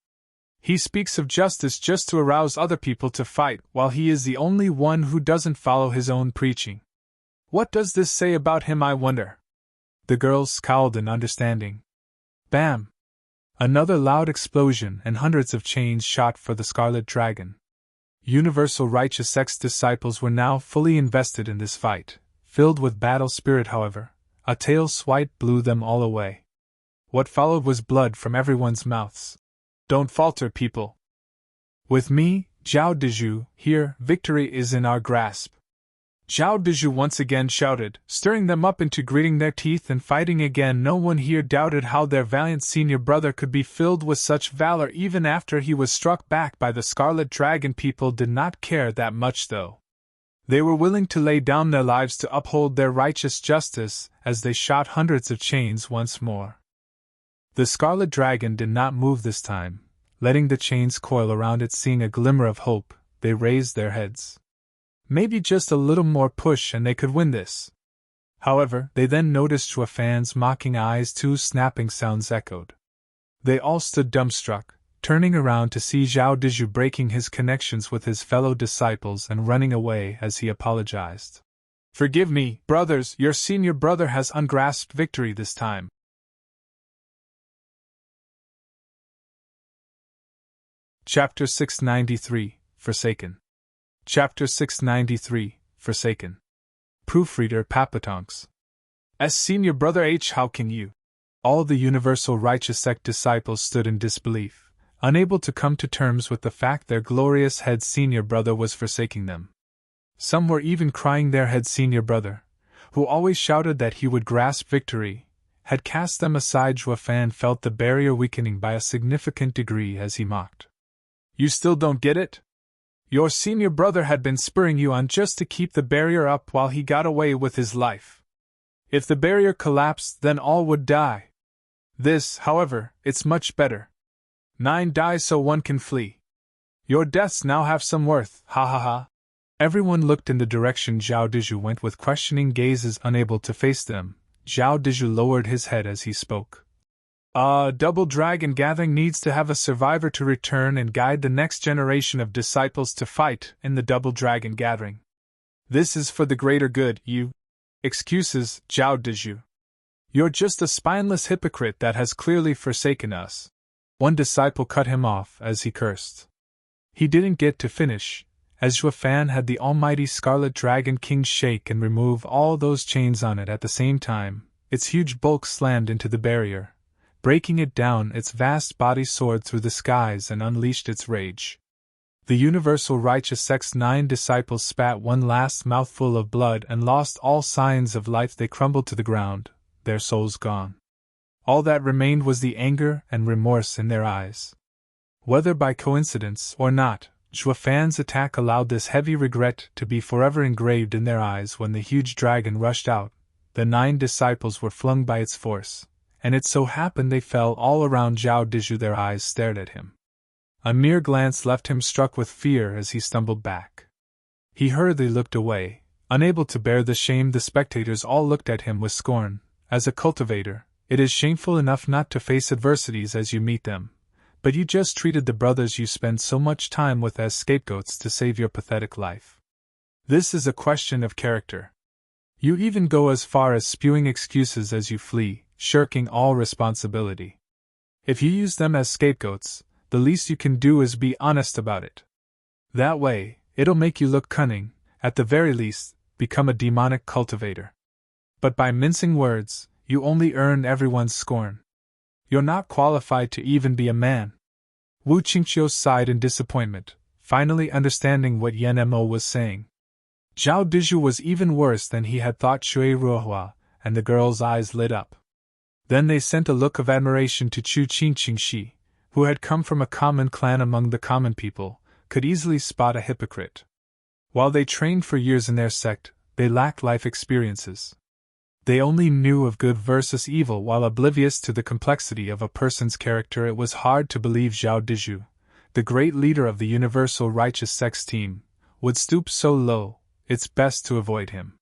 He speaks of justice just to arouse other people to fight, while he is the only one who doesn't follow his own preaching. What does this say about him, I wonder? The girls scowled in understanding. Bam! Another loud explosion, and hundreds of chains shot for the Scarlet Dragon. Universal righteous sect's disciples were now fully invested in this fight. Filled with battle spirit, however, a tail swipe blew them all away. What followed was blood from everyone's mouths. Don't falter, people. With me, Zhao Dezhu, here, victory is in our grasp. Zhao Dezhu once again shouted, stirring them up into gritting their teeth and fighting again. No one here doubted how their valiant senior brother could be filled with such valor even after he was struck back by the Scarlet Dragon. People did not care that much, though. They were willing to lay down their lives to uphold their righteous justice as they shot hundreds of chains once more. The Scarlet Dragon did not move this time. Letting the chains coil around it, seeing a glimmer of hope, they raised their heads. Maybe just a little more push and they could win this. However, they then noticed Shuafan's mocking eyes. 2 snapping sounds echoed. They all stood dumbstruck, turning around to see Zhao Dezhu breaking his connections with his fellow disciples and running away as he apologized. Forgive me, brothers, your senior brother has ungrasped victory this time. Chapter 693, Forsaken. Chapter 693, Forsaken. Proofreader Papatonks. As senior brother H, how can you? All the universal righteous sect disciples stood in disbelief, unable to come to terms with the fact their glorious head senior brother was forsaking them. Some were even crying their head senior brother, who always shouted that he would grasp victory, had cast them aside. Shuafan felt the barrier weakening by a significant degree as he mocked. You still don't get it? Your senior brother had been spurring you on just to keep the barrier up while he got away with his life. If the barrier collapsed, then all would die. This, however, it's much better. 9 die so 1 can flee. Your deaths now have some worth, ha ha ha. Everyone looked in the direction Zhao Dezhu went with questioning gazes. Unable to face them, Zhao Dezhu lowered his head as he spoke. Double Dragon Gathering needs to have a survivor to return and guide the next generation of disciples to fight in the Double Dragon Gathering. This is for the greater good, you. Excuses, Zhao Dizhu. You're just a spineless hypocrite that has clearly forsaken us. One disciple cut him off as he cursed. He didn't get to finish, as Xuefan had the almighty Scarlet Dragon King shake and remove all those chains on it at the same time. Its huge bulk slammed into the barrier, breaking it down. Its vast body soared through the skies and unleashed its rage. The Universal Righteous Sect's 9 disciples spat one last mouthful of blood and lost all signs of life. They crumbled to the ground, their souls gone. All that remained was the anger and remorse in their eyes. Whether by coincidence or not, Xuefan's attack allowed this heavy regret to be forever engraved in their eyes. When the huge dragon rushed out, the 9 disciples were flung by its force, and it so happened they fell all around Zhao Dizhu. Their eyes stared at him. A mere glance left him struck with fear as he stumbled back. He hurriedly looked away, unable to bear the shame. The spectators all looked at him with scorn. As a cultivator, it is shameful enough not to face adversities as you meet them, but you just treated the brothers you spend so much time with as scapegoats to save your pathetic life. This is a question of character. You even go as far as spewing excuses as you flee, shirking all responsibility. If you use them as scapegoats, the least you can do is be honest about it. That way, it'll make you look cunning, at the very least, become a demonic cultivator. But by mincing words, you only earn everyone's scorn. You're not qualified to even be a man. Wu Qingqiu sighed in disappointment, finally understanding what Yan Mo was saying. Zhao Dizhu was even worse than he had thought. Shui Ruohua, and the girl's eyes lit up. Then they sent a look of admiration to Chu Qingqingxi, who had come from a common clan among the common people, could easily spot a hypocrite. While they trained for years in their sect, they lacked life experiences. They only knew of good versus evil. While oblivious to the complexity of a person's character, it was hard to believe Zhao Dizhu, the great leader of the Universal Righteous Sect's team, would stoop so low. It's best to avoid him.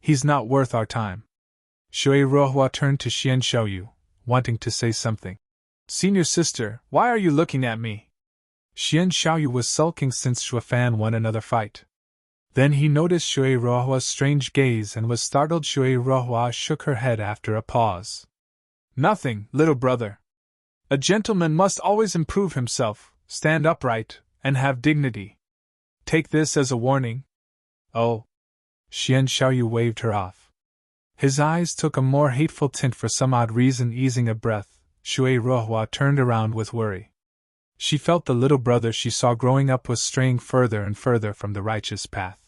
He's not worth our time. Shui Ruohua turned to Xian Xiaoyu, wanting to say something. Senior sister, why are you looking at me? Xian Xiaoyu was sulking since Xuefan won another fight. Then he noticed Shui Ruohua's strange gaze and was startled. Shui Ruohua shook her head after a pause. Nothing, little brother. A gentleman must always improve himself, stand upright, and have dignity. Take this as a warning. Oh. Xian Xiaoyu waved her off. His eyes took a more hateful tint for some odd reason. Easing a breath, Shui Ruohua turned around with worry. She felt the little brother she saw growing up was straying further and further from the righteous path.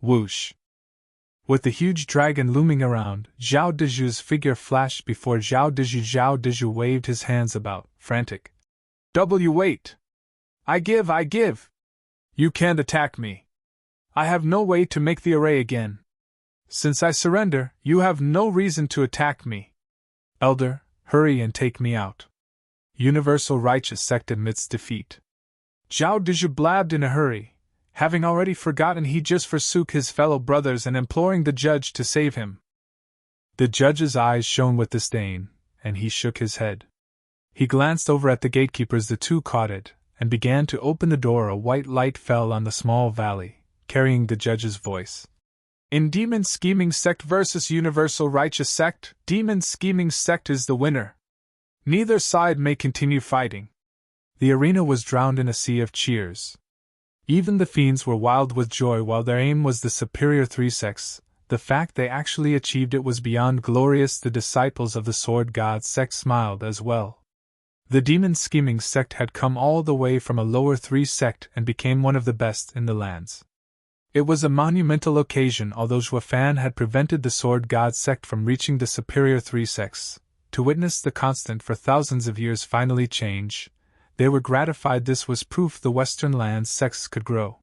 Whoosh! With the huge dragon looming around, Zhao Dizhu's figure flashed before Zhao Dizhu. Zhao Dizhu waved his hands about, frantic. Wait! I give! You can't attack me. I have no way to make the array again. Since I surrender, you have no reason to attack me. Elder, hurry and take me out. Universal Righteous Sect admits defeat. Zhao Dizhu blabbed in a hurry, having already forgotten he just forsook his fellow brothers and imploring the judge to save him. The judge's eyes shone with disdain, and he shook his head. He glanced over at the gatekeepers. The two caught it, and began to open the door. A white light fell on the small valley, carrying the judge's voice. In Demon Scheming Sect versus Universal Righteous Sect, Demon Scheming Sect is the winner. Neither side may continue fighting. The arena was drowned in a sea of cheers. Even the fiends were wild with joy. While their aim was the superior 3 sects, the fact they actually achieved it was beyond glorious. The disciples of the Sword God sect smiled as well. The Demon Scheming Sect had come all the way from a lower 3 sect and became one of the best in the lands. It was a monumental occasion. Although Xuefan had prevented the Sword God sect from reaching the superior 3 sects, to witness the constant for thousands of years finally change, they were gratified. This was proof the Western lands sects could grow.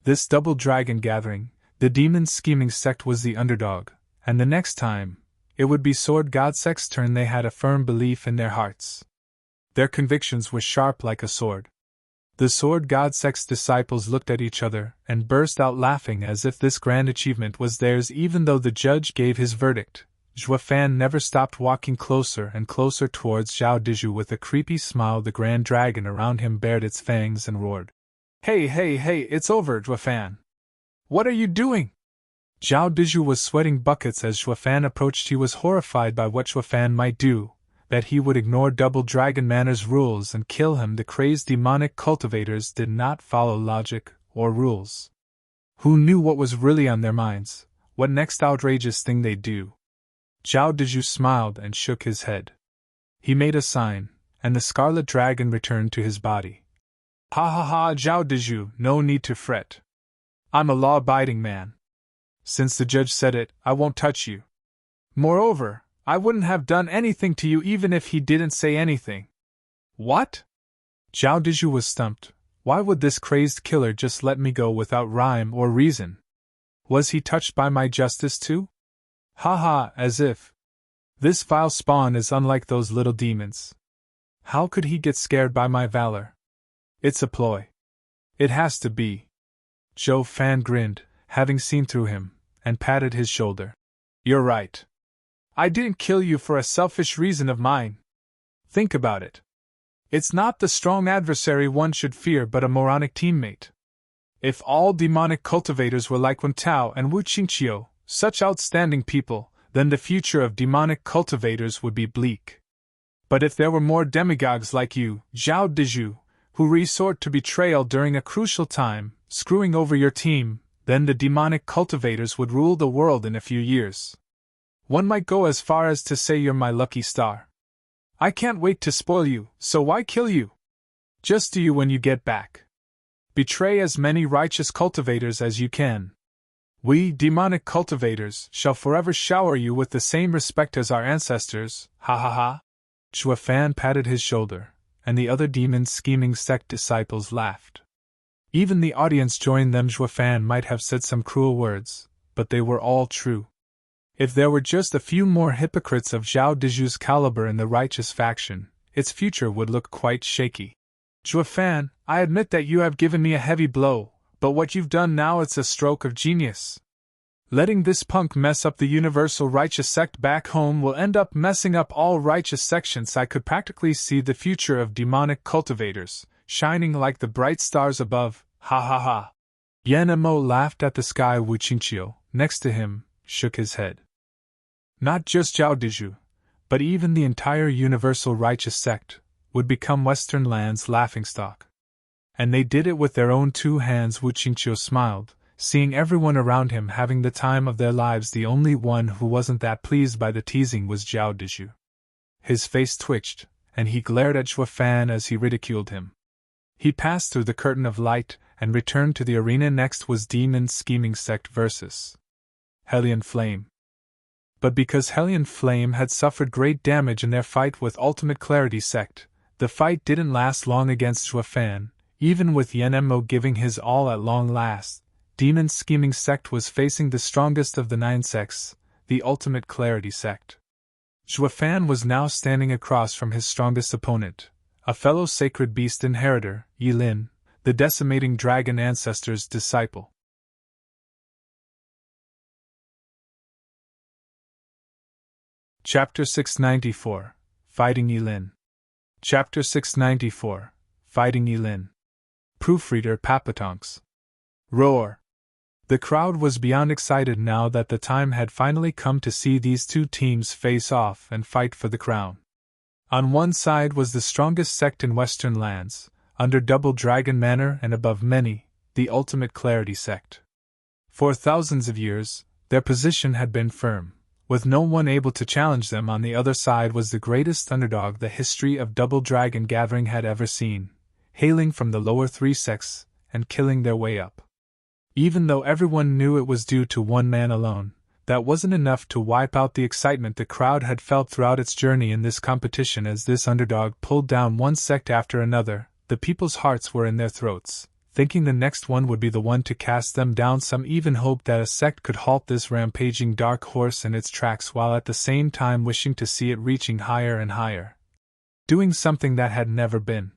This double dragon gathering, the Demon Scheming Sect was the underdog, and the next time, it would be Sword God sect's turn. They had a firm belief in their hearts. Their convictions were sharp like a sword. The Sword God sect's disciples looked at each other and burst out laughing as if this grand achievement was theirs. Even though the judge gave his verdict, Zhou Fan never stopped walking closer and closer towards Zhao Dizhu. With a creepy smile, the grand dragon around him bared its fangs and roared. Hey, hey, hey, it's over, Zhou Fan. What are you doing? Zhao Dizhu was sweating buckets as Zhou Fan approached. He was horrified by what Zhou Fan might do, that he would ignore Double Dragon Manor's rules and kill him. The crazed demonic cultivators did not follow logic or rules. Who knew what was really on their minds, what next outrageous thing they'd do? Zhao Dizhu smiled and shook his head. He made a sign, and the Scarlet Dragon returned to his body. Ha ha ha, Zhao Dizhu, no need to fret. I'm a law-abiding man. Since the judge said it, I won't touch you. Moreover, I wouldn't have done anything to you even if he didn't say anything. What? Zhao Dizhu was stumped. Why would this crazed killer just let me go without rhyme or reason? Was he touched by my justice too? Ha ha, as if. This vile spawn is unlike those little demons. How could he get scared by my valor? It's a ploy. It has to be. Zhou Fan grinned, having seen through him, and patted his shoulder. You're right. I didn't kill you for a selfish reason of mine. Think about it. It's not the strong adversary one should fear but a moronic teammate. If all demonic cultivators were like Wen Tao and Wu Qingqiu, such outstanding people, then the future of demonic cultivators would be bleak. But if there were more demigods like you, Zhao Dizhu, who resort to betrayal during a crucial time, screwing over your team, then the demonic cultivators would rule the world in a few years. One might go as far as to say you're my lucky star. I can't wait to spoil you, so why kill you? Just do you when you get back. Betray as many righteous cultivators as you can. We, demonic cultivators, shall forever shower you with the same respect as our ancestors, ha ha ha. Zhou Fan patted his shoulder, and the other demon scheming sect disciples laughed. Even the audience joined them. Zhou Fan might have said some cruel words, but they were all true. If there were just a few more hypocrites of Zhao Dizhu's caliber in the righteous faction, its future would look quite shaky. Zhou Fan, I admit that you have given me a heavy blow, but what you've done now, it's a stroke of genius. Letting this punk mess up the universal righteous sect back home will end up messing up all righteous sections. I could practically see the future of demonic cultivators, shining like the bright stars above, ha ha ha. Yan Mo laughed at the sky. Wu Qingqiu, next to him, shook his head. Not just Zhao Dizhu, but even the entire universal righteous sect, would become Western Land's laughingstock. And they did it with their own two hands. Wu Qingqiu smiled, seeing everyone around him having the time of their lives. The only one who wasn't that pleased by the teasing was Zhao Dizhu. His face twitched, and he glared at Zhou Fan as he ridiculed him. He passed through the curtain of light and returned to the arena. Next was Demon Scheming Sect versus Hellion Flame. But because Hellion Flame had suffered great damage in their fight with Ultimate Clarity Sect, the fight didn't last long against Zhou Fan. Even with Yan Mo giving his all at long last, Demon Scheming Sect was facing the strongest of the 9 sects, the Ultimate Clarity Sect. Zhou Fan was now standing across from his strongest opponent, a fellow Sacred Beast Inheritor, Ye Lin, the Decimating Dragon Ancestor's disciple. Chapter 694, Fighting Ye Lin. Chapter 694, Fighting Ye Lin. Proofreader Papatonks. Roar. The crowd was beyond excited now that the time had finally come to see these two teams face off and fight for the crown. On one side was the strongest sect in Western Lands, under Double Dragon Manor and above many, the Ultimate Clarity Sect. For thousands of years, their position had been firm, with no one able to challenge them. On the other side was the greatest underdog the history of Double Dragon Gathering had ever seen, hailing from the lower 3 sects and killing their way up. Even though everyone knew it was due to one man alone, that wasn't enough to wipe out the excitement the crowd had felt throughout its journey in this competition. As this underdog pulled down one sect after another, the people's hearts were in their throats, thinking the next one would be the one to cast them down. Some even hoped that a sect could halt this rampaging dark horse in its tracks, while at the same time wishing to see it reaching higher and higher, doing something that had never been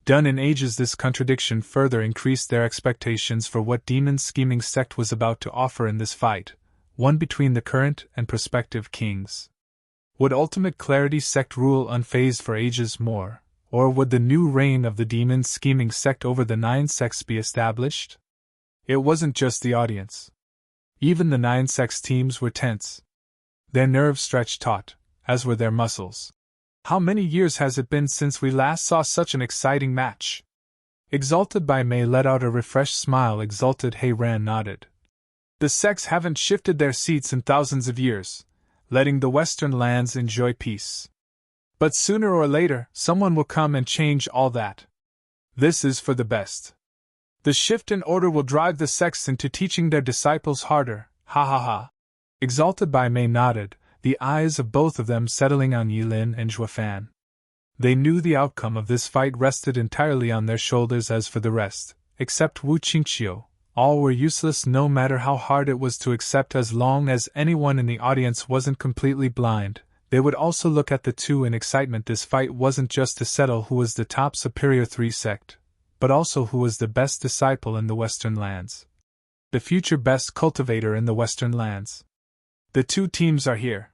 done in ages. This contradiction further increased their expectations for what Demon Scheming Sect was about to offer in this fight. one between the current and prospective kings. Would Ultimate Clarity sect rule unfazed for ages more, or would the new reign of the demon scheming sect over the 9 sects be established? It wasn't just the audience. Even the 9 sects teams were tense. Their nerves stretched taut, as were their muscles. How many years has it been since we last saw such an exciting match? Exalted by Mei let out a refreshed smile. Exalted He Ran nodded. The sects haven't shifted their seats in thousands of years, letting the Western lands enjoy peace. But sooner or later, someone will come and change all that. This is for the best. The shift in order will drive the sects into teaching their disciples harder, ha ha ha. Exalted by Mei nodded, the eyes of both of them settling on Ye Lin and Zhuofan. They knew the outcome of this fight rested entirely on their shoulders. As for the rest, except Wu Qingqiu, all were useless no matter how hard it was to accept. As long as anyone in the audience wasn't completely blind, they would also look at the two in excitement. This fight wasn't just to settle who was the top superior 3 sect, but also who was the best disciple in the Western lands. The future best cultivator in the Western lands. The 2 teams are here.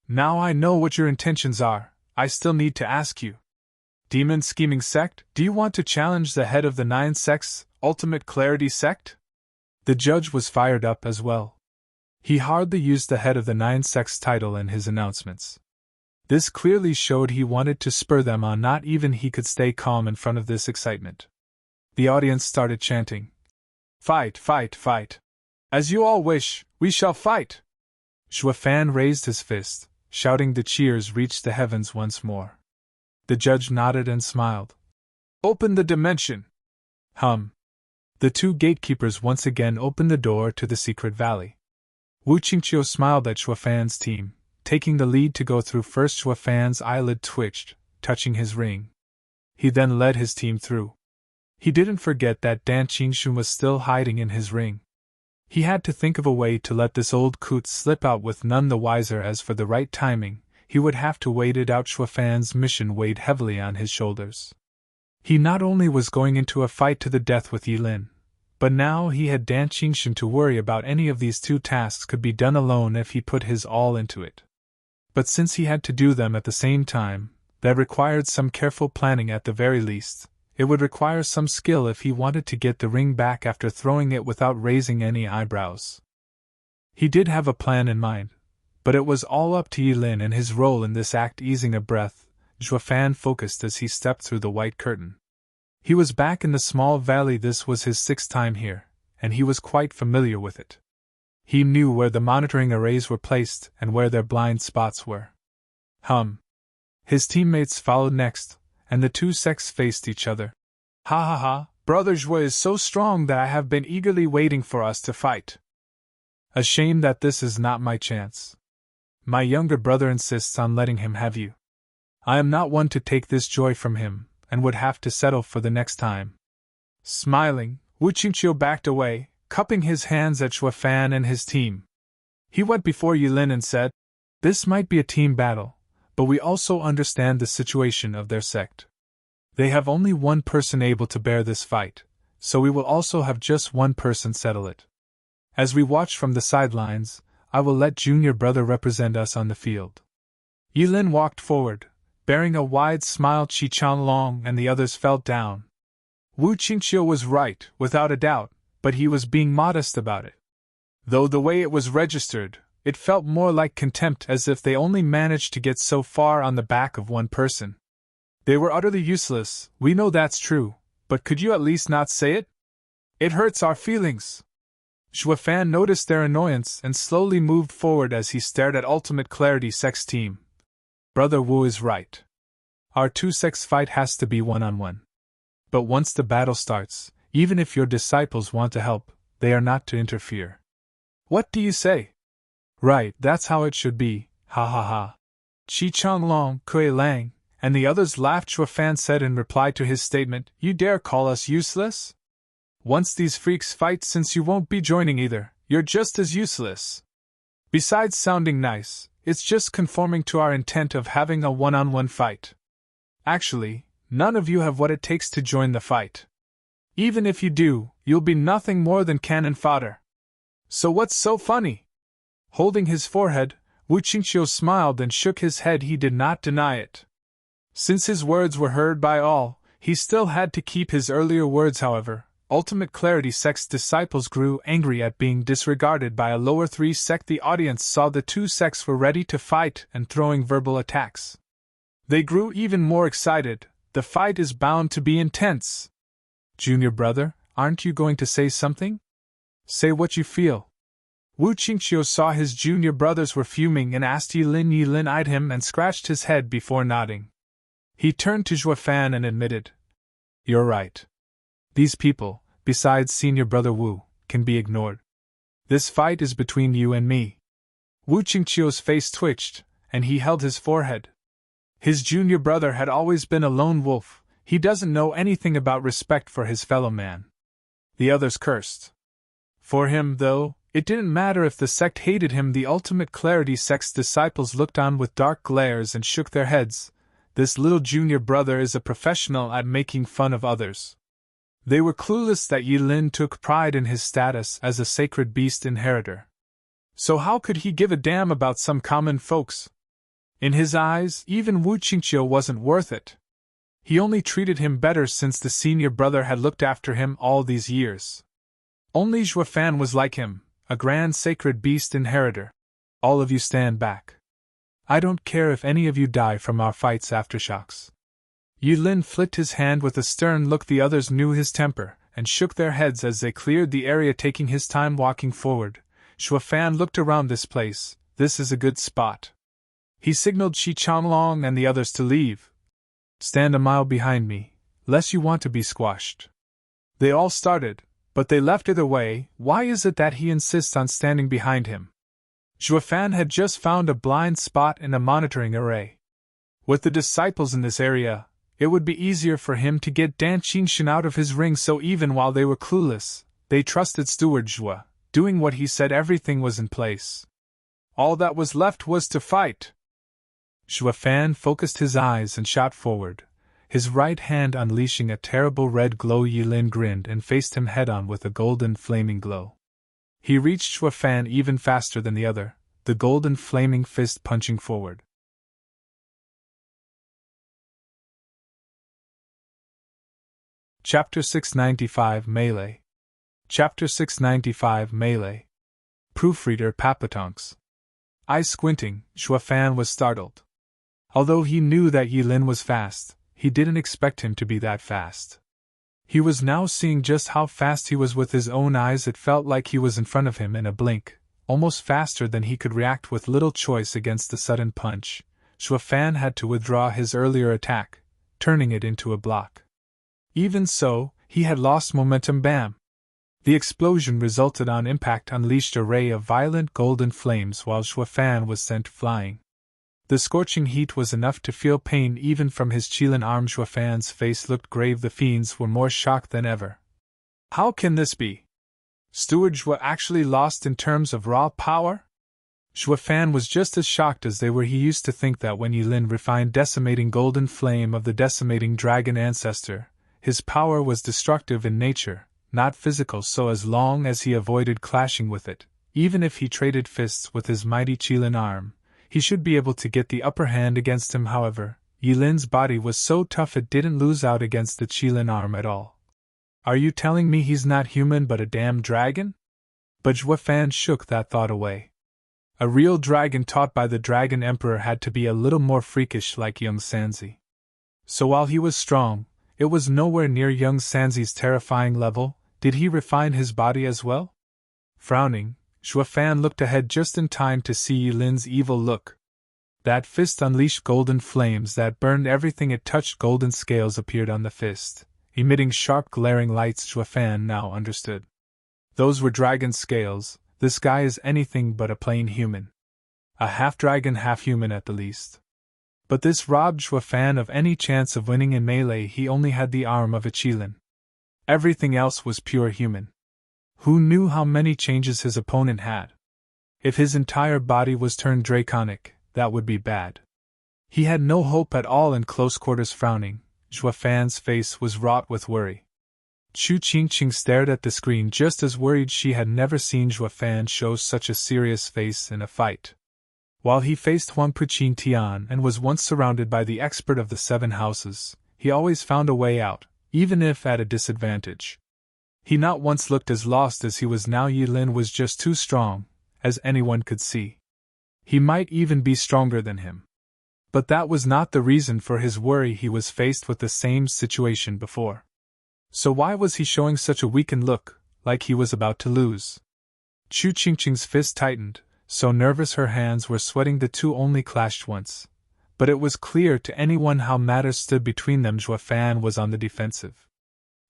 Now I know what your intentions are. I still need to ask you. Demon Scheming Sect, do you want to challenge the head of the 9 sects, Ultimate Clarity Sect? The judge was fired up as well. He hardly used the head of the 9 sects title in his announcements. This clearly showed he wanted to spur them on. Not even he could stay calm in front of this excitement. The audience started chanting. Fight, fight, fight. As you all wish, we shall fight. Zhuofan raised his fist, shouting. The cheers reached the heavens once more. The judge nodded and smiled. Open the dimension. The 2 gatekeepers once again opened the door to the secret valley. Wu Qingqiu smiled at Zhuofan's team, taking the lead to go through first. Zhuofan's eyelid twitched, touching his ring. He then led his team through. He didn't forget that Danqing was still hiding in his ring. He had to think of a way to let this old coot slip out with none the wiser. As for the right timing, he would have to wait it out. Zhuofan's mission weighed heavily on his shoulders. He not only was going into a fight to the death with Ye Lin, but now he had Danqing to worry about. Any of these 2 tasks could be done alone if he put his all into it. But since he had to do them at the same time, that required some careful planning at the very least. It would require some skill if he wanted to get the ring back after throwing it without raising any eyebrows. He did have a plan in mind, but it was all up to Ye Lin and his role in this act. Easing a breath, Zhuofan focused as he stepped through the white curtain. He was back in the small valley. This was his 6th time here, and he was quite familiar with it. He knew where the monitoring arrays were placed and where their blind spots were. His teammates followed next, and the 2 sects faced each other. Ha ha ha, Brother Zhuo is so strong that I have been eagerly waiting for us to fight. A shame that this is not my chance. My younger brother insists on letting him have you. I am not one to take this joy from him, and would have to settle for the next time. Smiling, Wu Qingqiu backed away, cupping his hands at Zhuofan and his team. He went before Ye Lin and said, This might be a team battle, but we also understand the situation of their sect. They have only 1 person able to bear this fight, so we will also have just 1 person settle it. As we watch from the sidelines, I will let junior brother represent us on the field. Ye Lin walked forward, bearing a wide smile. Qingqiu and the others fell down. Wu Qingqiu was right, without a doubt, but he was being modest about it. Though the way it was registered, it felt more like contempt, as if they only managed to get so far on the back of 1 person. They were utterly useless, we know that's true, but could you at least not say it? It hurts our feelings. Zhuofan noticed their annoyance and slowly moved forward as he stared at Ultimate Clarity Sect's team. Brother Wu is right. Our 2 sects fight has to be 1-on-1. But once the battle starts, even if your disciples want to help, they are not to interfere. What do you say? Right, that's how it should be, ha ha ha. Qingqiu, Kui Lang, and the others laughed. Zhuofan said in reply to his statement, You dare call us useless? Once these freaks fight, since you won't be joining either, you're just as useless. Besides sounding nice, it's just conforming to our intent of having a 1-on-1 fight. Actually, none of you have what it takes to join the fight. Even if you do, you'll be nothing more than cannon fodder. So what's so funny? Holding his forehead, Wu Qingqiu smiled and shook his head. He did not deny it. Since his words were heard by all, he still had to keep his earlier words. However, Ultimate Clarity sect's disciples grew angry at being disregarded by a lower 3 sect. The audience saw the 2 sects were ready to fight and throwing verbal attacks. They grew even more excited. The fight is bound to be intense. Junior brother, aren't you going to say something? Say what you feel. Wu Qingqiu saw his junior brothers were fuming and asked Ye Lin. Ye Lin eyed him and scratched his head before nodding. He turned to Zhuofan and admitted, "You're right. These people, besides senior brother Wu, can be ignored. This fight is between you and me." Wu Qingqiu's face twitched, and he held his forehead. His junior brother had always been a lone wolf. He doesn't know anything about respect for his fellow man. The others cursed. For him, though, it didn't matter if the sect hated him. The Ultimate Clarity sect's disciples looked on with dark glares and shook their heads. This little junior brother is a professional at making fun of others. They were clueless that Ye Lin took pride in his status as a sacred beast inheritor. So how could he give a damn about some common folks? In his eyes, even Wu Qingqiu wasn't worth it. He only treated him better since the senior brother had looked after him all these years. Only Zhuofan was like him, a grand sacred beast inheritor. All of you stand back. I don't care if any of you die from our fight's aftershocks. Ye Lin flicked his hand with a stern look. The others knew his temper, and shook their heads as they cleared the area, taking his time walking forward. Zhuofan looked around this place. This is a good spot. He signaled Shi Changlong and the others to leave. Stand a mile behind me, lest you want to be squashed. They all started, but they left either way. Why is it that he insists on standing behind him? Zhuofan had just found a blind spot in a monitoring array. With the disciples in this area, it would be easier for him to get Danqing out of his ring, so even while they were clueless, they trusted Steward Zhua, doing what he said. Everything was in place. All that was left was to fight. Zhuofan focused his eyes and shot forward, his right hand unleashing a terrible red glow. Ye Lin grinned and faced him head-on with a golden flaming glow. He reached Zhuofan even faster than the other, the golden flaming fist punching forward. Chapter 695 Melee. Chapter 695 Melee. Proofreader Papatonks. Eyes squinting, Zhuofan was startled. Although he knew that Ye Lin was fast, he didn't expect him to be that fast. He was now seeing just how fast he was with his own eyes. It felt like he was in front of him in a blink, almost faster than he could react. With little choice against the sudden punch, Zhuofan had to withdraw his earlier attack, turning it into a block. Even so, he had lost momentum. Bam! The explosion resulted on impact, unleashed a ray of violent golden flames while Zhuofan was sent flying. The scorching heat was enough to feel pain even from his Qilin arm. Zhuofan's face looked grave. The fiends were more shocked than ever. How can this be? Steward Zhua actually lost in terms of raw power? Zhuofan was just as shocked as they were. He used to think that when Ye Lin refined Decimating golden flame of the Decimating dragon ancestor, his power was destructive in nature, not physical. So as long as he avoided clashing with it, even if he traded fists with his mighty Qilin arm, he should be able to get the upper hand against him. However, Ye Lin's body was so tough it didn't lose out against the Qilin arm at all. Are you telling me he's not human but a damn dragon? But Zhuofan shook that thought away. A real dragon taught by the Dragon Emperor had to be a little more freakish, like young Sanzi. So while he was strong, it was nowhere near young Sanzi's terrifying level. Did he refine his body as well? Frowning, Zhuofan looked ahead just in time to see Ye Lin's evil look. That fist unleashed golden flames that burned everything it touched. Golden scales appeared on the fist, emitting sharp glaring lights. Zhuofan now understood. Those were dragon scales. This guy is anything but a plain human. A half-dragon, half-human at the least. But this robbed Zhuofan of any chance of winning in melee. He only had the arm of a Qilin. Everything else was pure human. Who knew how many changes his opponent had? If his entire body was turned draconic, that would be bad. He had no hope at all in close quarters. Frowning, Zhuofan's face was wrought with worry. Qingqiu stared at the screen just as worried. She had never seen Zhuo Fan show such a serious face in a fight. While he faced Huang Puqin Tian and was once surrounded by the expert of the 7 houses, he always found a way out, even if at a disadvantage. He not once looked as lost as he was now. Ye Lin was just too strong, as anyone could see. He might even be stronger than him. But that was not the reason for his worry. He was faced with the same situation before. So why was he showing such a weakened look, like he was about to lose? Qingqiu's fist tightened, so nervous her hands were sweating. The two only clashed once, but it was clear to anyone how matters stood between them. Zhuo Fan was on the defensive.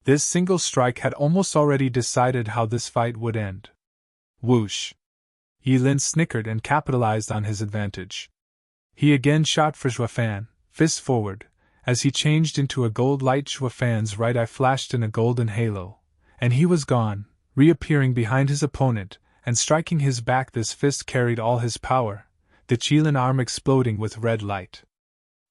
This single strike had almost already decided how this fight would end. Whoosh! Ye Lin snickered and capitalized on his advantage. He again shot for Zhuo Fan, fist forward. As he changed into a gold light, Zhuo Fan's right eye flashed in a golden halo, and he was gone, reappearing behind his opponent, and striking his back. This fist carried all his power, the Qilin arm exploding with red light.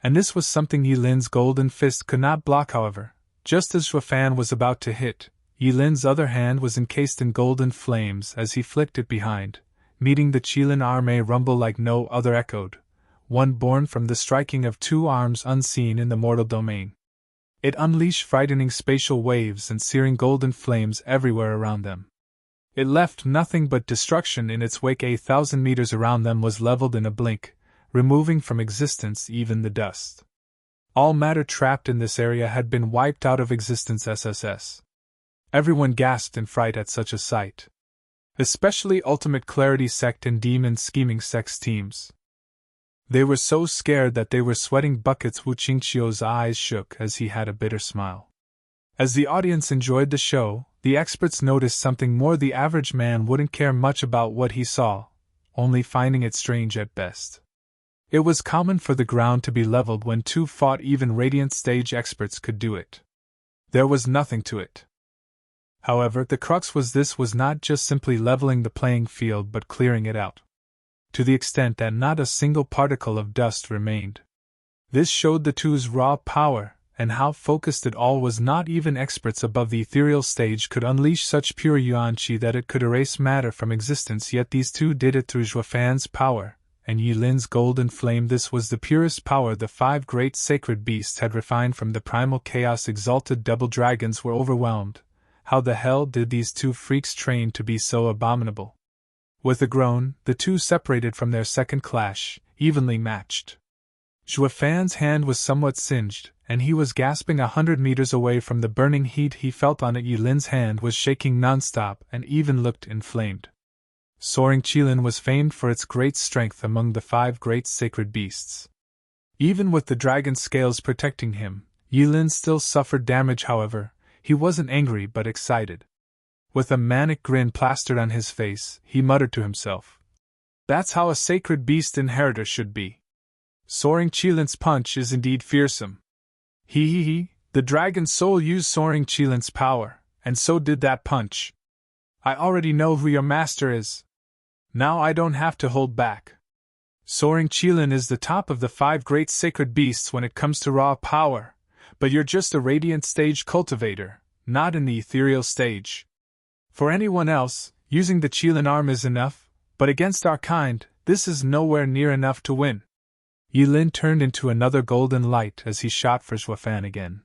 And this was something Ye Lin's golden fist could not block. However, just as Zhuo Fan was about to hit, Ye Lin's other hand was encased in golden flames as he flicked it behind, meeting the Qilin arm. A rumble like no other echoed, one born from the striking of 2 arms unseen in the mortal domain. It unleashed frightening spatial waves and searing golden flames everywhere around them. It left nothing but destruction in its wake. 1,000 meters around them was leveled in a blink, removing from existence even the dust. All matter trapped in this area had been wiped out of existence. SSS. Everyone gasped in fright at such a sight. Especially Ultimate Clarity Sect and Demon Scheming Sect's teams. They were so scared that they were sweating buckets. Wu Qingqiu's eyes shook as he had a bitter smile. As the audience enjoyed the show, the experts noticed something more. The average man wouldn't care much about what he saw, only finding it strange at best. It was common for the ground to be leveled when 2 fought. Even Radiant Stage experts could do it. There was nothing to it. However, the crux was this was not just simply leveling the playing field but clearing it out, to the extent that not a single particle of dust remained. This showed the two's raw power, and how focused it all was. Not even experts above the ethereal stage could unleash such pure yuan qi that it could erase matter from existence, yet these two did it through Zhuo Fan's power, and Ye Lin's golden flame. This was the purest power the 5 great sacred beasts had refined from the primal chaos. Exalted double dragons were overwhelmed. How the hell did these 2 freaks train to be so abominable? With a groan, the two separated from their second clash, evenly matched. Zhuo Fan's hand was somewhat singed, and he was gasping 100 meters away from the burning heat he felt on it. Ye Lin's hand was shaking nonstop and even looked inflamed. Soaring Qilin was famed for its great strength among the 5 great sacred beasts. Even with the dragon scales protecting him, Ye Lin still suffered damage. However, he wasn't angry but excited. With a manic grin plastered on his face, he muttered to himself, "That's how a sacred beast inheritor should be. Soaring Qilin's punch is indeed fearsome. He, the dragon soul used Soaring Qilin's power, and so did that punch. I already know who your master is. Now I don't have to hold back. Soaring Qilin is the top of the 5 great sacred beasts when it comes to raw power, but you're just a radiant stage cultivator, not in the ethereal stage. For anyone else, using the Qilin arm is enough, but against our kind, this is nowhere near enough to win." Ye Lin turned into another golden light as he shot for Zhuo Fan again.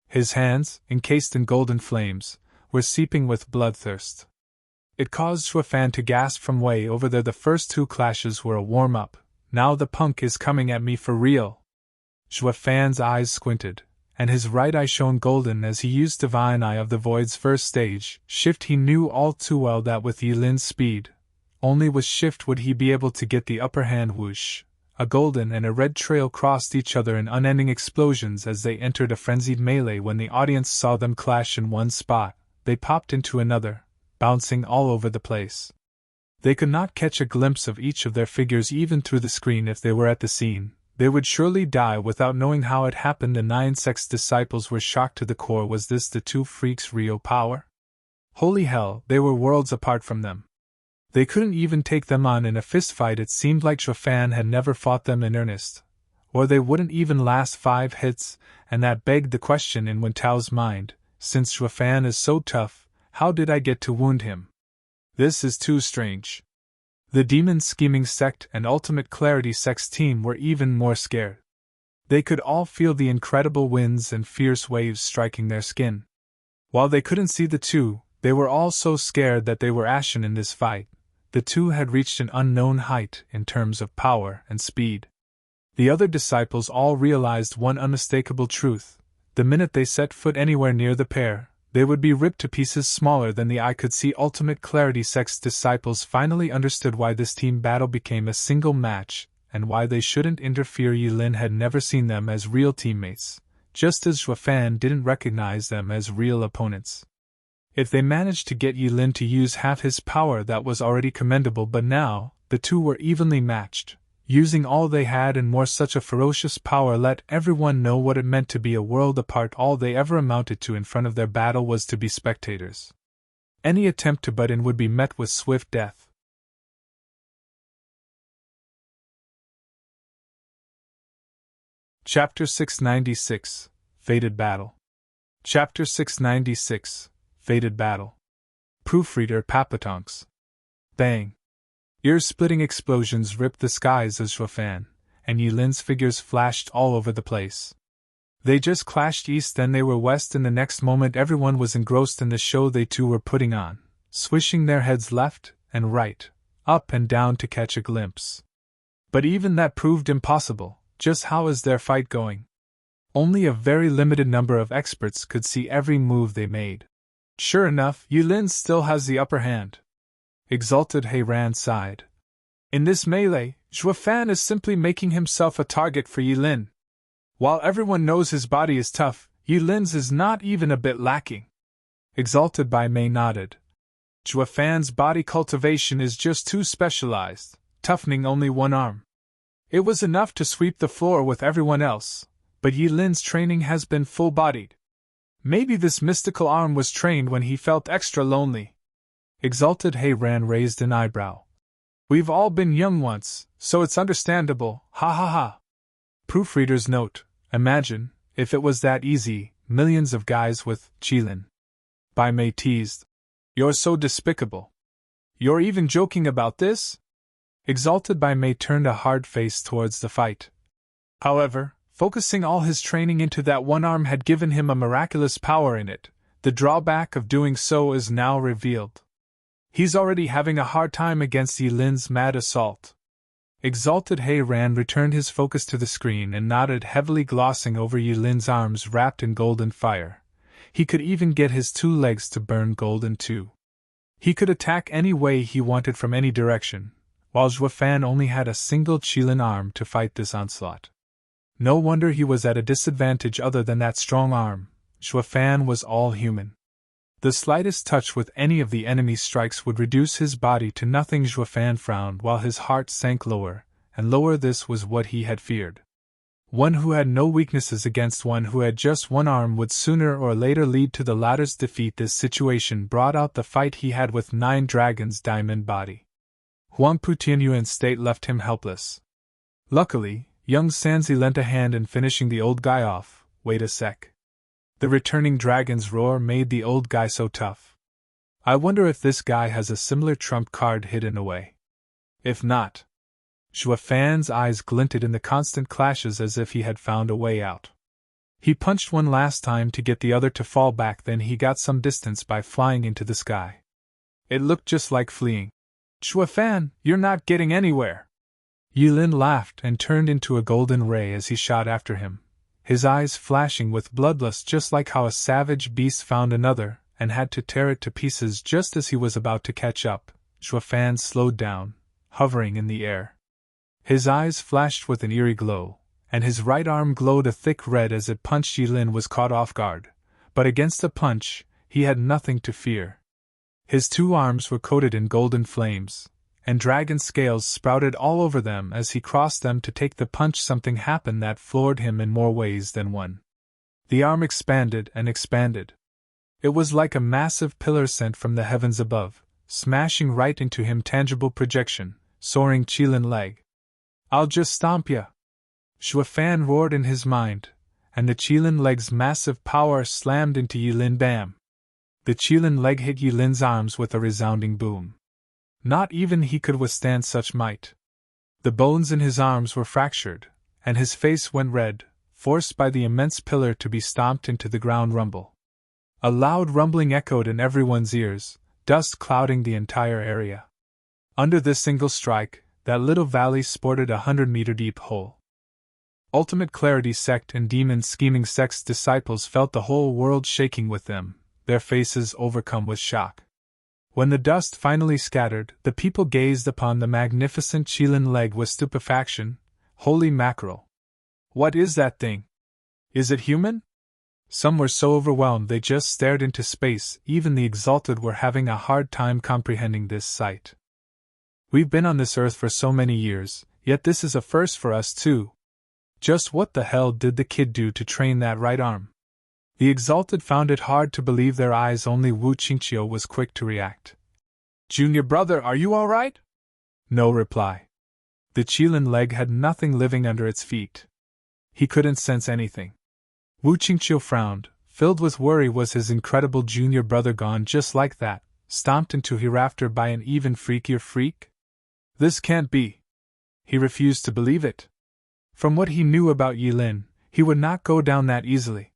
His hands, encased in golden flames, were seeping with bloodthirst. It caused Zhuo Fan to gasp from way over there. The first 2 clashes were a warm-up. Now the punk is coming at me for real. Zhuo Fan's eyes squinted, and his right eye shone golden as he used Divine Eye of the Void's first stage. Shift. He knew all too well that with Ye Lin's speed, only with Shift would he be able to get the upper hand. Whoosh! A golden and a red trail crossed each other in unending explosions as they entered a frenzied melee. When the audience saw them clash in one spot, they popped into another, bouncing all over the place. They could not catch a glimpse of each of their figures even through the screen. If they were at the scene, they would surely die without knowing how it happened. The 9 sect's disciples were shocked to the core. Was this the 2 freaks' real power? Holy hell, they were worlds apart from them. They couldn't even take them on in a fistfight. It seemed like Zhuo Fan had never fought them in earnest, or they wouldn't even last 5 hits, and that begged the question in Wen Tao's mind, since Xuefan is so tough, how did I get to wound him? This is too strange. The Demon Scheming Sect and Ultimate Clarity Sect's team were even more scared. They could all feel the incredible winds and fierce waves striking their skin. While they couldn't see the two, they were all so scared that they were ashen in this fight. The two had reached an unknown height in terms of power and speed. The other disciples all realized one unmistakable truth. The minute they set foot anywhere near the pair, they would be ripped to pieces smaller than the eye could see. Ultimate Clarity Sect's disciples finally understood why this team battle became a single match, and why they shouldn't interfere. Ye Lin had never seen them as real teammates, just as Xuefan didn't recognize them as real opponents. If they managed to get Ye Lin to use half his power, that was already commendable, but now, the two were evenly matched, using all they had and more. Such a ferocious power let everyone know what it meant to be a world apart. All they ever amounted to in front of their battle was to be spectators. Any attempt to butt in would be met with swift death. Chapter 696, Fated Battle. Chapter 696, Fated Battle. Proofreader Papatonks. Bang. Ear-splitting explosions ripped the skies as Xuefan and Ye Lin's figures flashed all over the place. They just clashed east, then they were west. In the next moment everyone was engrossed in the show they two were putting on, swishing their heads left and right, up and down to catch a glimpse. But even that proved impossible. Just how is their fight going? Only a very limited number of experts could see every move they made. Sure enough, Ye Lin still has the upper hand. Exalted He Ran sighed. In this melee, Xuefan is simply making himself a target for Ye Lin. While everyone knows his body is tough, Ye Lin's is not even a bit lacking. Exalted by Mei nodded. Xuefan's body cultivation is just too specialized, toughening only one arm. It was enough to sweep the floor with everyone else, but Ye Lin's training has been full-bodied. Maybe this mystical arm was trained when he felt extra lonely. Exalted He Ran raised an eyebrow. We've all been young once, so it's understandable, ha ha ha. Proofreader's note: imagine, if it was that easy, millions of guys with Qilin. Bai Mei teased. You're so despicable. You're even joking about this? Exalted Bai Mei turned a hard face towards the fight. However, focusing all his training into that one arm had given him a miraculous power in it. The drawback of doing so is now revealed. He's already having a hard time against Ye Lin's mad assault. Exalted He Ran returned his focus to the screen and nodded heavily, glossing over Ye Lin's arms wrapped in golden fire. He could even get his two legs to burn golden too. He could attack any way he wanted from any direction, while Xuefan only had a single Qilin arm to fight this onslaught. No wonder he was at a disadvantage. Other than that strong arm, Xuefan was all human. The slightest touch with any of the enemy's strikes would reduce his body to nothing. Xuefan frowned while his heart sank lower and lower. This was what he had feared. One who had no weaknesses against one who had just one arm would sooner or later lead to the latter's defeat. This situation brought out the fight he had with Nine Dragons' diamond body. Huangpu Tianyuan's state left him helpless. Luckily, young Sanzi lent a hand in finishing the old guy off. Wait a sec. The returning dragon's roar made the old guy so tough. I wonder if this guy has a similar trump card hidden away. If not. Xuefan's eyes glinted in the constant clashes as if he had found a way out. He punched one last time to get the other to fall back, then he got some distance by flying into the sky. It looked just like fleeing. Xuefan, you're not getting anywhere. Ye Lin laughed and turned into a golden ray as he shot after him, his eyes flashing with bloodlust, just like how a savage beast found another and had to tear it to pieces just as he was about to catch up. Xuefan slowed down, hovering in the air. His eyes flashed with an eerie glow, and his right arm glowed a thick red as it punched. Ye Lin was caught off guard, but against a punch, he had nothing to fear. His two arms were coated in golden flames, and dragon scales sprouted all over them as he crossed them to take the punch. Something happened that floored him in more ways than one. The arm expanded and expanded. It was like a massive pillar sent from the heavens above, smashing right into him. Tangible projection, soaring Qilin leg. I'll just stomp ya! Xuefan roared in his mind, and the Qilin leg's massive power slammed into Ye Lin. Bam! The Qilin leg hit Ye Lin's arms with a resounding boom. Not even he could withstand such might. The bones in his arms were fractured, and his face went red, forced by the immense pillar to be stomped into the ground. Rumble. A loud rumbling echoed in everyone's ears, dust clouding the entire area. Under this single strike, that little valley sported 100-meter-deep hole. Ultimate Clarity Sect and Demon Scheming Sect's disciples felt the whole world shaking with them, their faces overcome with shock. When the dust finally scattered, the people gazed upon the magnificent Qilin leg with stupefaction. Holy mackerel! What is that thing? Is it human? Some were so overwhelmed they just stared into space. Even the exalted were having a hard time comprehending this sight. We've been on this earth for so many years, yet this is a first for us too. Just what the hell did the kid do to train that right arm? The exalted found it hard to believe their eyes. Only Wu Qingqiu was quick to react. Junior brother, are you all right? No reply. The Qilin leg had nothing living under its feet. He couldn't sense anything. Wu Qingqiu frowned. Filled with worry, was his incredible junior brother gone just like that, stomped into hereafter by an even freakier freak? This can't be. He refused to believe it. From what he knew about Ye Lin, he would not go down that easily.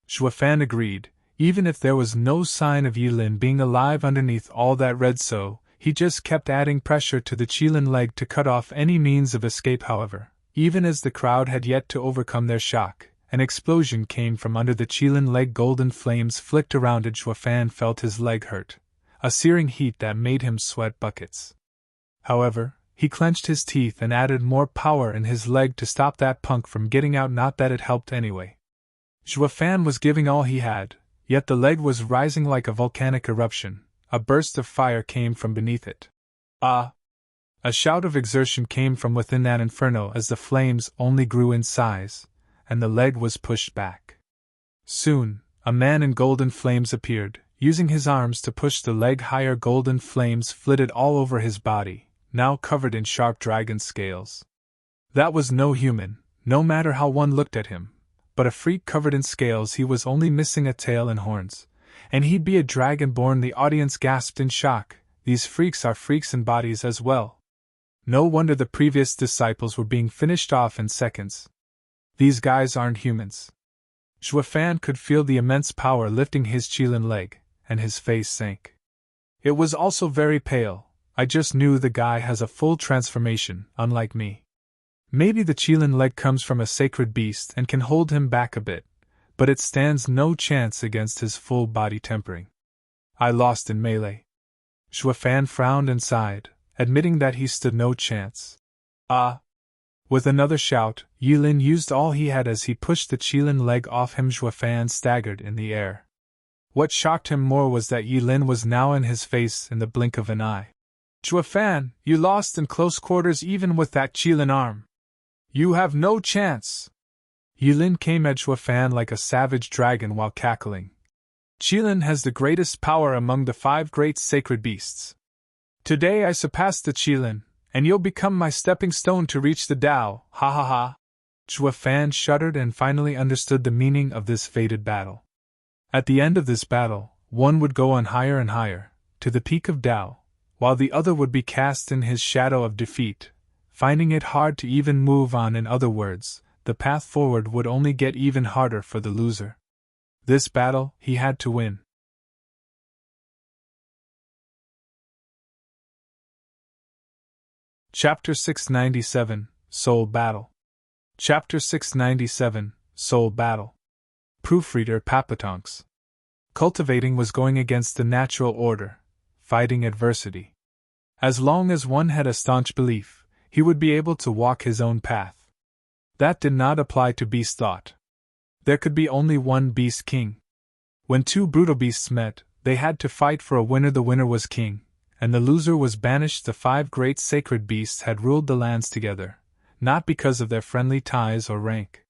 Shuafan agreed. Even if there was no sign of Ye Lin being alive underneath all that red, so he just kept adding pressure to the Qilin leg to cut off any means of escape. However, even as the crowd had yet to overcome their shock, an explosion came from under the Qilin leg. Golden flames flicked around it. Shuafan felt his leg hurt, a searing heat that made him sweat buckets. However, he clenched his teeth and added more power in his leg to stop that punk from getting out. Not that it helped anyway. Shuafan was giving all he had, yet the leg was rising like a volcanic eruption. A burst of fire came from beneath it. Ah! A shout of exertion came from within that inferno as the flames only grew in size, and the leg was pushed back. Soon, a man in golden flames appeared, using his arms to push the leg higher. Golden flames flitted all over his body, now covered in sharp dragon scales. That was no human, no matter how one looked at him, but a freak covered in scales. He was only missing a tail and horns, and he'd be a dragonborn. The audience gasped in shock. These freaks are freaks in bodies as well. No wonder the previous disciples were being finished off in seconds. These guys aren't humans. Shuafan could feel the immense power lifting his Qilin leg, and his face sank. It was also very pale. I just knew the guy has a full transformation, unlike me. Maybe the Qilin leg comes from a sacred beast and can hold him back a bit, but it stands no chance against his full body tempering. I lost in melee. Shuafan frowned and sighed, admitting that he stood no chance. Ah! With another shout, Ye Lin used all he had as he pushed the Qilin leg off him. Shuafan staggered in the air. What shocked him more was that Ye Lin was now in his face in the blink of an eye. Shuafan, you lost in close quarters even with that Qilin arm. You have no chance. Ye Lin came at Shuafan like a savage dragon while cackling. Qilin has the greatest power among the 5 great sacred beasts. Today I surpass the Qilin, and you'll become my stepping stone to reach the Tao, ha ha ha. Shuafan shuddered and finally understood the meaning of this fated battle. At the end of this battle, one would go on higher and higher, to the peak of Tao, while the other would be cast in his shadow of defeat, finding it hard to even move on. In other words, the path forward would only get even harder for the loser. This battle, he had to win. Chapter 697, Soul Battle. Chapter 697, Soul Battle. Proofreader Papatonks. Cultivating was going against the natural order, fighting adversity. As long as one had a staunch belief, he would be able to walk his own path. That did not apply to beast thought. There could be only one beast king. When 2 brutal beasts met, they had to fight for a winner. The winner was king, and the loser was banished. The 5 great sacred beasts had ruled the lands together, not because of their friendly ties or rank.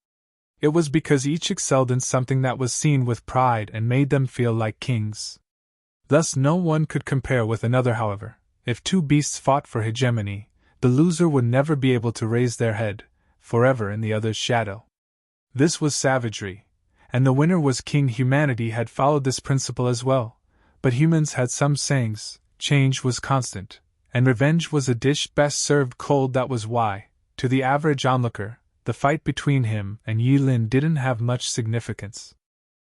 It was because each excelled in something that was seen with pride and made them feel like kings. Thus no one could compare with another. However, if 2 beasts fought for hegemony, the loser would never be able to raise their head, forever in the other's shadow. This was savagery, and the winner was king. Humanity had followed this principle as well, but humans had some sayings: change was constant, and revenge was a dish best served cold. That was why, to the average onlooker, the fight between him and Ye Lin didn't have much significance.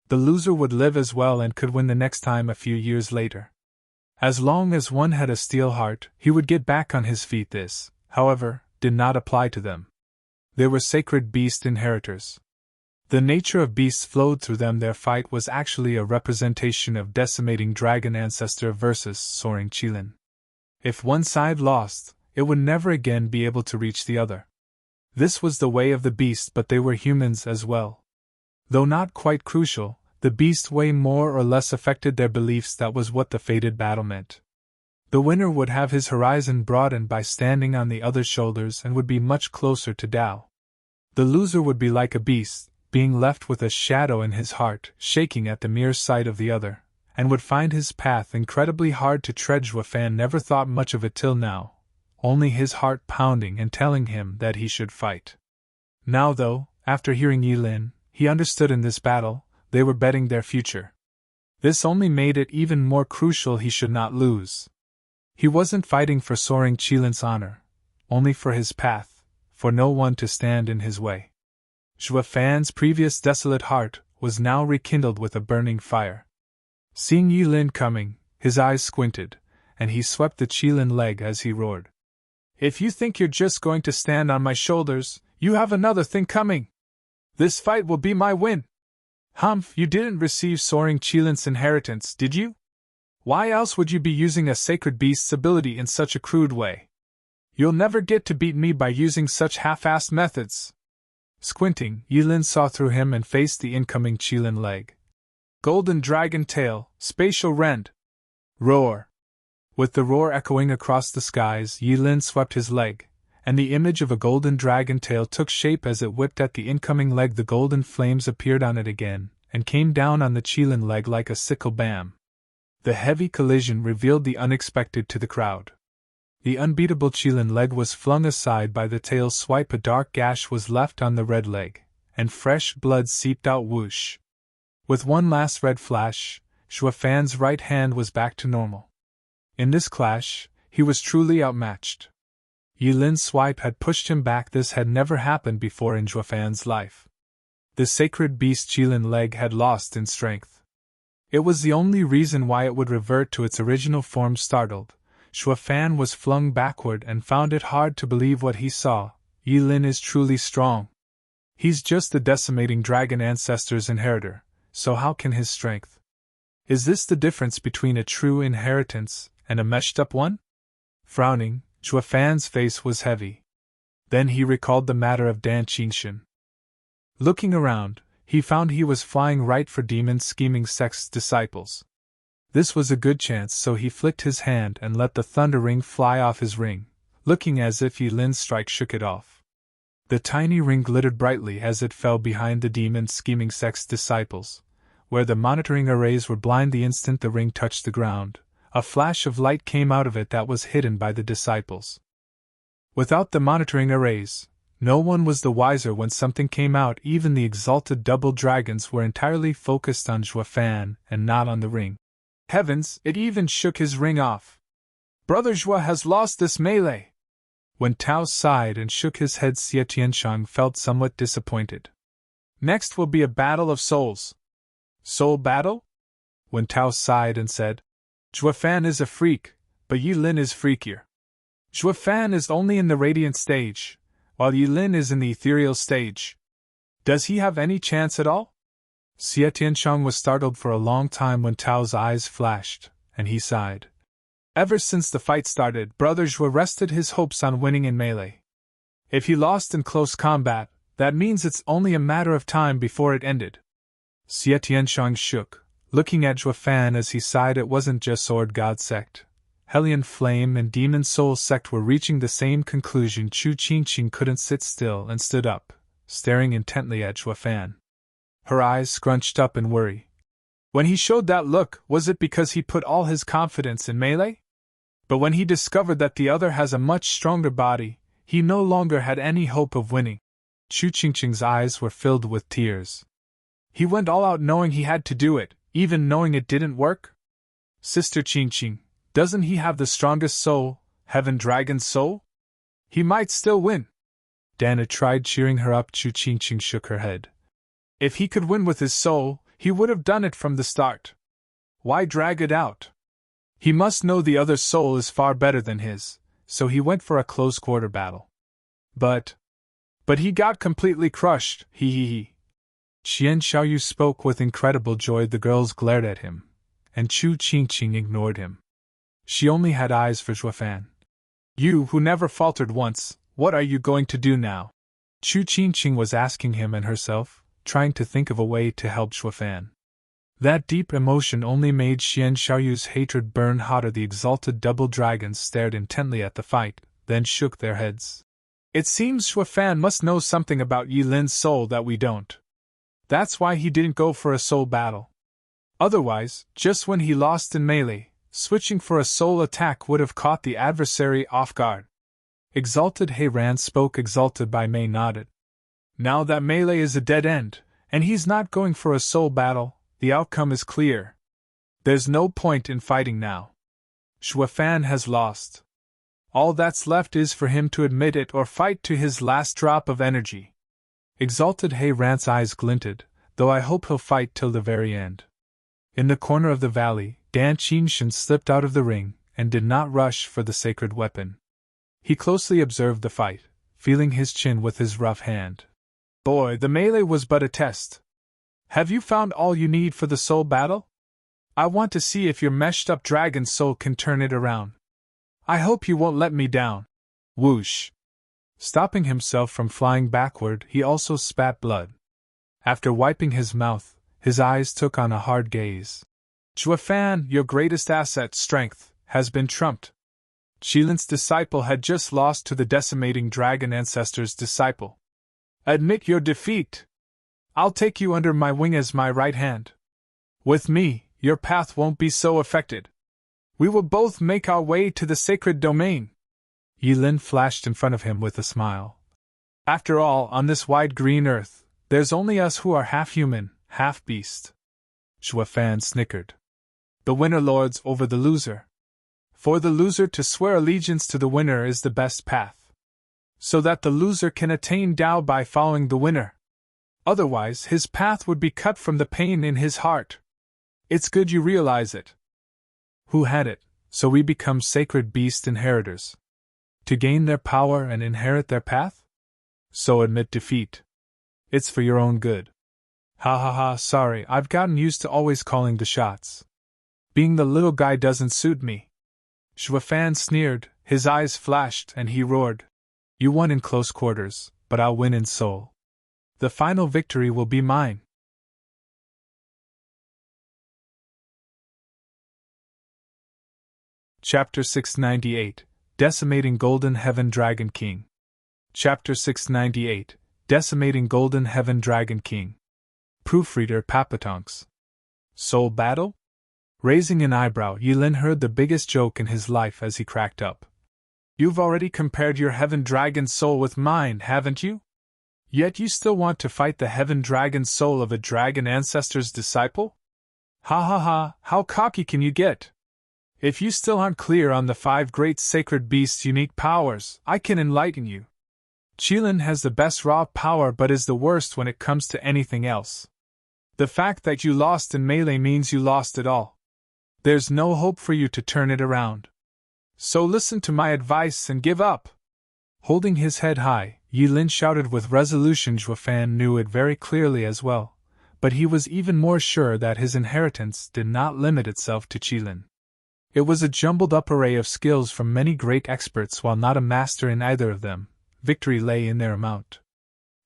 The loser would live as well and could win the next time a few years later. As long as one had a steel heart, he would get back on his feet. This, however, did not apply to them. They were sacred beast inheritors. The nature of beasts flowed through them. Their fight was actually a representation of decimating dragon ancestor versus soaring Qilin. If one side lost, it would never again be able to reach the other. This was the way of the beast, but they were humans as well. Though not quite crucial, the beast way more or less affected their beliefs. That was what the fated battle meant. The winner would have his horizon broadened by standing on the other's shoulders and would be much closer to Tao. The loser would be like a beast, being left with a shadow in his heart, shaking at the mere sight of the other, and would find his path incredibly hard to tread. Zhuo Fan never thought much of it till now, only his heart pounding and telling him that he should fight. Now though, after hearing Ye Lin, he understood in this battle, they were betting their future. This only made it even more crucial he should not lose. He wasn't fighting for soaring Qilin's honor, only for his path, for no one to stand in his way. Zhuo Fan's previous desolate heart was now rekindled with a burning fire. Seeing Ye Lin coming, his eyes squinted, and he swept the Qilin leg as he roared. "If you think you're just going to stand on my shoulders, you have another thing coming. This fight will be my win." "Humph, you didn't receive soaring Qilin's inheritance, did you? Why else would you be using a sacred beast's ability in such a crude way? You'll never get to beat me by using such half-assed methods." Squinting, Ye Lin saw through him and faced the incoming Qilin leg. "Golden dragon tail, spatial rend!" Roar! With the roar echoing across the skies, Ye Lin swept his leg, and the image of a golden dragon tail took shape as it whipped at the incoming leg. The golden flames appeared on it again, and came down on the Qilin leg like a sickle. Bam! The heavy collision revealed the unexpected to the crowd. The unbeatable Qilin leg was flung aside by the tail's swipe. A dark gash was left on the red leg, and fresh blood seeped out. Whoosh! With one last red flash, Zhuo Fan's right hand was back to normal. In this clash, he was truly outmatched. Ye Lin's swipe had pushed him back. This had never happened before in Zhuo Fan's life. The sacred beast Qilin leg had lost in strength. It was the only reason why it would revert to its original form. Startled, Zhuo Fan was flung backward and found it hard to believe what he saw. Ye Lin is truly strong. He's just the decimating dragon ancestor's inheritor, so how can his strength? Is this the difference between a true inheritance and a meshed-up one? Frowning, Zhuo Fan's face was heavy. Then he recalled the matter of Danqing. Looking around, he found he was flying right for Demon Scheming Sect's disciples. This was a good chance, so he flicked his hand and let the thunder ring fly off his ring, looking as if Ye Lin's strike shook it off. The tiny ring glittered brightly as it fell behind the Demon Scheming Sect's disciples, where the monitoring arrays were blind. The instant the ring touched the ground, a flash of light came out of it that was hidden by the disciples. Without the monitoring arrays, no one was the wiser when something came out. Even the exalted double dragons were entirely focused on Zhuo Fan and not on the ring. Heavens, it even shook his ring off. Brother Zhuo has lost this melee. When Tao sighed and shook his head, Xie Tianshang felt somewhat disappointed. Next will be a battle of souls. Soul battle? When Tao sighed and said, Zhuo Fan is a freak, but Ye Lin is freakier. Zhuo Fan is only in the radiant stage, while Ye Lin is in the ethereal stage. Does he have any chance at all? Xie Tianshang was startled for a long time when Tao's eyes flashed, and he sighed. Ever since the fight started, Brother Zhuo rested his hopes on winning in melee. If he lost in close combat, that means it's only a matter of time before it ended. Xie Tianshang shook, looking at Zhuo Fan as he sighed. It wasn't just Sword God Sect. Hellion Flame and Demon Soul Sect were reaching the same conclusion. Qingqiu couldn't sit still and stood up, staring intently at Zhuo Fan. Her eyes scrunched up in worry. When he showed that look, was it because he put all his confidence in melee? But when he discovered that the other has a much stronger body, he no longer had any hope of winning. Qingqiu's eyes were filled with tears. He went all out knowing he had to do it, even knowing it didn't work? Sister Qingqiu, doesn't he have the strongest soul, Heaven Dragon's soul? He might still win. Dana tried cheering her up. Qingqiu shook her head. If he could win with his soul, he would have done it from the start. Why drag it out? He must know the other soul is far better than his, so he went for a close-quarter battle. But he got completely crushed, he. Qian Xiaoyu spoke with incredible joy. The girls glared at him, and Qingqiu ignored him. She only had eyes for Zhuofan. You who never faltered once, what are you going to do now? Qingqiu was asking him and herself, trying to think of a way to help Zhuofan. That deep emotion only made Qian Xiaoyu's hatred burn hotter. The exalted double dragons stared intently at the fight, then shook their heads. It seems Zhuofan must know something about Ye Lin's soul that we don't. That's why he didn't go for a soul battle. Otherwise, just when he lost in melee, switching for a soul attack would have caught the adversary off guard. Exalted Heiran spoke. Exalted Bai Mei nodded. Now that melee is a dead end, and he's not going for a soul battle, the outcome is clear. There's no point in fighting now. Zhuofan has lost. All that's left is for him to admit it or fight to his last drop of energy. Exalted Heiran's eyes glinted, though I hope he'll fight till the very end. In the corner of the valley, Danqing slipped out of the ring, and did not rush for the sacred weapon. He closely observed the fight, feeling his chin with his rough hand. Boy, the melee was but a test. Have you found all you need for the soul battle? I want to see if your meshed-up dragon soul can turn it around. I hope you won't let me down. Whoosh! Stopping himself from flying backward, he also spat blood. After wiping his mouth, his eyes took on a hard gaze. Zhuofan, your greatest asset, strength, has been trumped. Qilin's disciple had just lost to the decimating dragon ancestor's disciple. Admit your defeat. I'll take you under my wing as my right hand. With me, your path won't be so affected. We will both make our way to the sacred domain. Ye Lin flashed in front of him with a smile. After all, on this wide green earth, there's only us who are half human, half beast. Zhuofan snickered. The winner lords over the loser. For the loser to swear allegiance to the winner is the best path. So that the loser can attain Tao by following the winner. Otherwise, his path would be cut from the pain in his heart. It's good you realize it. Who had it, so we become sacred beast inheritors. To gain their power and inherit their path? So admit defeat. It's for your own good. Ha ha ha, sorry, I've gotten used to always calling the shots. Being the little guy doesn't suit me. Zhuofan sneered, his eyes flashed, and he roared. You won in close quarters, but I'll win in soul. The final victory will be mine. Chapter 698, Decimating Golden Heaven Dragon King. Chapter 698, Decimating Golden Heaven Dragon King. Proofreader Papatonks. Soul battle? Raising an eyebrow, Ye Lin heard the biggest joke in his life as he cracked up. You've already compared your Heaven Dragon's soul with mine, haven't you? Yet you still want to fight the Heaven Dragon's soul of a dragon ancestor's disciple? Ha ha ha, how cocky can you get? If you still aren't clear on the 5 great sacred beasts' unique powers, I can enlighten you. Qilin has the best raw power but is the worst when it comes to anything else. The fact that you lost in melee means you lost it all. There's no hope for you to turn it around. So listen to my advice and give up. Holding his head high, Ye Lin shouted with resolution. Zhuofan knew it very clearly as well, but he was even more sure that his inheritance did not limit itself to Qilin. It was a jumbled-up array of skills from many great experts. While not a master in either of them, victory lay in their amount.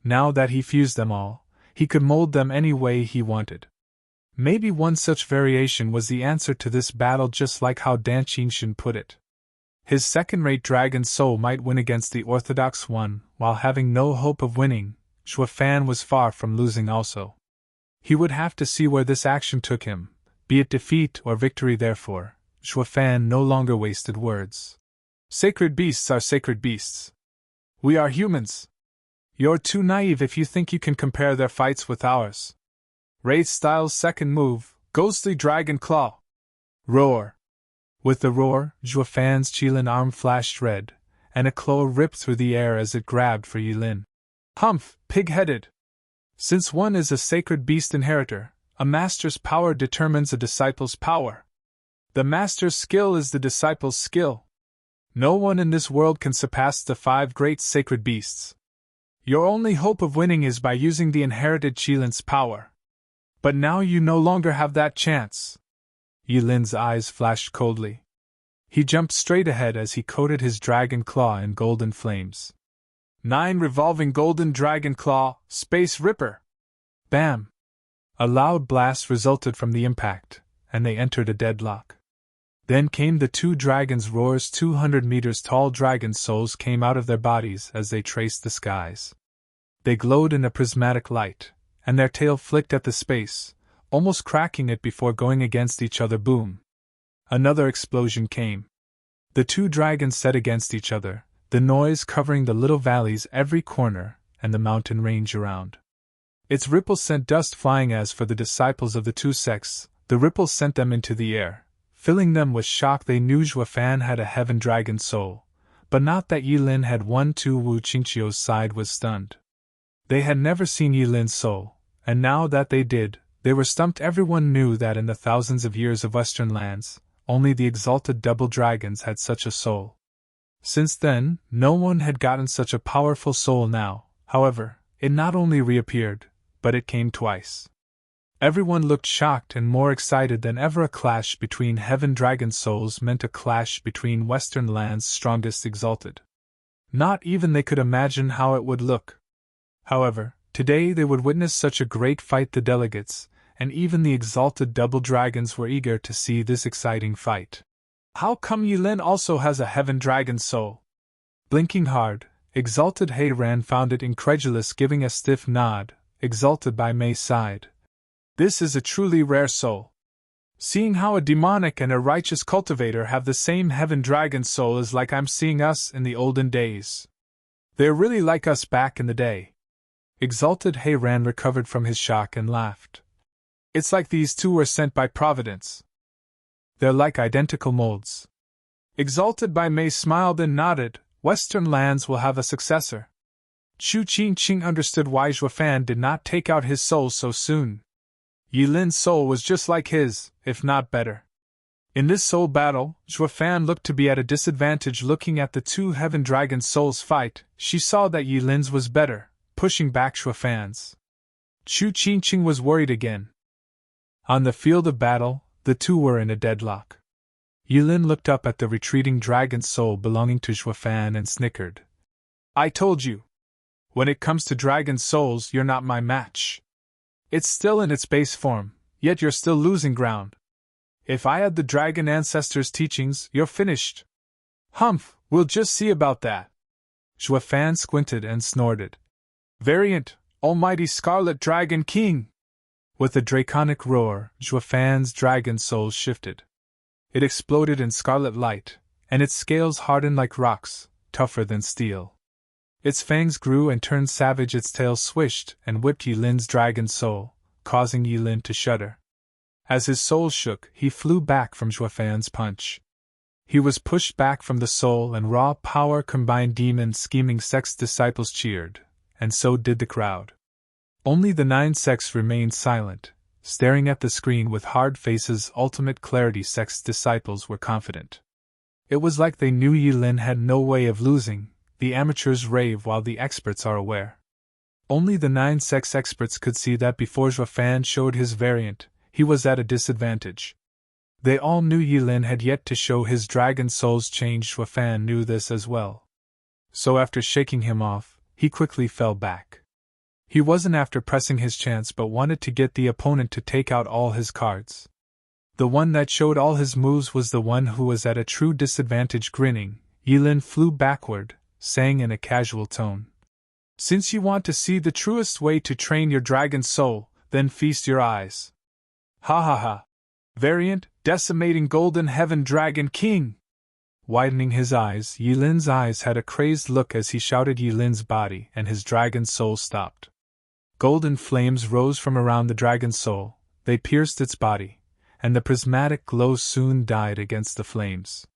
Now that he fused them all, he could mold them any way he wanted. Maybe one such variation was the answer to this battle, just like how Danqing put it. His second-rate dragon soul might win against the orthodox one, while having no hope of winning. Zhuofan was far from losing also. He would have to see where this action took him, be it defeat or victory. Therefore, Zhuofan no longer wasted words. Sacred beasts are sacred beasts. We are humans. You're too naive if you think you can compare their fights with ours. Wraith Style's second move, Ghostly Dragon Claw. Roar! With the roar, Zhuo Fan's Qilin arm flashed red, and a claw ripped through the air as it grabbed for Ye Lin. Humph, pig-headed! Since one is a sacred beast inheritor, a master's power determines a disciple's power. The master's skill is the disciple's skill. No one in this world can surpass the 5 great sacred beasts. Your only hope of winning is by using the inherited Qilin's power. But now you no longer have that chance. Ye Lin's eyes flashed coldly. He jumped straight ahead as he coated his dragon claw in golden flames. 9 revolving golden dragon claw, Space Ripper! Bam! A loud blast resulted from the impact, and they entered a deadlock. Then came the 2 dragons' roars. 200 meters tall dragon souls came out of their bodies as they traced the skies. They glowed in a prismatic light, and their tail flicked at the space, almost cracking it before going against each other. Boom! Another explosion came. The 2 dragons set against each other, the noise covering the little valleys every corner and the mountain range around. Its ripples sent dust flying. As for the disciples of the 2 sects, the ripples sent them into the air, filling them with shock. They knew Zhuo Fan had a heaven dragon soul, but not that Ye Lin had one. Wu Qingqiu's side was stunned. They had never seen Ye Lin's soul, and now that they did, they were stumped. Everyone knew that in the thousands of years of Western lands, only the exalted double dragons had such a soul. Since then, no one had gotten such a powerful soul. Now, however, it not only reappeared, but it came twice. Everyone looked shocked and more excited than ever. A clash between heaven dragon souls meant a clash between Western lands' strongest exalted. Not even they could imagine how it would look. However, today they would witness such a great fight. The delegates, and even the exalted double dragons, were eager to see this exciting fight. How come Ye Lin also has a heaven dragon soul? Blinking hard, exalted He Ran found it incredulous, giving a stiff nod. Exalted by Mei sighed. This is a truly rare soul. Seeing how a demonic and a righteous cultivator have the same heaven dragon soul is like I'm seeing us in the olden days. They're really like us back in the day. Exalted He Ran recovered from his shock and laughed. It's like these 2 were sent by Providence. They're like identical molds. Exalted by Mei smiled and nodded. Western lands will have a successor. Chu Qingqiu understood why Zhuo Fan did not take out his soul so soon. Ye Lin's soul was just like his, if not better. In this soul battle, Zhuo Fan looked to be at a disadvantage. Looking at the 2 heaven dragon souls fight, she saw that Ye Lin's was better, pushing back Zhuo Fan's. Chu Qingqiu was worried again. On the field of battle, the 2 were in a deadlock. Ye Lin looked up at the retreating dragon soul belonging to Zhuo Fan and snickered. I told you. When it comes to dragon souls, you're not my match. It's still in its base form, yet you're still losing ground. If I had the dragon ancestors' teachings, you're finished. Humph, we'll just see about that. Zhuo Fan squinted and snorted. Variant, Almighty Scarlet Dragon King! With a draconic roar, Zhuo Fan's dragon soul shifted. It exploded in scarlet light, and its scales hardened like rocks, tougher than steel. Its fangs grew and turned savage. Its tail swished and whipped Ye Lin's dragon soul, causing Ye Lin to shudder. As his soul shook, he flew back from Zhuo Fan's punch. He was pushed back from the soul, and raw power combined. Demon scheming sects disciples cheered, and so did the crowd. Only the 9 sects remained silent, staring at the screen with hard faces. Ultimate Clarity sects disciples were confident. It was like they knew Ye Lin had no way of losing. The amateurs rave while the experts are aware. Only the 9 sects experts could see that before Zhuo Fan showed his variant, he was at a disadvantage. They all knew Ye Lin had yet to show his dragon soul's change. Zhuo Fan knew this as well. So after shaking him off, he quickly fell back. He wasn't after pressing his chance but wanted to get the opponent to take out all his cards. The one that showed all his moves was the one who was at a true disadvantage. Grinning, Ye Lin flew backward, saying in a casual tone, Since you want to see the truest way to train your dragon soul, then feast your eyes. Ha ha ha. Variant, Decimating Golden Heaven Dragon King! Widening his eyes, Ye Lin's eyes had a crazed look as he shouted Ye Lin's body, and his dragon soul stopped. Golden flames rose from around the dragon's soul, they pierced its body, and the prismatic glow soon died against the flames.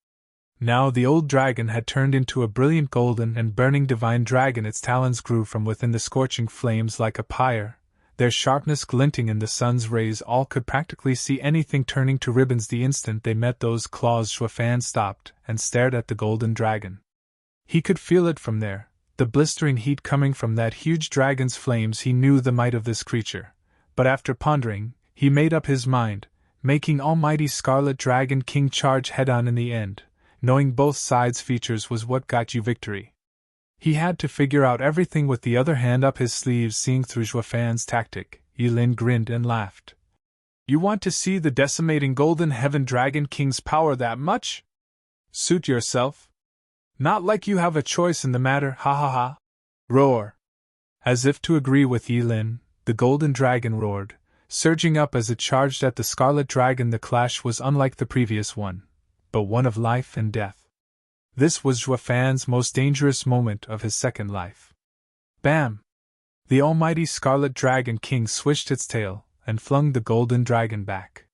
Now the old dragon had turned into a brilliant golden and burning divine dragon. Its talons grew from within the scorching flames like a pyre, their sharpness glinting in the sun's rays. All could practically see anything turning to ribbons the instant they met those claws. Xuefan stopped and stared at the golden dragon. He could feel it from there, the blistering heat coming from that huge dragon's flames. He knew the might of this creature, but after pondering, he made up his mind, making almighty Scarlet Dragon King charge head-on in the end. Knowing both sides' features was what got you victory. He had to figure out everything with the other hand up his sleeves. Seeing through Xuefan's tactic, Ye Lin grinned and laughed. You want to see the decimating Golden Heaven Dragon King's power that much? Suit yourself? Not like you have a choice in the matter, ha ha ha. Roar. As if to agree with Ye Lin, the golden dragon roared, surging up as it charged at the Scarlet Dragon. The clash was unlike the previous one, but one of life and death. This was Xuefan's most dangerous moment of his second life. Bam! The almighty Scarlet Dragon King swished its tail and flung the golden dragon back.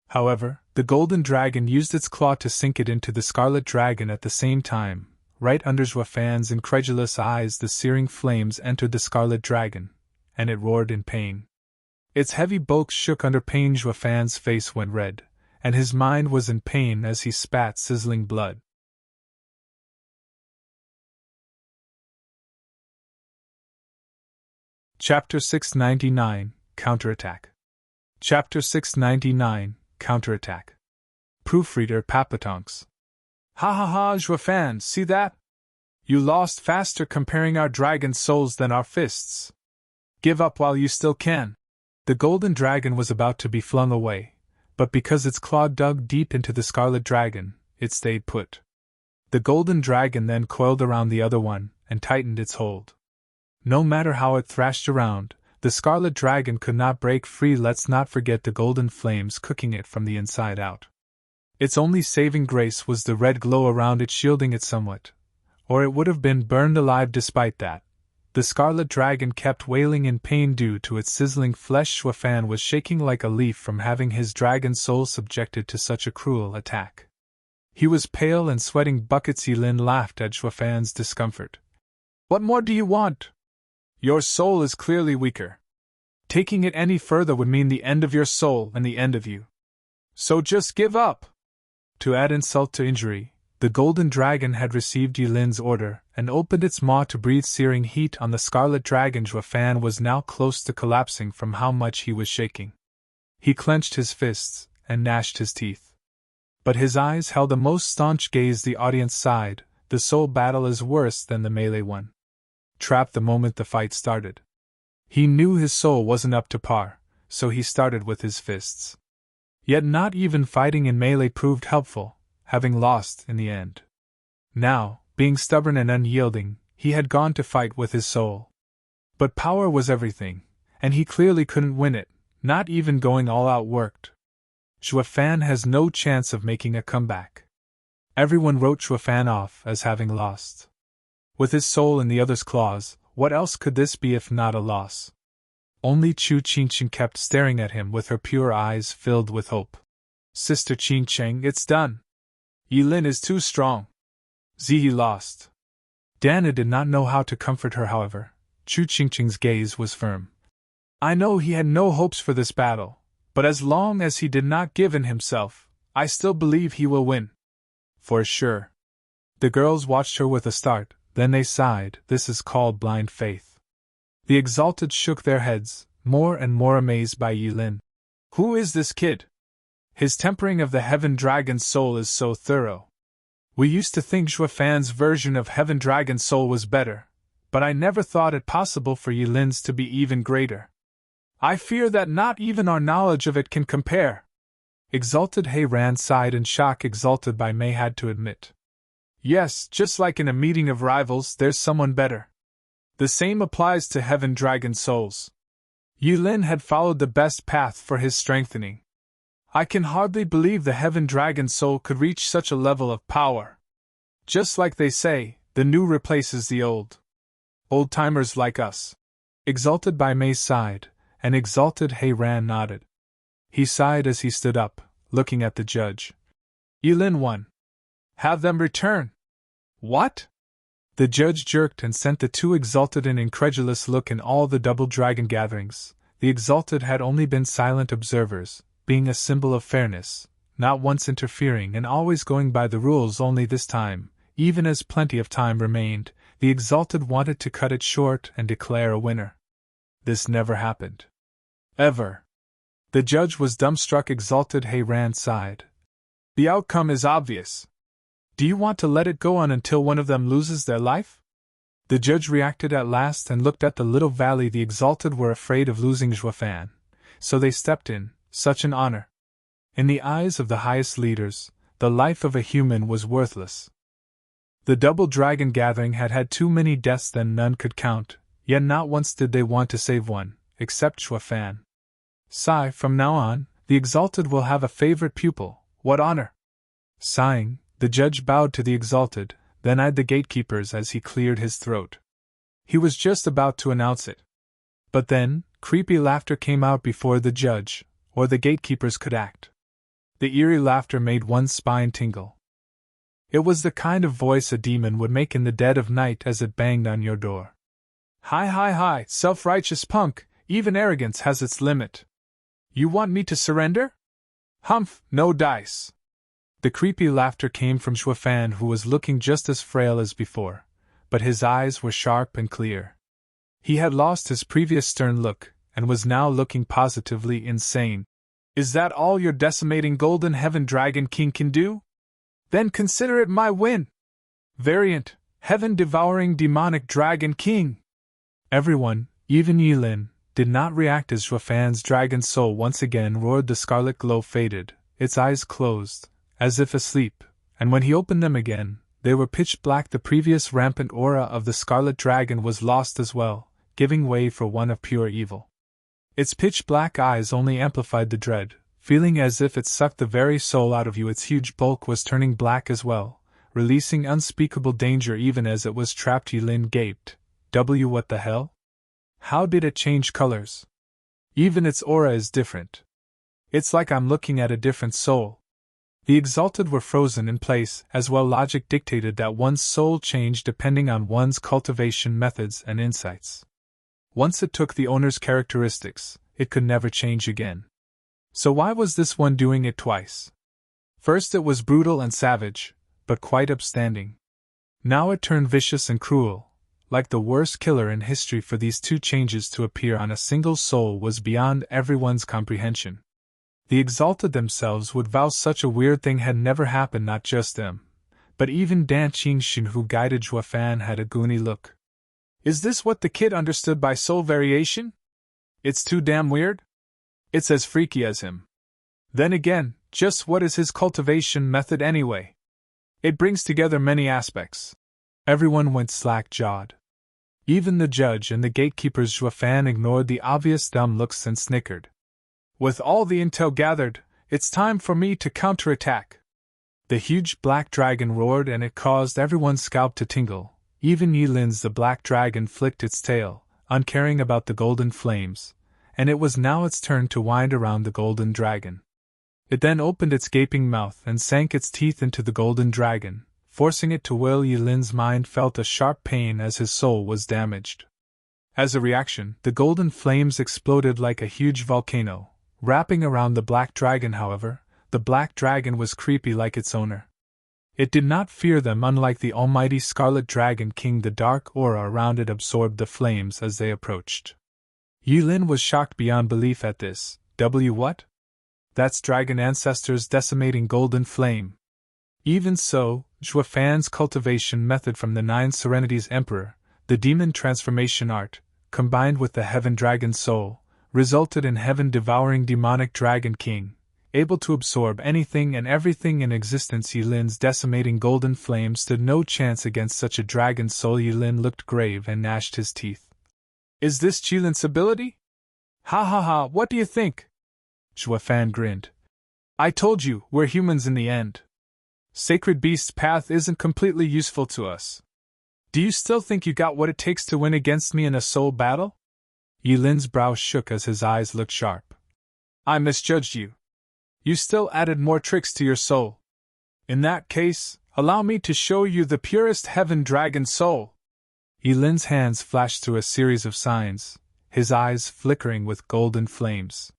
However, the golden dragon used its claw to sink it into the Scarlet Dragon at the same time. Right under Xuefan's incredulous eyes, the searing flames entered the Scarlet Dragon, and it roared in pain. Its heavy bulk shook under pain. Xuefan's face went red, and his mind was in pain as he spat sizzling blood. Chapter 699, Counterattack. Chapter 699, Counterattack. Proofreader Papatonks. Ha ha ha, Xuefan, see that? You lost faster comparing our dragon souls than our fists. Give up while you still can. The golden dragon was about to be flung away, but because its claw dug deep into the Scarlet Dragon, it stayed put. The golden dragon then coiled around the other one and tightened its hold. No matter how it thrashed around, the Scarlet Dragon could not break free. Let's not forget the golden flames cooking it from the inside out. Its only saving grace was the red glow around it, shielding it somewhat, or it would have been burned alive. Despite that, the Scarlet Dragon kept wailing in pain due to its sizzling flesh. Xuefan was shaking like a leaf from having his dragon soul subjected to such a cruel attack. He was pale and sweating buckets. Ye Lin laughed at Xuefan's discomfort. What more do you want? Your soul is clearly weaker. Taking it any further would mean the end of your soul and the end of you. So just give up. To add insult to injury, the golden dragon had received Ye Lin's order and opened its maw to breathe searing heat on the Scarlet Dragon. Xuefan was now close to collapsing from how much he was shaking. He clenched his fists and gnashed his teeth. But his eyes held a most staunch gaze. The audience sighed. The soul battle is worse than the melee one. Trapped the moment the fight started. He knew his soul wasn't up to par, so he started with his fists. Yet not even fighting in melee proved helpful, having lost in the end. Now, being stubborn and unyielding, he had gone to fight with his soul. But power was everything, and he clearly couldn't win it, not even going all out worked. Xuefan has no chance of making a comeback. Everyone wrote Xuefan off as having lost. With his soul in the other's claws, what else could this be if not a loss? Only Qingqiu kept staring at him with her pure eyes filled with hope. Sister Qingqiu, it's done. Ye Lin is too strong. Ziyi lost. Dana did not know how to comfort her, however. Qingqiu's gaze was firm. I know he had no hopes for this battle, but as long as he did not give in himself, I still believe he will win. For sure. The girls watched her with a start. Then they sighed. This is called blind faith. The exalted shook their heads, more and more amazed by Ye Lin. Who is this kid? His tempering of the Heaven Dragon's soul is so thorough. We used to think Xuefan's version of Heaven Dragon's soul was better, but I never thought it possible for Ye Lin's to be even greater. I fear that not even our knowledge of it can compare. Exalted He Ran sighed in shock. Exalted by Mei had to admit. Yes, just like in a meeting of rivals, there's someone better. The same applies to Heaven Dragon souls. Ye Lin had followed the best path for his strengthening. I can hardly believe the Heaven Dragon soul could reach such a level of power. Just like they say, the new replaces the old. Old-timers like us. Exalted Bai Mei sighed, and exalted He Ran nodded. He sighed as he stood up, looking at the judge. Ye Lin won. Have them return. What? The judge jerked and sent the two exalted an incredulous look. In all the double dragon gatherings, the exalted had only been silent observers, being a symbol of fairness, not once interfering and always going by the rules. Only this time, even as plenty of time remained, the exalted wanted to cut it short and declare a winner. This never happened. Ever. The judge was dumbstruck. Exalted He Ran sighed. The outcome is obvious. Do you want to let it go on until one of them loses their life? The judge reacted at last and looked at the little valley. The exalted were afraid of losing Zhuofan, so they stepped in. Such an honor. In the eyes of the highest leaders, the life of a human was worthless. The double dragon gathering had had too many deaths than none could count, yet not once did they want to save one, except Zhuofan. Sigh, from now on, the exalted will have a favorite pupil. What honor! Sighing, the judge bowed to the exalted, then eyed the gatekeepers as he cleared his throat. He was just about to announce it. But then, creepy laughter came out before the judge, or the gatekeepers could act. The eerie laughter made one's spine tingle. It was the kind of voice a demon would make in the dead of night as it banged on your door. Hi, self-righteous punk, even arrogance has its limit. You want me to surrender? Humph, no dice. The creepy laughter came from Zhuofan, who was looking just as frail as before, but his eyes were sharp and clear. He had lost his previous stern look, and was now looking positively insane. Is that all your decimating golden heaven dragon king can do? Then consider it my win! Variant, heaven-devouring demonic dragon king! Everyone, even Ye Lin, did not react as Zhuofan's dragon soul once again roared. The scarlet glow faded, its eyes closed, as if asleep, and when he opened them again, they were pitch black. The previous rampant aura of the scarlet dragon was lost as well, giving way for one of pure evil. Its pitch-black eyes only amplified the dread, feeling as if it sucked the very soul out of you. Its huge bulk was turning black as well, releasing unspeakable danger even as it was trapped. Ye Lin gaped. What the hell? How did it change colors? Even its aura is different. It's like I'm looking at a different soul. The exalted were frozen in place, as well logic dictated that one's soul changed depending on one's cultivation methods and insights. Once it took the owner's characteristics, it could never change again. So why was this one doing it twice? First it was brutal and savage, but quite upstanding. Now it turned vicious and cruel, like the worst killer in history. For these two changes to appear on a single soul was beyond everyone's comprehension. The exalted themselves would vow such a weird thing had never happened. Not just them, but even Danqing, who guided Zhuofan, had a goony look. Is this what the kid understood by soul variation? It's too damn weird. It's as freaky as him. Then again, just what is his cultivation method anyway? It brings together many aspects. Everyone went slack-jawed. Even the judge and the gatekeepers. Zhuofan ignored the obvious dumb looks and snickered. With all the intel gathered, it's time for me to counterattack. The huge black dragon roared, and it caused everyone's scalp to tingle. Even Ye Lin's the black dragon flicked its tail, uncaring about the golden flames, and it was now its turn to wind around the golden dragon. It then opened its gaping mouth and sank its teeth into the golden dragon, forcing it to wail. Ye Lin's mind felt a sharp pain as his soul was damaged. As a reaction, the golden flames exploded like a huge volcano, wrapping around the black dragon. However, the black dragon was creepy like its owner. It did not fear them. Unlike the almighty Scarlet Dragon King, the dark aura around it absorbed the flames as they approached. Ye Lin was shocked beyond belief at this. What? That's Dragon Ancestor's decimating golden flame. Even so, Zhuofan's cultivation method from the 9 Serenities Emperor, the demon transformation art, combined with the Heaven Dragon Soul, resulted in Heaven-devouring demonic Dragon King, able to absorb anything and everything in existence. Ye Lin's decimating golden flame stood no chance against such a dragon soul. Ye Lin looked grave and gnashed his teeth. Is this Qilin's ability? Ha, what do you think? Zhuofan grinned. I told you, we're humans in the end. Sacred Beast's path isn't completely useful to us. Do you still think you got what it takes to win against me in a soul battle? Ye Lin's brow shook as his eyes looked sharp. I misjudged you. You still added more tricks to your soul. In that case, allow me to show you the purest heaven dragon soul. Ye Lin's hands flashed through a series of signs, his eyes flickering with golden flames.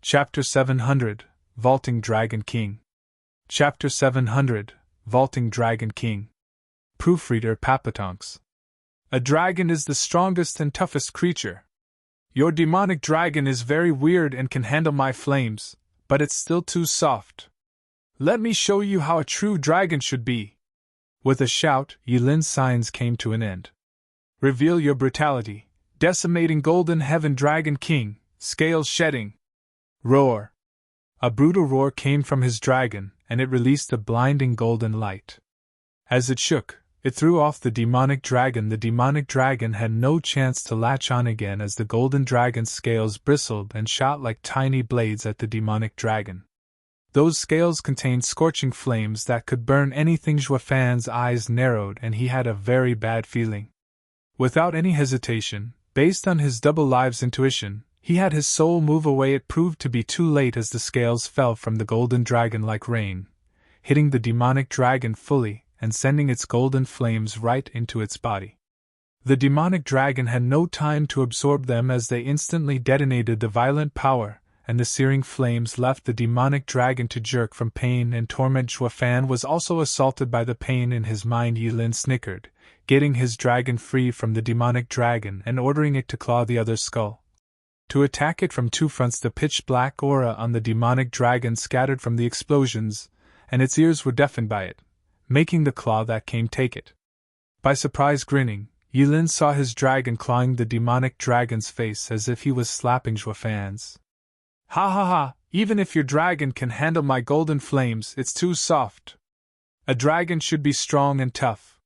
Chapter 700, Vaulting Dragon King. Chapter 700, Vaulting Dragon King. Proofreader Papatonks. A dragon is the strongest and toughest creature. Your demonic dragon is very weird and can handle my flames, but it's still too soft. Let me show you how a true dragon should be. With a shout, Ye Lin's signs came to an end. Reveal your brutality, decimating golden heaven dragon king, scales shedding. Roar. A brutal roar came from his dragon, and it released a blinding golden light. As it shook, it threw off the demonic dragon. The demonic dragon had no chance to latch on again as the golden dragon's scales bristled and shot like tiny blades at the demonic dragon. Those scales contained scorching flames that could burn anything. Zhuofan's eyes narrowed and he had a very bad feeling. Without any hesitation, based on his double lives intuition, he had his soul move away. It proved to be too late as the scales fell from the golden dragon like rain, hitting the demonic dragon fully and sending its golden flames right into its body. The demonic dragon had no time to absorb them as they instantly detonated the violent power, and the searing flames left the demonic dragon to jerk from pain and torment. Zhuofan was also assaulted by the pain in his mind. Ye Lin snickered, getting his dragon free from the demonic dragon and ordering it to claw the other's skull. To attack it from two fronts. The pitch-black aura on the demonic dragon scattered from the explosions, and its ears were deafened by it, making the claw that came take it. By surprise grinning, Ye Lin saw his dragon clawing the demonic dragon's face as if he was slapping Zhuofan's. Ha ha ha, even if your dragon can handle my golden flames, it's too soft. A dragon should be strong and tough.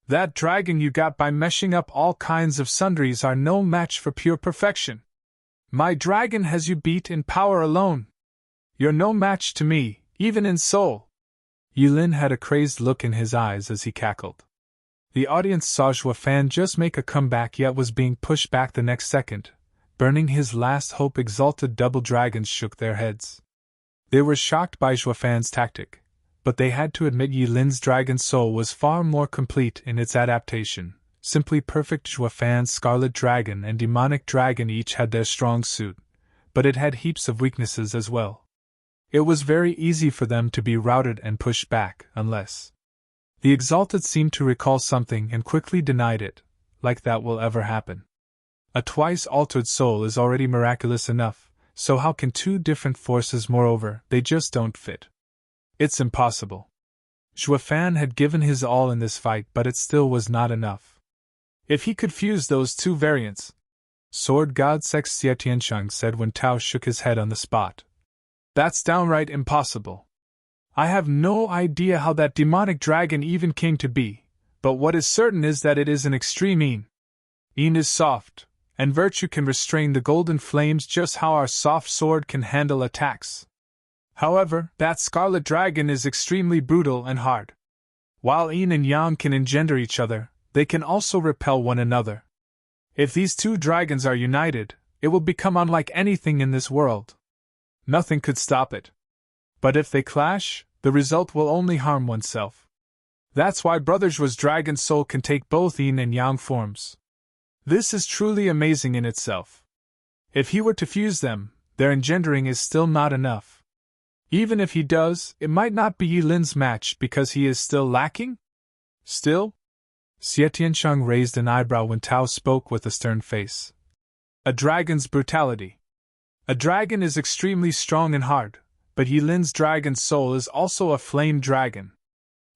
That dragon you got by meshing up all kinds of sundries are no match for pure perfection. My dragon has you beat in power alone. You're no match to me, even in soul. Ye Lin had a crazed look in his eyes as he cackled. The audience saw Zhuofan just make a comeback yet was being pushed back the next second, burning his last hope. Exalted double dragons shook their heads. They were shocked by Zhuofan's tactic, but they had to admit Ye Lin's dragon soul was far more complete in its adaptation. Simply perfect. Zhuofan's scarlet dragon and demonic dragon each had their strong suit, but it had heaps of weaknesses as well. It was very easy for them to be routed and pushed back, unless... The Exalted seemed to recall something and quickly denied it, like that will ever happen. A twice-altered soul is already miraculous enough, so how can two different forces? Moreover, they just don't fit. It's impossible. Zhuofan had given his all in this fight, but it still was not enough. If he could fuse those two variants, Sword God Sex Xietiansheng said when Tao shook his head on the spot. That's downright impossible. I have no idea how that demonic dragon even came to be, but what is certain is that it is an extreme Yin. Yin is soft, and virtue can restrain the golden flames just how our soft sword can handle attacks. However, that scarlet dragon is extremely brutal and hard. While Yin and Yang can engender each other, they can also repel one another. If these two dragons are united, it will become unlike anything in this world. Nothing could stop it. But if they clash, the result will only harm oneself. That's why Brother Zhuo's dragon soul can take both Yin and Yang forms. This is truly amazing in itself. If he were to fuse them, their engendering is still not enough. Even if he does, it might not be Ye Lin's match because he is still lacking? Still? Xietiansheng raised an eyebrow when Tao spoke with a stern face. A dragon's brutality. A dragon is extremely strong and hard, but Ye Lin's dragon soul is also a flame dragon.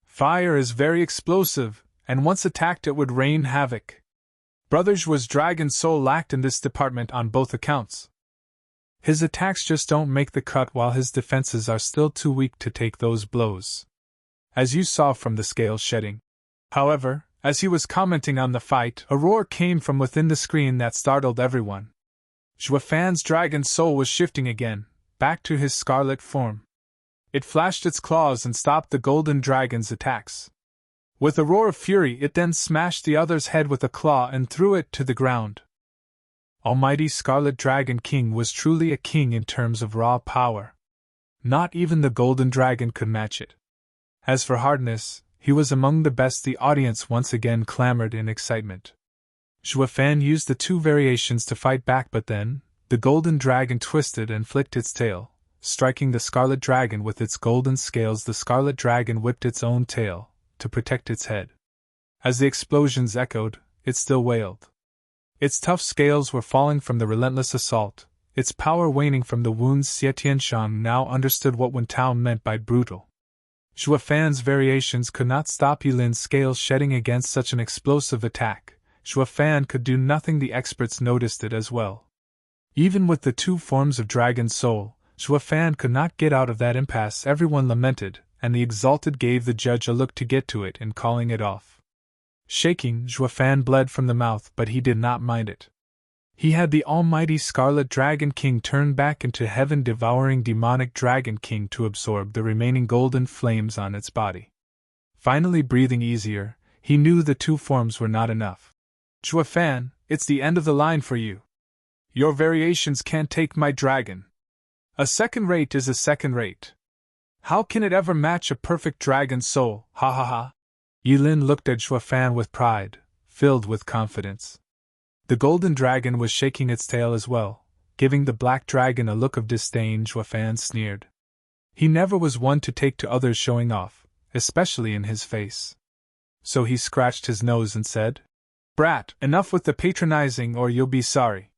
Fire is very explosive, and once attacked it would rain havoc. Brother Zhuo's dragon soul lacked in this department on both accounts. His attacks just don't make the cut while his defenses are still too weak to take those blows. As you saw from the scale shedding. However, as he was commenting on the fight, a roar came from within the screen that startled everyone. Fan's dragon soul was shifting again, back to his scarlet form. It flashed its claws and stopped the golden dragon's attacks. With a roar of fury, it then smashed the other's head with a claw and threw it to the ground. Almighty Scarlet Dragon King was truly a king in terms of raw power. Not even the golden dragon could match it. As for hardness, he was among the best. The audience once again clamored in excitement. Fan used the two variations to fight back, but then, the golden dragon twisted and flicked its tail, striking the scarlet dragon with its golden scales. The scarlet dragon whipped its own tail, to protect its head. As the explosions echoed, it still wailed. Its tough scales were falling from the relentless assault, its power waning from the wounds. Xie Tianshang now understood what Wen Tao meant by brutal. Fan's variations could not stop Ye Lin's scales shedding against such an explosive attack. Fan could do nothing. The experts noticed it as well. Even with the two forms of dragon soul, Fan could not get out of that impasse. Everyone lamented, and the exalted gave the judge a look to get to it and calling it off. Shaking, Fan bled from the mouth, but he did not mind it. He had the almighty Scarlet Dragon King turned back into heaven-devouring demonic Dragon King to absorb the remaining golden flames on its body. Finally breathing easier, he knew the two forms were not enough. Fan, it's the end of the line for you. Your variations can't take my dragon. A second rate is a second rate. How can it ever match a perfect dragon soul? Ha ha ha. Ye Lin looked at Fan with pride, filled with confidence. The golden dragon was shaking its tail as well, giving the black dragon a look of disdain. Fan sneered. He never was one to take to others showing off, especially in his face. So he scratched his nose and said, "Brat, enough with the patronizing or you'll be sorry.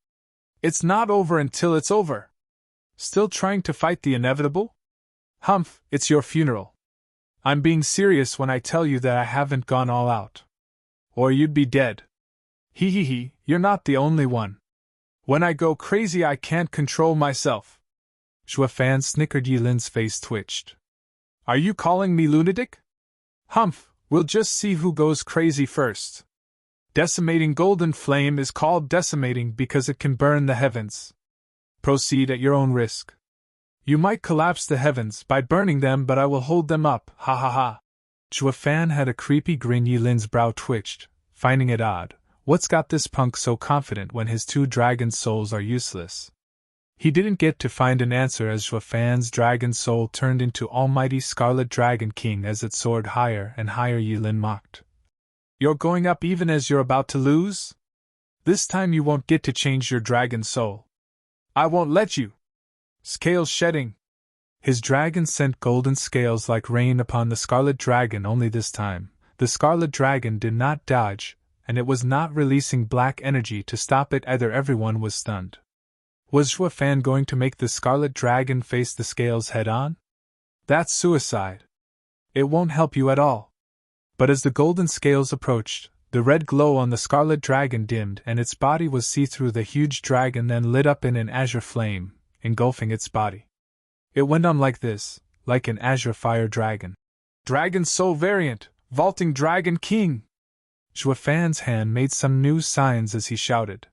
It's not over until it's over. Still trying to fight the inevitable? Humph, it's your funeral. I'm being serious when I tell you that I haven't gone all out. Or you'd be dead. Hee hee hee, you're not the only one. When I go crazy I can't control myself." Fan snickered. Ye Lin's face twitched. "Are you calling me lunatic? Humph, we'll just see who goes crazy first. Decimating golden flame is called decimating because it can burn the heavens. Proceed at your own risk. You might collapse the heavens by burning them, but I will hold them up, ha ha ha." Fan had a creepy grin. Ye Lin's brow twitched, finding it odd. What's got this punk so confident when his two dragon souls are useless? He didn't get to find an answer as Fan's dragon soul turned into almighty Scarlet Dragon King as it soared higher and higher. Ye Lin mocked. "You're going up even as you're about to lose? This time you won't get to change your dragon soul. I won't let you." Scales shedding. His dragon sent golden scales like rain upon the Scarlet Dragon. Only this time, the Scarlet Dragon did not dodge, and it was not releasing black energy to stop it either. Everyone was stunned. Was Fan going to make the Scarlet Dragon face the scales head-on? That's suicide. It won't help you at all. But as the golden scales approached, the red glow on the Scarlet Dragon dimmed and its body was see-through. The huge dragon then lit up in an azure flame, engulfing its body. It went on like this, like an azure fire dragon. "Dragon Soul Variant, Vaulting Dragon King!" Fan's hand made some new signs as he shouted.